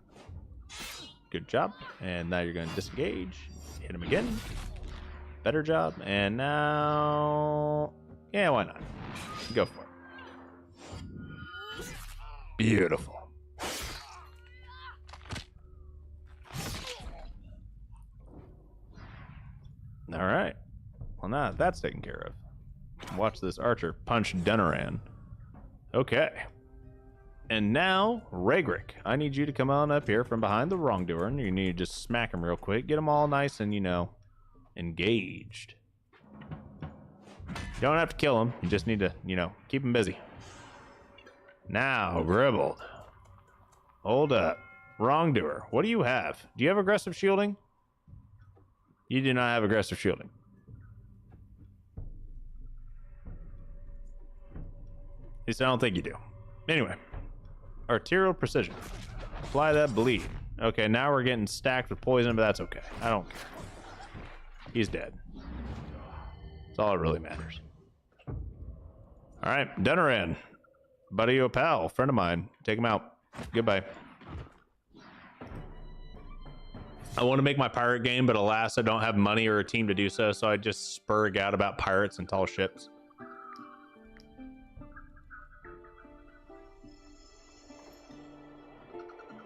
Good job. And now you're going to disengage. Hit him again. Better job. And now... yeah, why not? Go for it. Beautiful. All right. Well, now that's taken care of. Watch this archer punch Deneran. Okay. And now, Ragrick, I need you to come on up here from behind the wrongdoer, and you need to just smack him real quick. Get him all nice and, you know, engaged. You don't have to kill him. You just need to, you know, keep him busy. Now, Gribbled. Hold up. Wrongdoer, what do you have? Do you have aggressive shielding? You do not have aggressive shielding. At least I don't think you do. Anyway. Arterial precision. Apply that bleed. Okay, now we're getting stacked with poison, but that's okay. I don't care. He's dead. That's all that really matters. Alright, Deneran. Buddy or pal, friend of mine. Take him out. Goodbye. I want to make my pirate game, but alas, I don't have money or a team to do so, so I just spurg out about pirates and tall ships.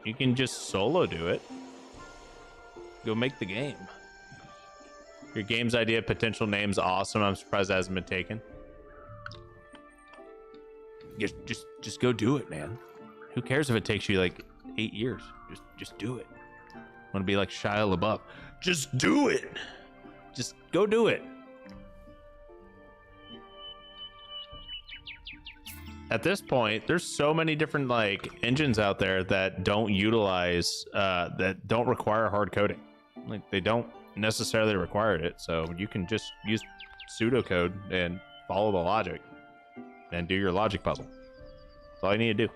You can just solo do it. Go make the game. Your game's idea, potential name's awesome. I'm surprised it hasn't been taken. Just go do it, man. Who cares if it takes you like 8 years? Just do it. Want to be like Shia LaBeouf? Just do it. Just go do it. At this point, there's so many different like engines out there that don't utilize, that don't require hard coding. Like they don't necessarily require it, so you can just use pseudocode and follow the logic and do your logic puzzle. That's all you need to do.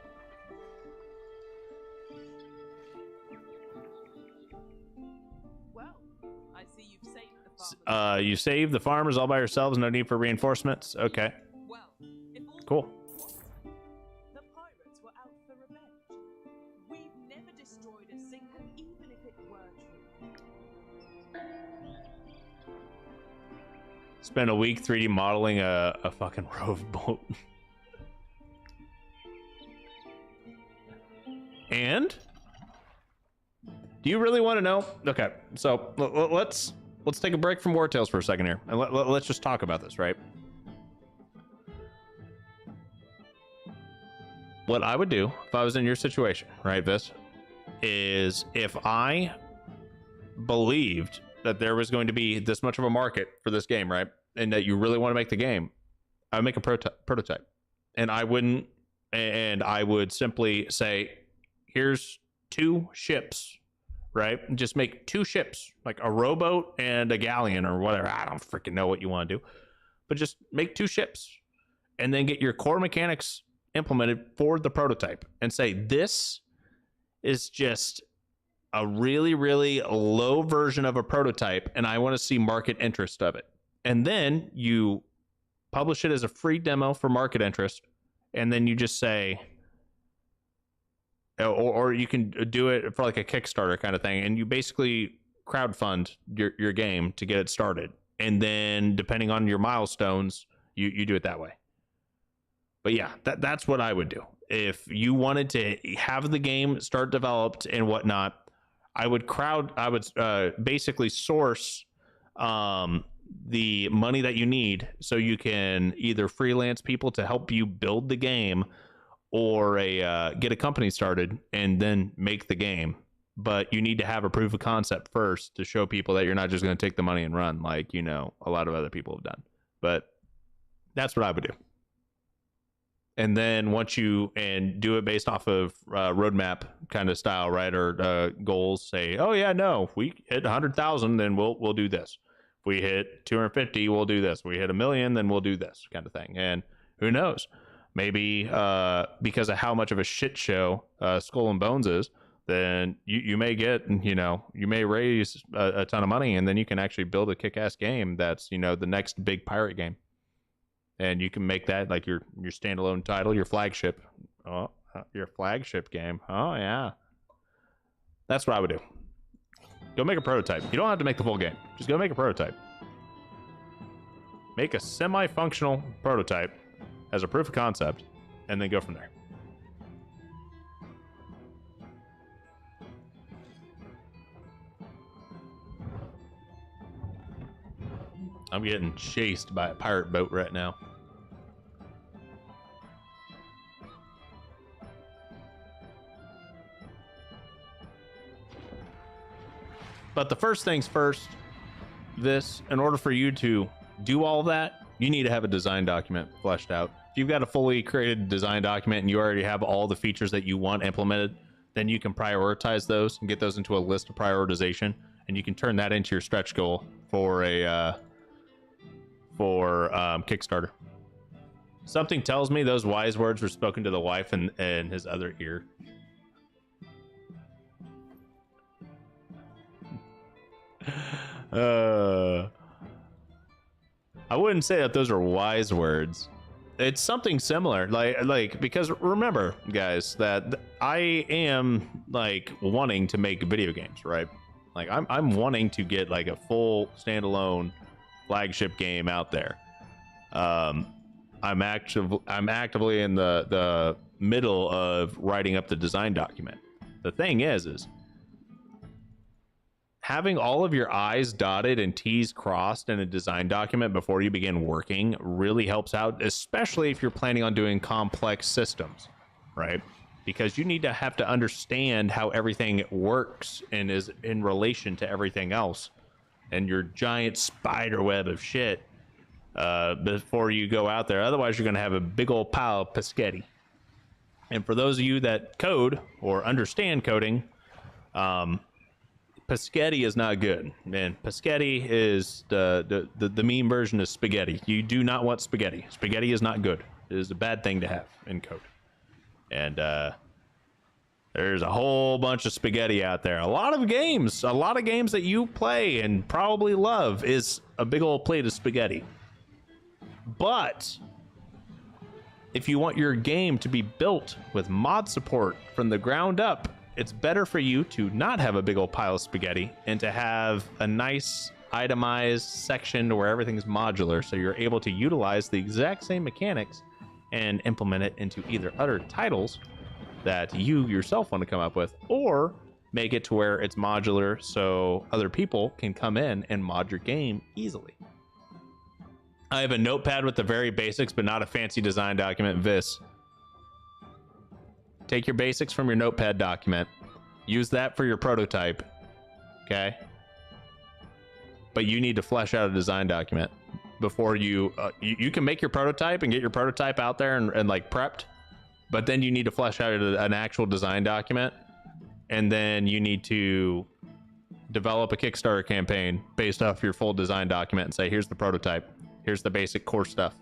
Well, I see you've saved the farmers. You saved the farmers all by yourselves, no need for reinforcements. Okay. Well, if all Cool. the pirates were out for revenge. We've never destroyed a single, even if it were true. Spent a week 3D modeling a fucking rove boat. And? Do you really want to know? Okay, so let's take a break from Wartales for a second here, and let's just talk about this, right? What I would do if I was in your situation, right, Vis, is if I believed that there was going to be this much of a market for this game, right, and that you really want to make the game, I would make a prototype, and I would simply say, here's 2 ships, right? Just make 2 ships, like a rowboat and a galleon or whatever. I don't freaking know what you want to do, but just make 2 ships and then get your core mechanics implemented for the prototype and say, this is just a really, really low version of a prototype, and I want to see market interest of it. And then you publish it as a free demo for market interest, and then you just say, or you can do it for like a Kickstarter kind of thing, and you basically crowdfund your game to get it started, and then depending on your milestones, you do it that way. But yeah, that's what I would do if you wanted to have the game start developed and whatnot. I would basically source the money that you need, so you can either freelance people to help you build the game, or get a company started and then make the game but you need to have a proof of concept first to show people that you're not just going to take the money and run like, you know, a lot of other people have done. But that's what I would do. And then once you and do it based off of roadmap kind of style, right? Or goals, say, oh yeah, no, if we hit 100,000, then we'll do this. If we hit 250, we'll do this. If we hit 1 million, then we'll do this kind of thing. And who knows? Maybe because of how much of a shit show Skull and Bones is, then you may get, you know, you may raise a ton of money, and then you can actually build a kick-ass game that's, you know, the next big pirate game. And you can make that like your standalone title, your flagship. Oh, your flagship game. Oh, yeah. That's what I would do. Go make a prototype. You don't have to make the full game. Just go make a prototype. Make a semi-functional prototype as a proof of concept, and then go from there. I'm getting chased by a pirate boat right now. But the first things first, in order for you to do all that, you need to have a design document fleshed out. If you've got a fully created design document and you already have all the features that you want implemented, then you can prioritize those and get those into a list of prioritization, and you can turn that into your stretch goal for a Kickstarter. Something tells me those wise words were spoken to the wife in his other ear. I wouldn't say that those are wise words. It's something similar, like because remember, guys, that I am like wanting to make video games, right? Like I'm wanting to get like a full standalone flagship game out there. I'm actively in the middle of writing up the design document. The thing is having all of your I's dotted and T's crossed in a design document before you begin working really helps out, especially if you're planning on doing complex systems, right? Because you need to have to understand how everything works and is in relation to everything else and your giant spider web of shit before you go out there. Otherwise, you're going to have a big old pile of pescetti. And for those of you that code or understand coding, pescetti is not good, man. Pescetti is the meme version of spaghetti. You do not want spaghetti. Spaghetti is not good. It is a bad thing to have in code. And there's a whole bunch of spaghetti out there. A lot of games that you play and probably love is a big old plate of spaghetti. But if you want your game to be built with mod support from the ground up, it's better for you to not have a big old pile of spaghetti and to have a nice itemized section where everything's modular, so you're able to utilize the exact same mechanics and implement it into either other titles that you yourself want to come up with, or make it to where it's modular so other people can come in and mod your game easily. I have a notepad with the very basics, but not a fancy design document. Take your basics from your notepad document, use that for your prototype, okay? But you need to flesh out a design document before you can make your prototype and get your prototype out there and like prepped, but then you need to flesh out an actual design document, and then you need to develop a Kickstarter campaign based off your full design document and say, here's the prototype, here's the basic core stuff,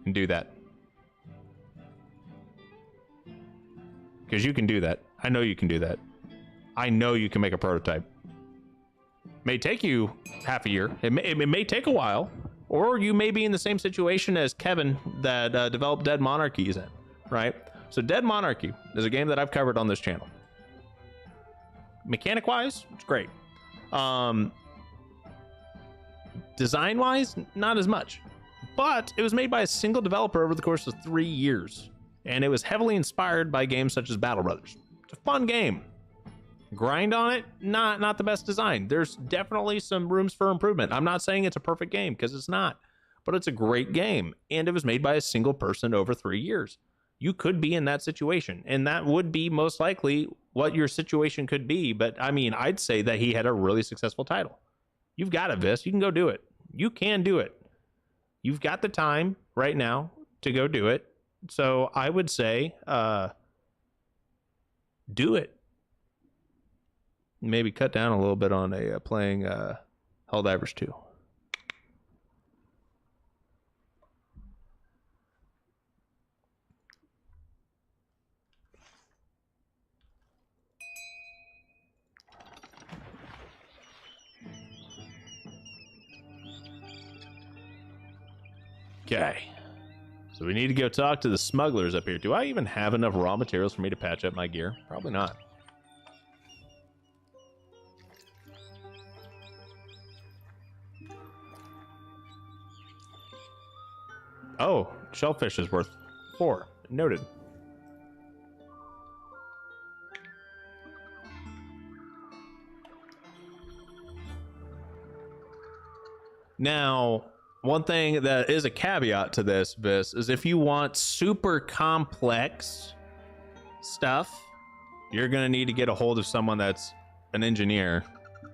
and do that. Because you can do that. I know you can do that. I know you can make a prototype. May take you half a year. It may take a while. Or you may be in the same situation as Kevin that developed Dead Monarchy is in, right? So Dead Monarchy is a game that I've covered on this channel. Mechanic-wise, it's great. Design-wise, not as much. But it was made by a single developer over the course of 3 years. And it was heavily inspired by games such as Battle Brothers. It's a fun game. Grind on it, not the best design. There's definitely some rooms for improvement. I'm not saying it's a perfect game, because it's not. But it's a great game. And it was made by a single person over 3 years. You could be in that situation. And that would be most likely what your situation could be, but I mean, I'd say that he had a really successful title. You've got it, Vis. You can go do it. You can do it. You've got the time right now to go do it. So I would say, do it. Maybe cut down a little bit on playing Helldivers 2. Okay. So we need to go talk to the smugglers up here. Do I even have enough raw materials for me to patch up my gear? Probably not. Oh, shellfish is worth 4. Noted. Now, one thing that is a caveat to this, Vis, is if you want super complex stuff, you're going to need to get a hold of someone that's an engineer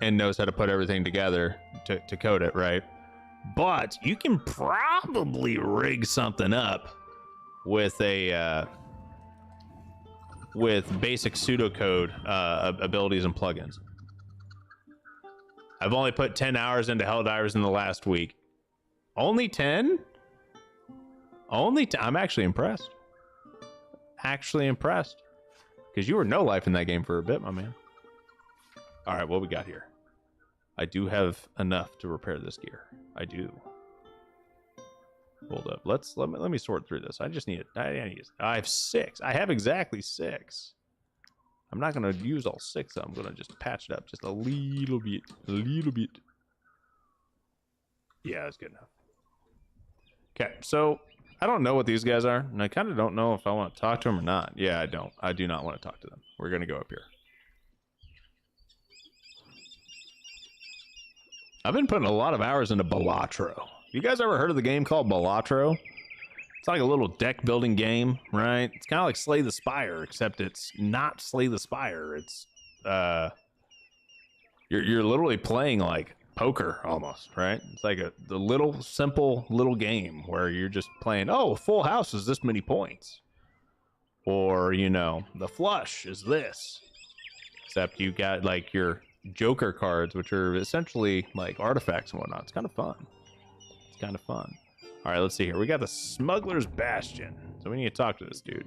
and knows how to put everything together to code it, right? But you can probably rig something up with a with basic pseudocode abilities and plugins. I've only put 10 hours into Helldivers in the last week. Only 10? Only 10? I'm actually impressed. Actually impressed. Because you were no life in that game for a bit, my man. All right, what we got here? I do have enough to repair this gear. I do. Hold up. Let me sort through this. I just need it. I have 6. I have exactly 6. I'm not going to use all 6. I'm going to just patch it up just a little bit. A little bit. Yeah, that's good enough. Okay, so I don't know what these guys are, and I kind of don't know if I want to talk to them or not. Yeah, I don't. I do not want to talk to them. We're going to go up here. I've been putting a lot of hours into Balatro. You guys ever heard of the game called Balatro? It's like a little deck building game, right? It's kind of like Slay the Spire, except it's not Slay the Spire. It's you're literally playing like poker almost, right? It's like the little simple little game where you're just playing, oh, full house is this many points. Or, you know, the flush is this. Except you got like your Joker cards, which are essentially like artifacts and whatnot. It's kind of fun. It's kind of fun. All right, let's see here. We got the Smuggler's Bastion. So we need to talk to this dude.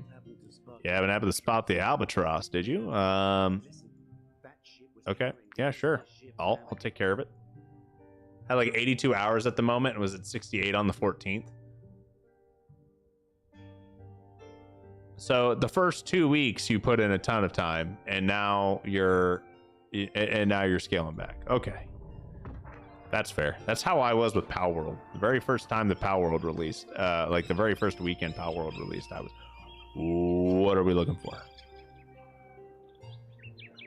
You haven't happened to spot the albatross, did you? Okay. Yeah, sure. I'll take care of it. Had like 82 hours at the moment and was at 68 on the 14th. So the first 2 weeks you put in a ton of time, and now you're scaling back. Okay, that's fair. That's how I was with Power World. The very first time the Power World released, like the very first weekend Power World released, I was, what are we looking for?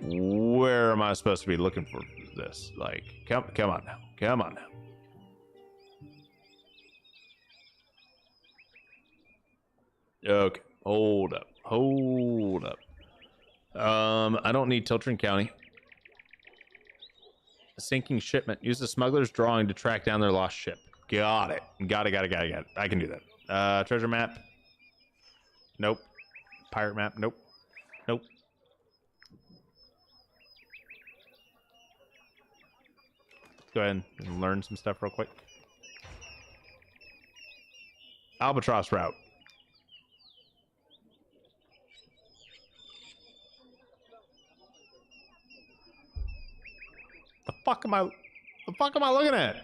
Where am I supposed to be looking for this? Like, come on now. Come on now. Okay, hold up. Hold up. I don't need Tiltron County. A sinking shipment. Use the smuggler's drawing to track down their lost ship. Got it. Got it. I can do that. Treasure map. Nope. Pirate map. Nope. Nope. Go ahead and learn some stuff real quick. Albatross route. The fuck am I looking at?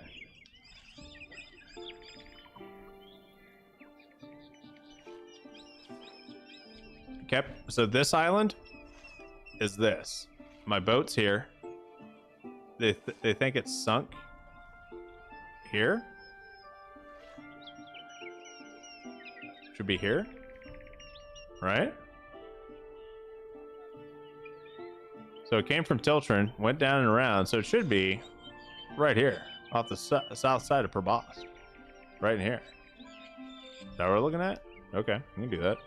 Okay, so this island is this. My boat's here. They think it's sunk here. Should be here, right? So it came from Tiltron, went down and around, so it should be right here, off the south side of Probosc, right in here. Is that what we're looking at? Okay, we can do that.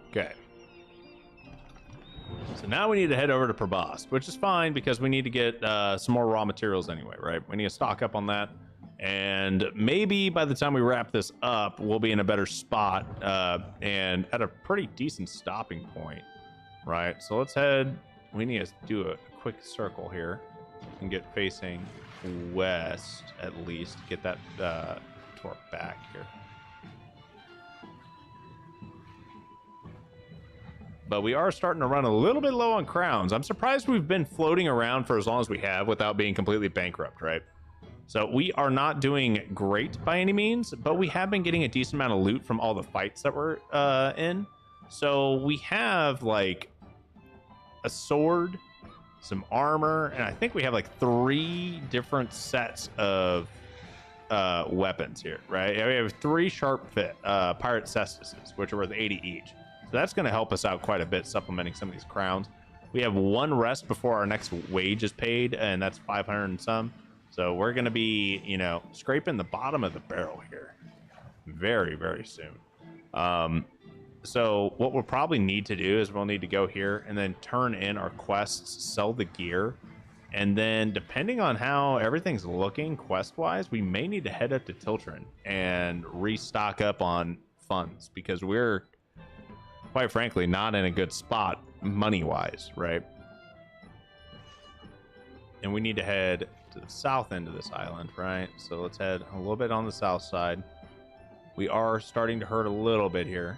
Okay. So now we need to head over to Probosc, which is fine because we need to get some more raw materials anyway, right? We need to stock up on that. And maybe by the time we wrap this up, we'll be in a better spot and at a pretty decent stopping point, right? So let's head. We need to do a quick circle here and get facing west at least. Get that to our back here. But we are starting to run a little bit low on crowns. I'm surprised we've been floating around for as long as we have without being completely bankrupt, right? So we are not doing great by any means, but we have been getting a decent amount of loot from all the fights that we're in. So we have like a sword, some armor, and I think we have like 3 different sets of weapons here, right? We have 3 sharp fit pirate cestises, which are worth 80 each. So that's going to help us out quite a bit, supplementing some of these crowns. We have 1 rest before our next wage is paid, and that's 500 and some. So we're going to be, you know, scraping the bottom of the barrel here very, very soon. So what we'll probably need to do is we'll need to go here and then turn in our quests, sell the gear. And then depending on how everything's looking quest-wise, we may need to head up to Tiltrin and restock up on funds because we're, quite frankly, not in a good spot money-wise, right? And we need to head to the south end of this island, right? So let's head a little bit on the south side. We are starting to hurt a little bit here.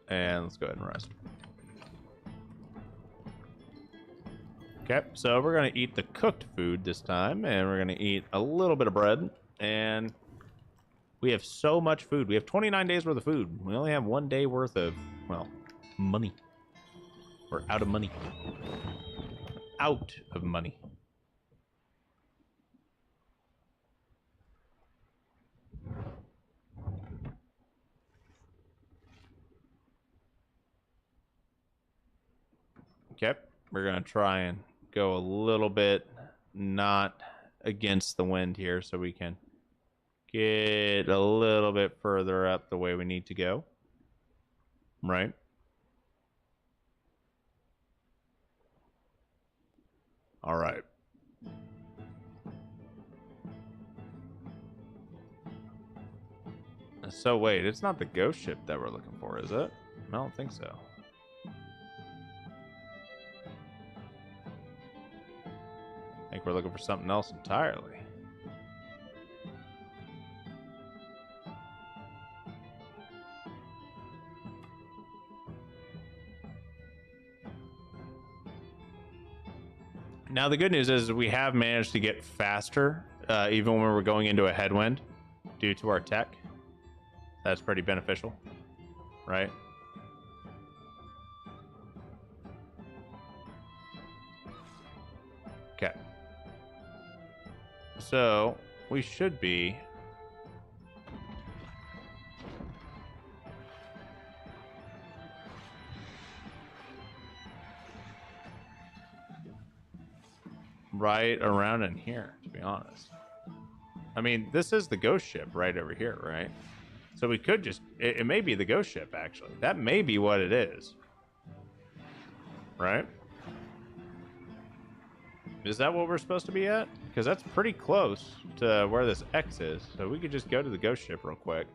And let's go ahead and rest. Okay, so we're going to eat the cooked food this time, and we're going to eat a little bit of bread, and we have so much food. We have 29 days worth of food. We only have 1 day worth of, well, money. We're out of money. Out of money. Okay, we're going to try and go a little bit not against the wind here so we can get a little bit further up the way we need to go. Right? All right. So wait, it's not the ghost ship that we're looking for, is it? I don't think so. I think we're looking for something else entirely. Now, the good news is we have managed to get faster, even when we're going into a headwind, due to our tech. That's pretty beneficial, right? Okay. So, we should be... right around in here, to be honest. I mean, this is the ghost ship right over here, right? So we could just... It may be the ghost ship, actually. That may be what it is. Right? Is that what we're supposed to be at? Because that's pretty close to where this X is. So we could just go to the ghost ship real quick.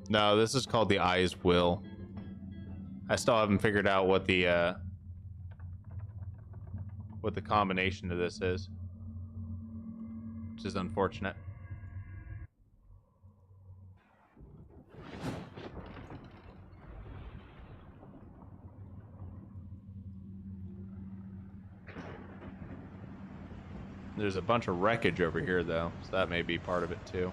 No, this is called the Eyes Will. I still haven't figured out what the combination of this is, which is unfortunate. There's a bunch of wreckage over here, though, so that may be part of it, too.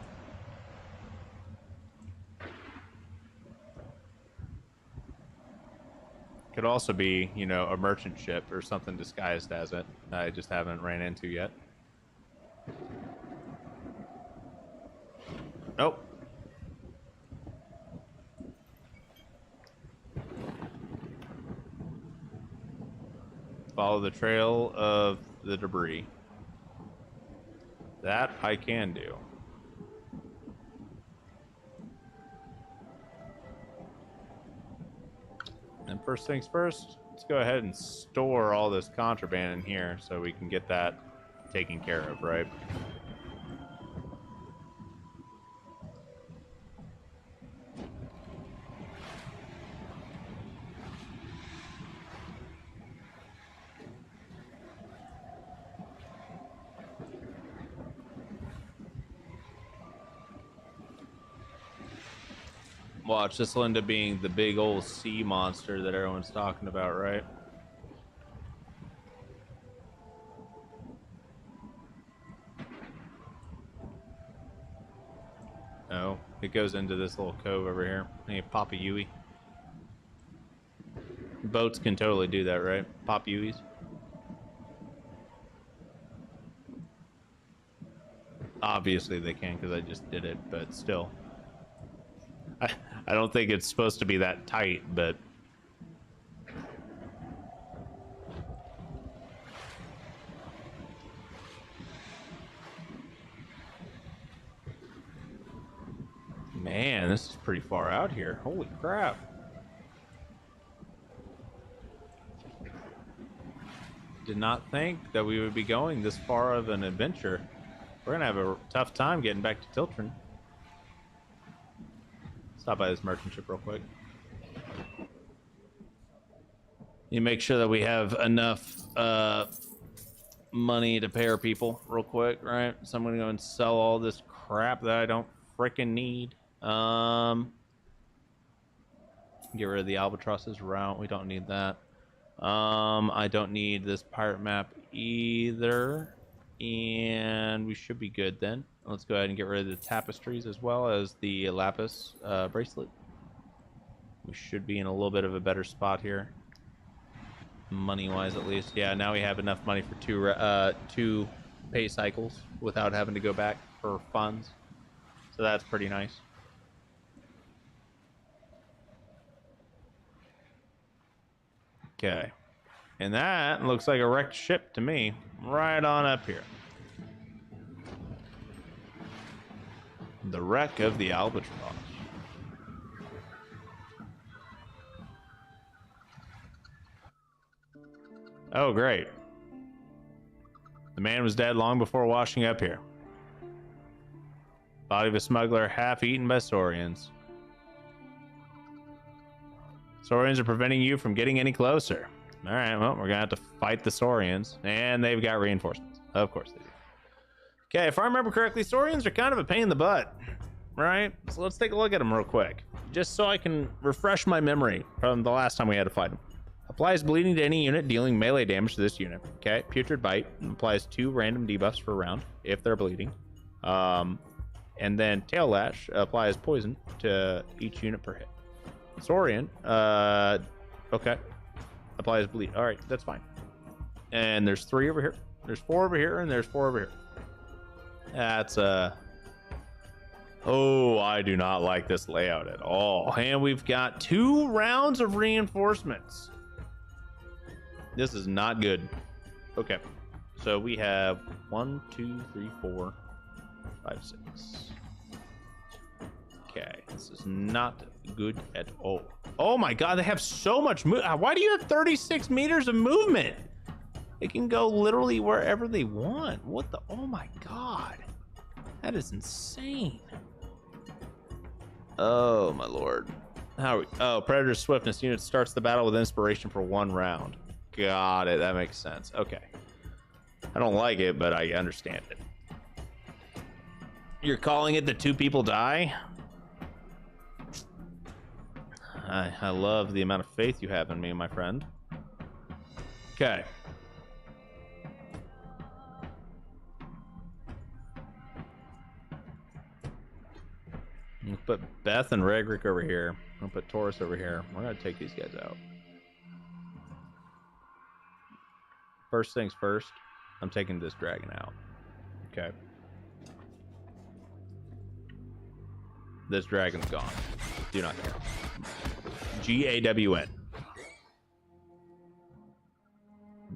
Could also be, you know, a merchant ship or something disguised as it. I just haven't ran into yet. Nope. Follow the trail of the debris. That I can do. And first things first, let's go ahead and store all this contraband in here so we can get that taken care of, right? Watch, this will end up being the big old sea monster that everyone's talking about, right? No, it goes into this little cove over here. Hey, Papa Yui. Boats can totally do that, right? Pop Yuis. Obviously they can because I just did it, but still. I don't think it's supposed to be that tight, but man, this is pretty far out here. Holy crap. Did not think that we would be going this far of an adventure. We're gonna have a tough time getting back to Tiltron. Stop by this merchant ship real quick. You make sure that we have enough money to pay our people real quick, right? So I'm gonna go and sell all this crap that I don't freaking need. Get rid of the albatrosses route. We don't need that. I don't need this pirate map either. And we should be good then. Let's go ahead and get rid of the tapestries as well as the lapis bracelet. We should be in a little bit of a better spot here, money-wise at least. Yeah, now we have enough money for two pay cycles without having to go back for funds. So that's pretty nice. Okay. And that looks like a wrecked ship to me. Right on up here. The wreck of the Albatross. Oh, great. The man was dead long before washing up here. Body of a smuggler half eaten by Saurians. Saurians are preventing you from getting any closer. All right, well, we're gonna have to fight the Saurians, and they've got reinforcements. Of course they do. Okay, if I remember correctly, Saurians are kind of a pain in the butt, right? So let's take a look at them real quick, just so I can refresh my memory from the last time we had to fight them. Applies bleeding to any unit dealing melee damage to this unit. Okay, putrid bite applies 2 random debuffs per round if they're bleeding. And then tail lash applies poison to each unit per hit. Saurian, okay. Applies bleed. All right, that's fine. And there's 3 over here. There's 4 over here, and there's 4 over here. That's oh, I do not like this layout at all. And we've got 2 rounds of reinforcements. This is not good. Okay, so we have 1, 2, 3, 4, 5, 6. Okay, this is not good at all. Oh my god, they have so much why do you have 36 meters of movement? They can go literally wherever they want. What the, oh my god. That is insane. Oh my lord. How are we, oh, Predator's Swiftness unit starts the battle with inspiration for 1 round. Got it, that makes sense. Okay. I don't like it, but I understand it. You're calling it the 2 people die? I love the amount of faith you have in me, my friend. Okay. We'll put Beth and Regrick over here. We'll put Taurus over here. We're gonna take these guys out. First things first, I'm taking this dragon out. Okay. This dragon's gone. Do not care. GAWN.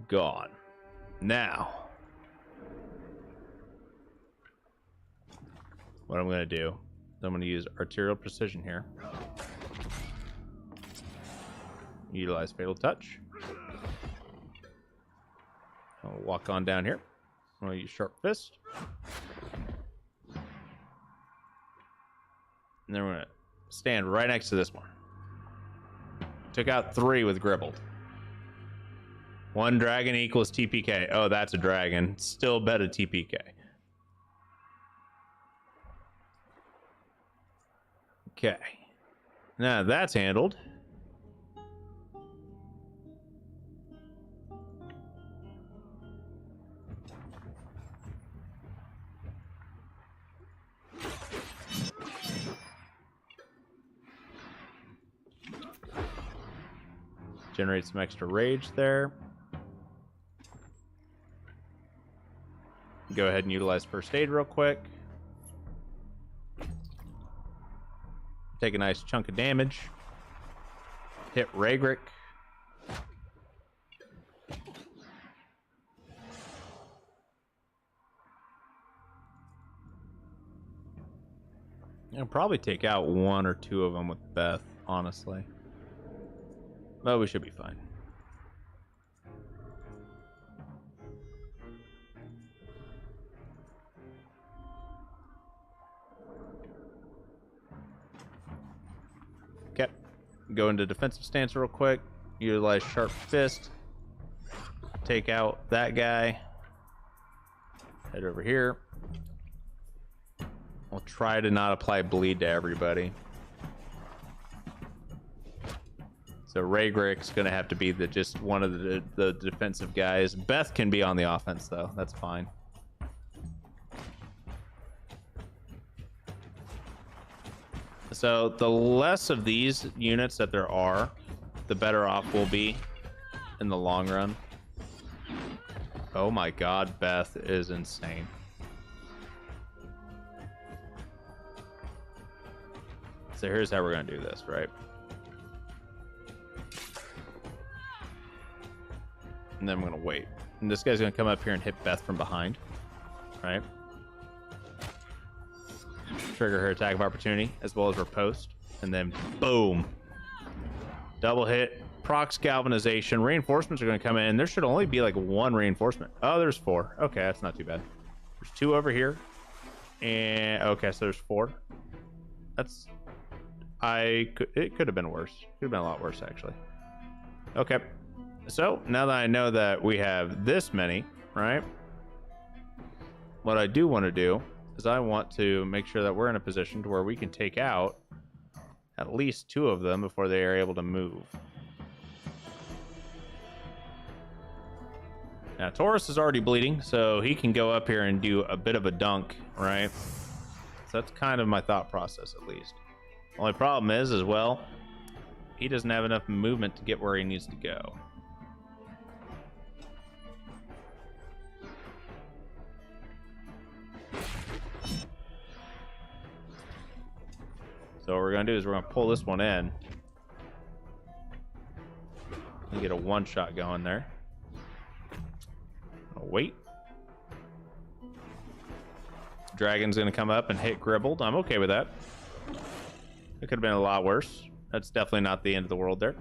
Gone. Now, what I'm going to do is I'm going to use arterial precision here. Utilize fatal touch. I'll walk on down here. I'm going to use sharp fist. And then we're going to stand right next to this one. Took out 3 with Gribbled. 1 dragon equals TPK. Oh, that's a dragon. Still bet a TPK. Okay. Now that's handled. Generate some extra rage there. Go ahead and utilize first aid real quick. Take a nice chunk of damage. Hit Raygrick. I'll probably take out 1 or 2 of them with Beth, honestly. But we should be fine. Okay. Go into defensive stance real quick. Utilize sharp fist. Take out that guy. Head over here. We'll try to not apply bleed to everybody. So Raygrick's gonna have to be just one of the defensive guys. Beth can be on the offense though. That's fine. So the less of these units that there are, the better off we'll be in the long run. Oh my god, Beth is insane. So here's how we're gonna do this, right? And then I'm gonna wait. And this guy's gonna come up here and hit Beth from behind, right? Trigger her attack of opportunity as well as riposte, and then boom, double hit, procs galvanization. Reinforcements are gonna come in. There should only be like 1 reinforcement. Oh, there's 4. Okay, that's not too bad. There's 2 over here, and okay, so there's 4. That's it could have been worse. Could have been a lot worse actually. Okay. So now that I know that we have this many, right? What I do want to do is I want to make sure that we're in a position to where we can take out at least 2 of them before they are able to move. Now Taurus is already bleeding, so he can go up here and do a bit of a dunk, right? So that's kind of my thought process, at least. Only problem is, as well, he doesn't have enough movement to get where he needs to go. So what we're gonna do is we're gonna pull this one in and get a 1-shot going there. I'll wait. Dragon's gonna come up and hit Gribbled. I'm okay with that. It could have been a lot worse. That's definitely not the end of the world there.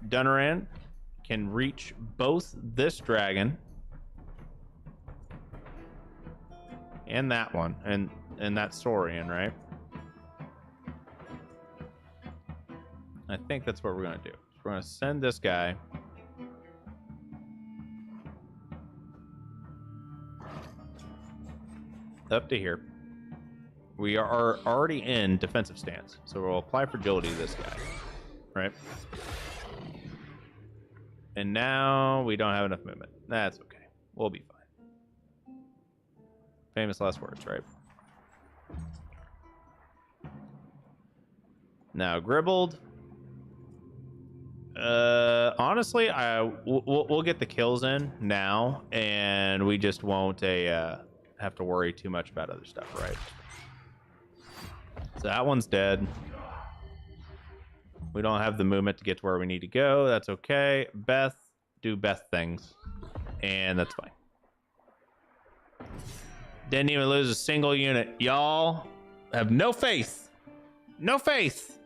Dunaran can reach both this dragon and that one, and that Saurian, right? I think that's what we're gonna do. We're gonna send this guy up to here. We are already in defensive stance, so we'll apply fragility to this guy, right? And now we don't have enough movement. That's okay. We'll be fine. Famous last words, right? Now Gribbled. Honestly, we'll get the kills in now, and we just won't have to worry too much about other stuff, right? So that one's dead. We don't have the movement to get to where we need to go. That's okay. Beth, do Beth things, and that's fine. Didn't even lose a single unit. Y'all have no faith. No faith.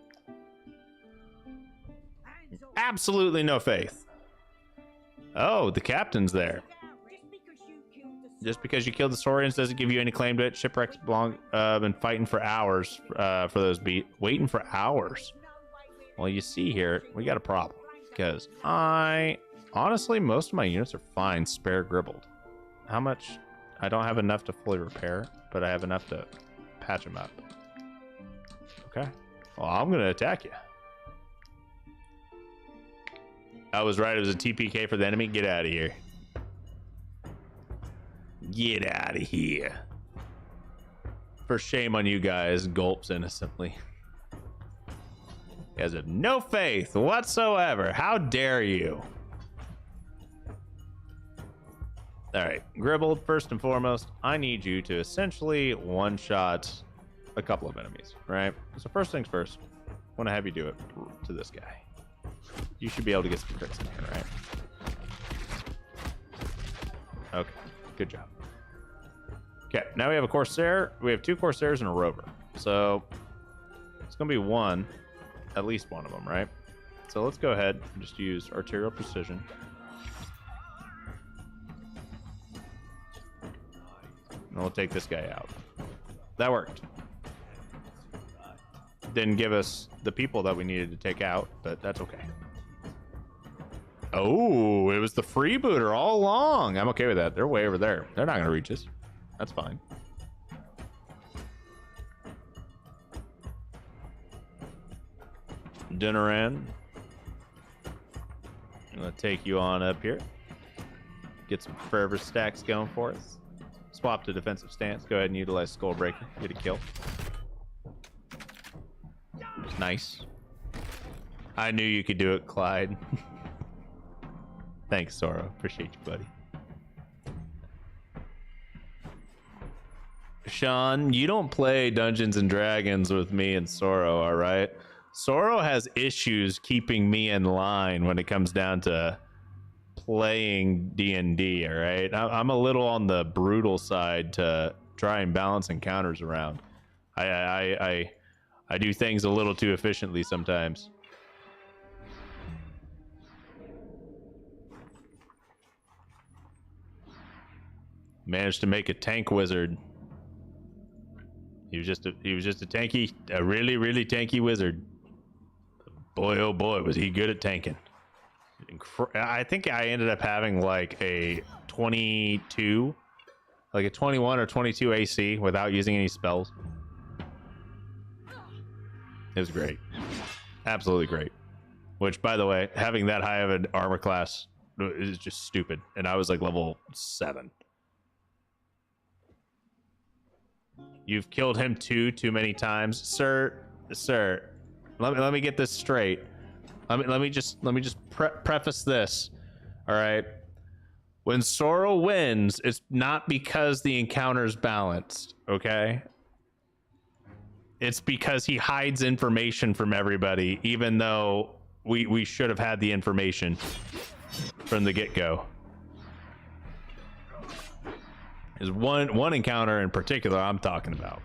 Absolutely no faith. Oh, the captain's there. Just because you killed the Saurians doesn't give you any claim to it. Shipwrecks belong. Been fighting for hours for those waiting for hours. Well, you see here, we got a problem because honestly, most of my units are fine. Spare Gribbled. How much? I don't have enough to fully repair, but I have enough to patch them up. Okay. Well, I'm gonna attack you. I was right. It was a TPK for the enemy. Get out of here. Get out of here. For shame on you guys, gulps innocently. You guys have no faith whatsoever. How dare you? All right, Gribbled, first and foremost, I need you to essentially one-shot a couple of enemies, right? So first things first, I want to have you do it to this guy. You should be able to get some crits in here, right? Okay, good job. Okay, now we have a Corsair. We have 2 Corsairs and a Rover. So it's going to be one, at least one of them, right? So let's go ahead and just use arterial precision. And we'll take this guy out. That worked. Didn't give us the people that we needed to take out, but that's okay. Oh, it was the freebooter all along. I'm okay with that. They're way over there. They're not going to reach us. That's fine. Dinneran. I'm going to take you on up here. Get some fervor stacks going for us. Swap to defensive stance. Go ahead and utilize Skull Breaker. Get a kill. Nice. I knew you could do it, Clyde. Thanks, Soro. Appreciate you, buddy. Sean, you don't play Dungeons and Dragons with me and Soro, all right? Soro has issues keeping me in line when it comes down to playing D&D, all right? I'm a little on the brutal side to try and balance encounters around. I do things a little too efficiently sometimes. Managed to make a tank wizard. He was just a really tanky wizard. Boy, oh boy, was he good at tanking. I think I ended up having like a 22, like a 21 or 22 AC without using any spells. It was great. Absolutely great. Which, by the way, having that high of an armor class is just stupid. And I was like level 7. You've killed him too many times. Sir, let me get this straight. Let me just preface this. All right. When Soro wins, it's not because the encounter's balanced, okay? It's because he hides information from everybody, even though we should have had the information from the get-go. There's one encounter in particular I'm talking about.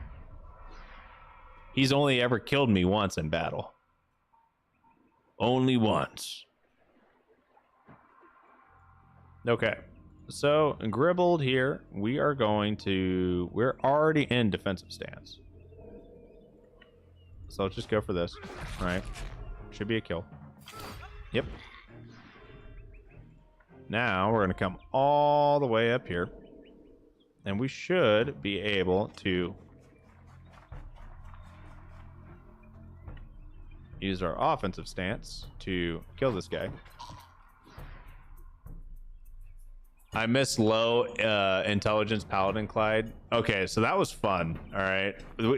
He's only ever killed me once in battle. Only once. Okay. So, Gribbled here, we're already in defensive stance. So let's just go for this. All right. Should be a kill. Yep. Now we're going to come all the way up here. And we should be able to use our offensive stance to kill this guy. I miss low intelligence paladin, Clyde. Okay, so that was fun. All right,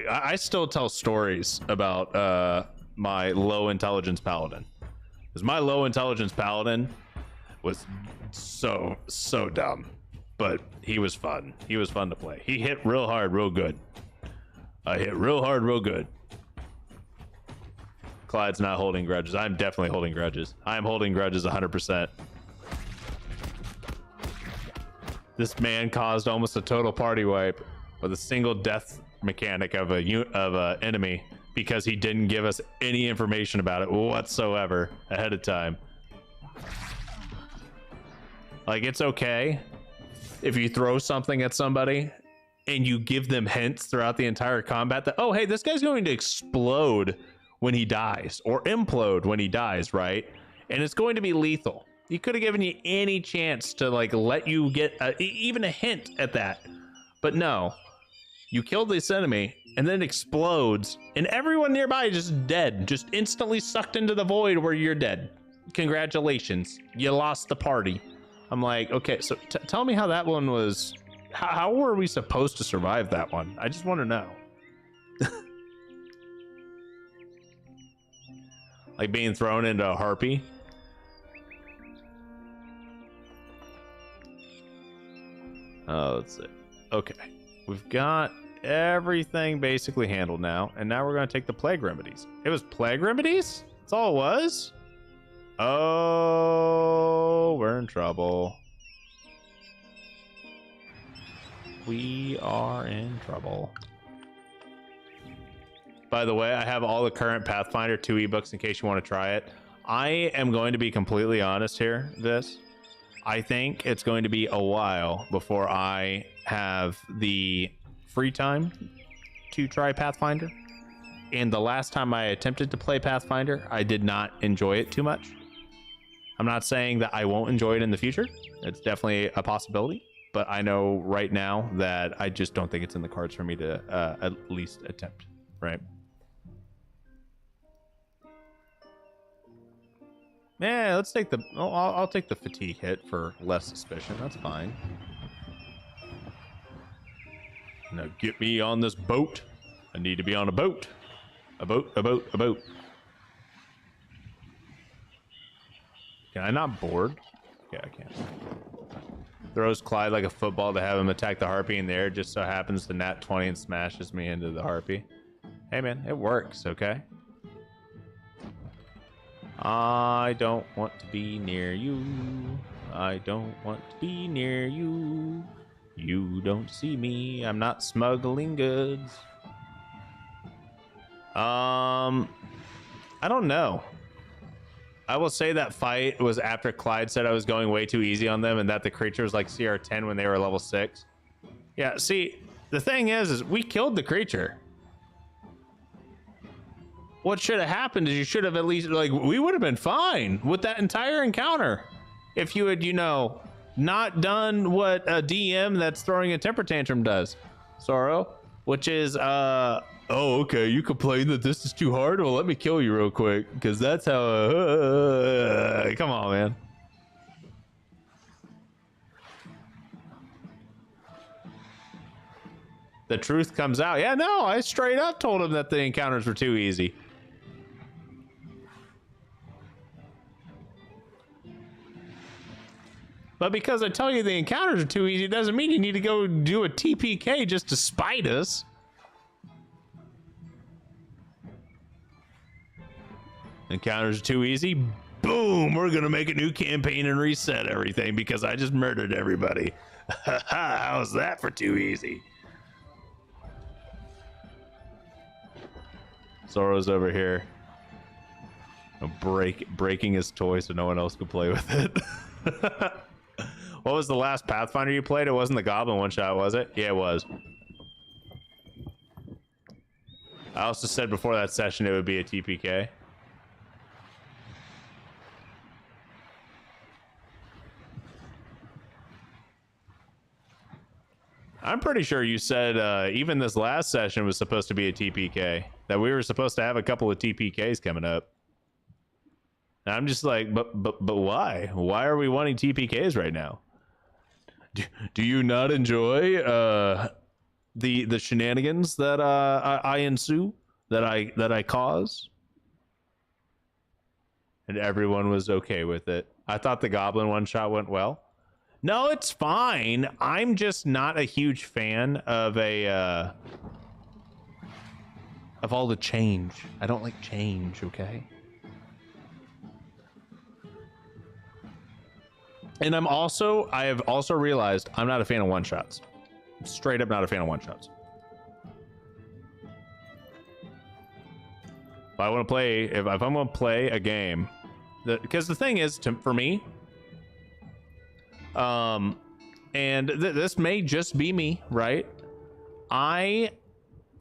I still tell stories about my low intelligence paladin. Because my low intelligence paladin was so dumb. But he was fun. He was fun to play. He hit real hard, real good. I hit real hard, real good. Clyde's not holding grudges. I'm definitely holding grudges. I'm holding grudges 100%. This man caused almost a total party wipe with a single death mechanic of a enemy because he didn't give us any information about it whatsoever ahead of time. Like, it's okay if you throw something at somebody and you give them hints throughout the entire combat that, oh, hey, this guy's going to explode when he dies or implode when he dies, right? And it's going to be lethal. He could have given you any chance to like let you get even a hint at that. But no, you killed this enemy and then it explodes and everyone nearby is just dead, just instantly sucked into the void where you're dead. Congratulations, you lost the party. I'm like, okay, so tell me how that one was. How were we supposed to survive that one? I just want to know. Like being thrown into a harpy. Oh, that's it. Okay, we've got everything basically handled now, and now we're going to take the plague remedies. It was plague remedies? That's all it was? Oh, we're in trouble. We are in trouble. By the way, I have all the current Pathfinder 2 ebooks in case you want to try it. I am going to be completely honest here, I think it's going to be a while before I have the free time to try Pathfinder. And the last time I attempted to play Pathfinder, I did not enjoy it too much. I'm not saying that I won't enjoy it in the future. It's definitely a possibility. But I know right now that I just don't think it's in the cards for me to at least attempt, right? Yeah, let's take the... I'll take the fatigue hit for less suspicion. That's fine. Now get me on this boat. I need to be on a boat. A boat, a boat, a boat. Can I not board? Yeah, I can. Throws Clyde like a football to have him attack the harpy in the air. Just so happens to nat 20 and smashes me into the harpy. Hey man, it works, okay? I don't want to be near you. I don't want to be near you. You don't see me. I'm not smuggling goods. I don't know. I will say that fight was after Clyde said I was going way too easy on them and that the creature was like CR10 when they were level 6. Yeah, see, the thing is we killed the creature. What should have happened is you should have at least, like, we would have been fine with that entire encounter if you had, you know, not done what a DM that's throwing a temper tantrum does, Sorrow, which is, oh, okay, you complain that this is too hard? Well, let me kill you real quick, because that's how, come on, man. The truth comes out. Yeah, no, I straight up told him that the encounters were too easy. But because I tell you the encounters are too easy, doesn't mean you need to go do a TPK just to spite us. Encounters are too easy. Boom! We're gonna make a new campaign and reset everything because I just murdered everybody. How's that for too easy? Sorrow's over here. Breaking his toy so no one else could play with it. What was the last Pathfinder you played? It wasn't the Goblin one-shot, was it? Yeah, it was. I also said before that session it would be a TPK. I'm pretty sure you said even this last session was supposed to be a TPK. That we were supposed to have a couple of TPKs coming up. And I'm just like, but why? Why are we wanting TPKs right now? Do you not enjoy the shenanigans that I ensue, that I cause? and everyone was okay with it. I thought the goblin one shot went well. No, it's fine. I'm just not a huge fan of of all the change. I don't like change, okay? And I have also realized I'm not a fan of one-shots. Straight up not a fan of one-shots. If I want to play, if I'm going to play a game, because the thing is, for me, and this may just be me, right?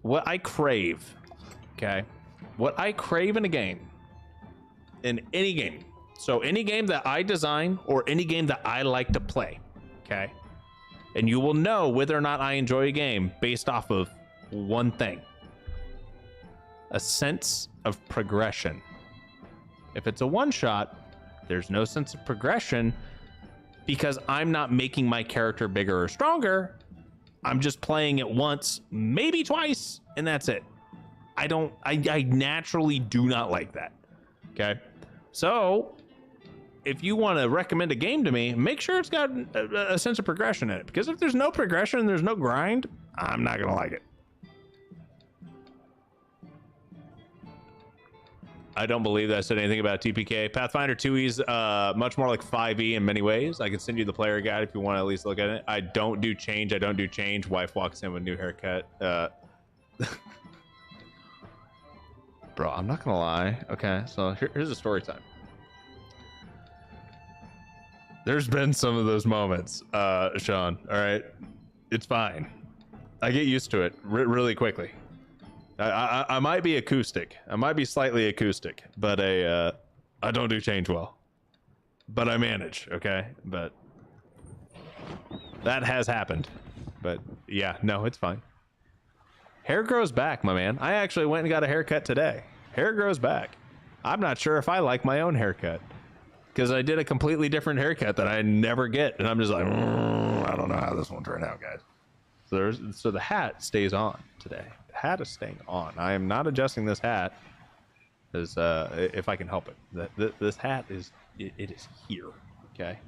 What I crave, okay? What I crave in a game, in any game, so any game that I design or any game that I like to play, okay? And you will know whether or not I enjoy a game based off of one thing: a sense of progression. If it's a one-shot, there's no sense of progression because I'm not making my character bigger or stronger. I'm just playing it once, maybe twice, and that's it. I naturally do not like that, okay? So if you want to recommend a game to me, make sure it's got a sense of progression in it, because if there's no progression, there's no grind, I'm not gonna like it. I don't believe that I said anything about TPK. Pathfinder 2E's much more like 5E in many ways. I can send you the player guide if you want to at least look at it. I don't do change. Wife walks in with new haircut. Bro, I'm not gonna lie. Okay, so here's a story time. There's been some of those moments, Sean. All right, it's fine. I get used to it really quickly. I might be acoustic. I might be slightly acoustic, but I don't do change well. But I manage, okay? But that has happened. But yeah, no, it's fine. Hair grows back, my man. I actually went and got a haircut today. Hair grows back. I'm not sure if I like my own haircut, because I did a completely different haircut that I never get, and I'm just like, I don't know how this one turned out, guys. So the hat stays on today. The hat is staying on. I am not adjusting this hat, as if I can help it. This hat is it is here. Okay.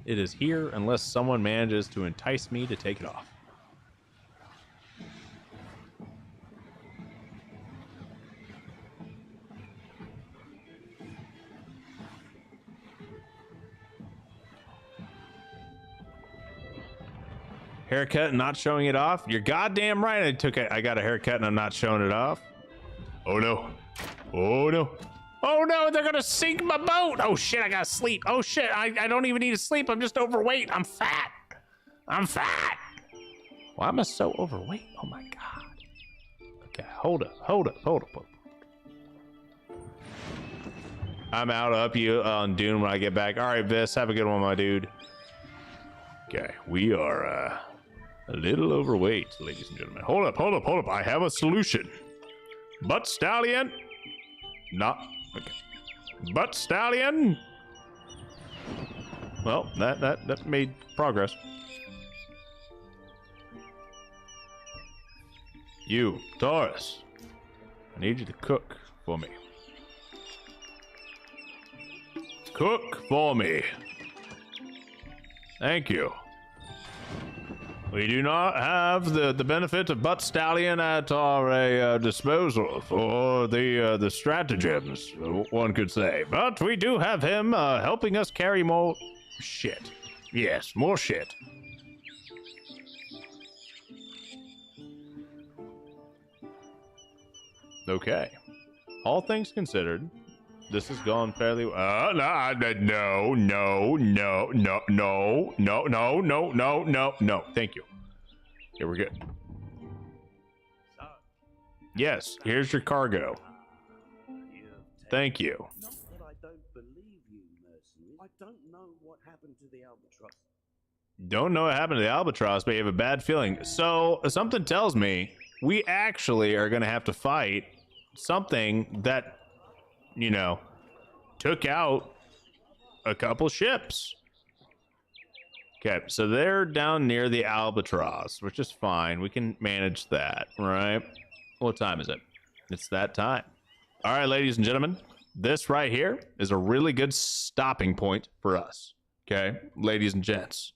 It is here unless someone manages to entice me to take it off. Haircut and not showing it off? You're goddamn right. I got a haircut and I'm not showing it off. Oh no. Oh no. Oh no, they're gonna sink my boat. Oh shit, I gotta sleep. Oh shit, I don't even need to sleep. I'm just overweight. I'm fat. I'm fat. Why am I so overweight? Oh my god. Okay, hold up. I'm out up you on Dune when I get back. All right, Viss, have a good one, my dude. Okay, we are a little overweight, ladies and gentlemen. Hold up. I have a solution. Butt stallion. Not okay. Butt stallion. Well, that made progress. You, Taurus. I need you to cook for me. Cook for me. Thank you. We do not have the benefit of Butt Stallion at our disposal for the stratagems, one could say. But we do have him helping us carry more shit. Yes, more shit. Okay. All things considered, this has gone fairly well. No. Thank you. Yeah, we're good. Yes, here's your cargo. Thank you. Not that I don't believe you, mercenary. I don't know what happened to the albatross. Don't know what happened to the albatross, but you have a bad feeling. So something tells me we actually are going to have to fight something that, you know, took out a couple ships. Okay, so they're down near the albatross, which is fine. We can manage that, right? What time is it? It's that time. All right, ladies and gentlemen, this right here is a really good stopping point for us. Okay, ladies and gents,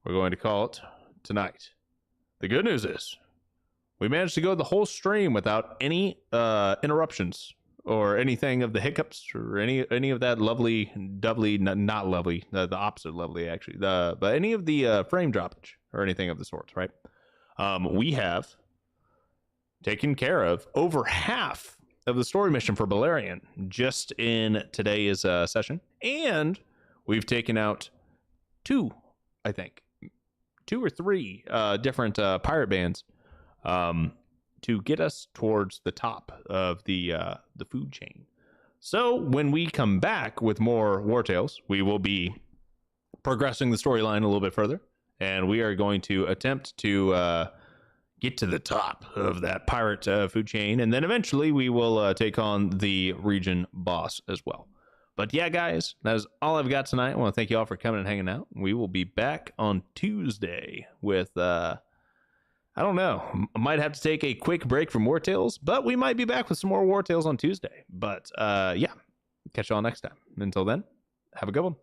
we're going to call it tonight. The good news is we managed to go the whole stream without any interruptions or anything of the hiccups or any of that lovely, doubly, not lovely, the opposite of lovely actually, but any of the frame droppage or anything of the sorts, right? We have taken care of over half of the story mission for Belerion just in today's session, and we've taken out two or three different pirate bands to get us towards the top of the food chain. So when we come back with more Wartales, we will be progressing the storyline a little bit further, and we are going to attempt to get to the top of that pirate food chain, and then eventually we will take on the region boss as well. But yeah, guys, that is all I've got tonight. I want to thank you all for coming and hanging out. We will be back on Tuesday with, I don't know, I might have to take a quick break from Wartales, but we might be back with some more Wartales on Tuesday. But yeah, catch you all next time. Until then, have a good one.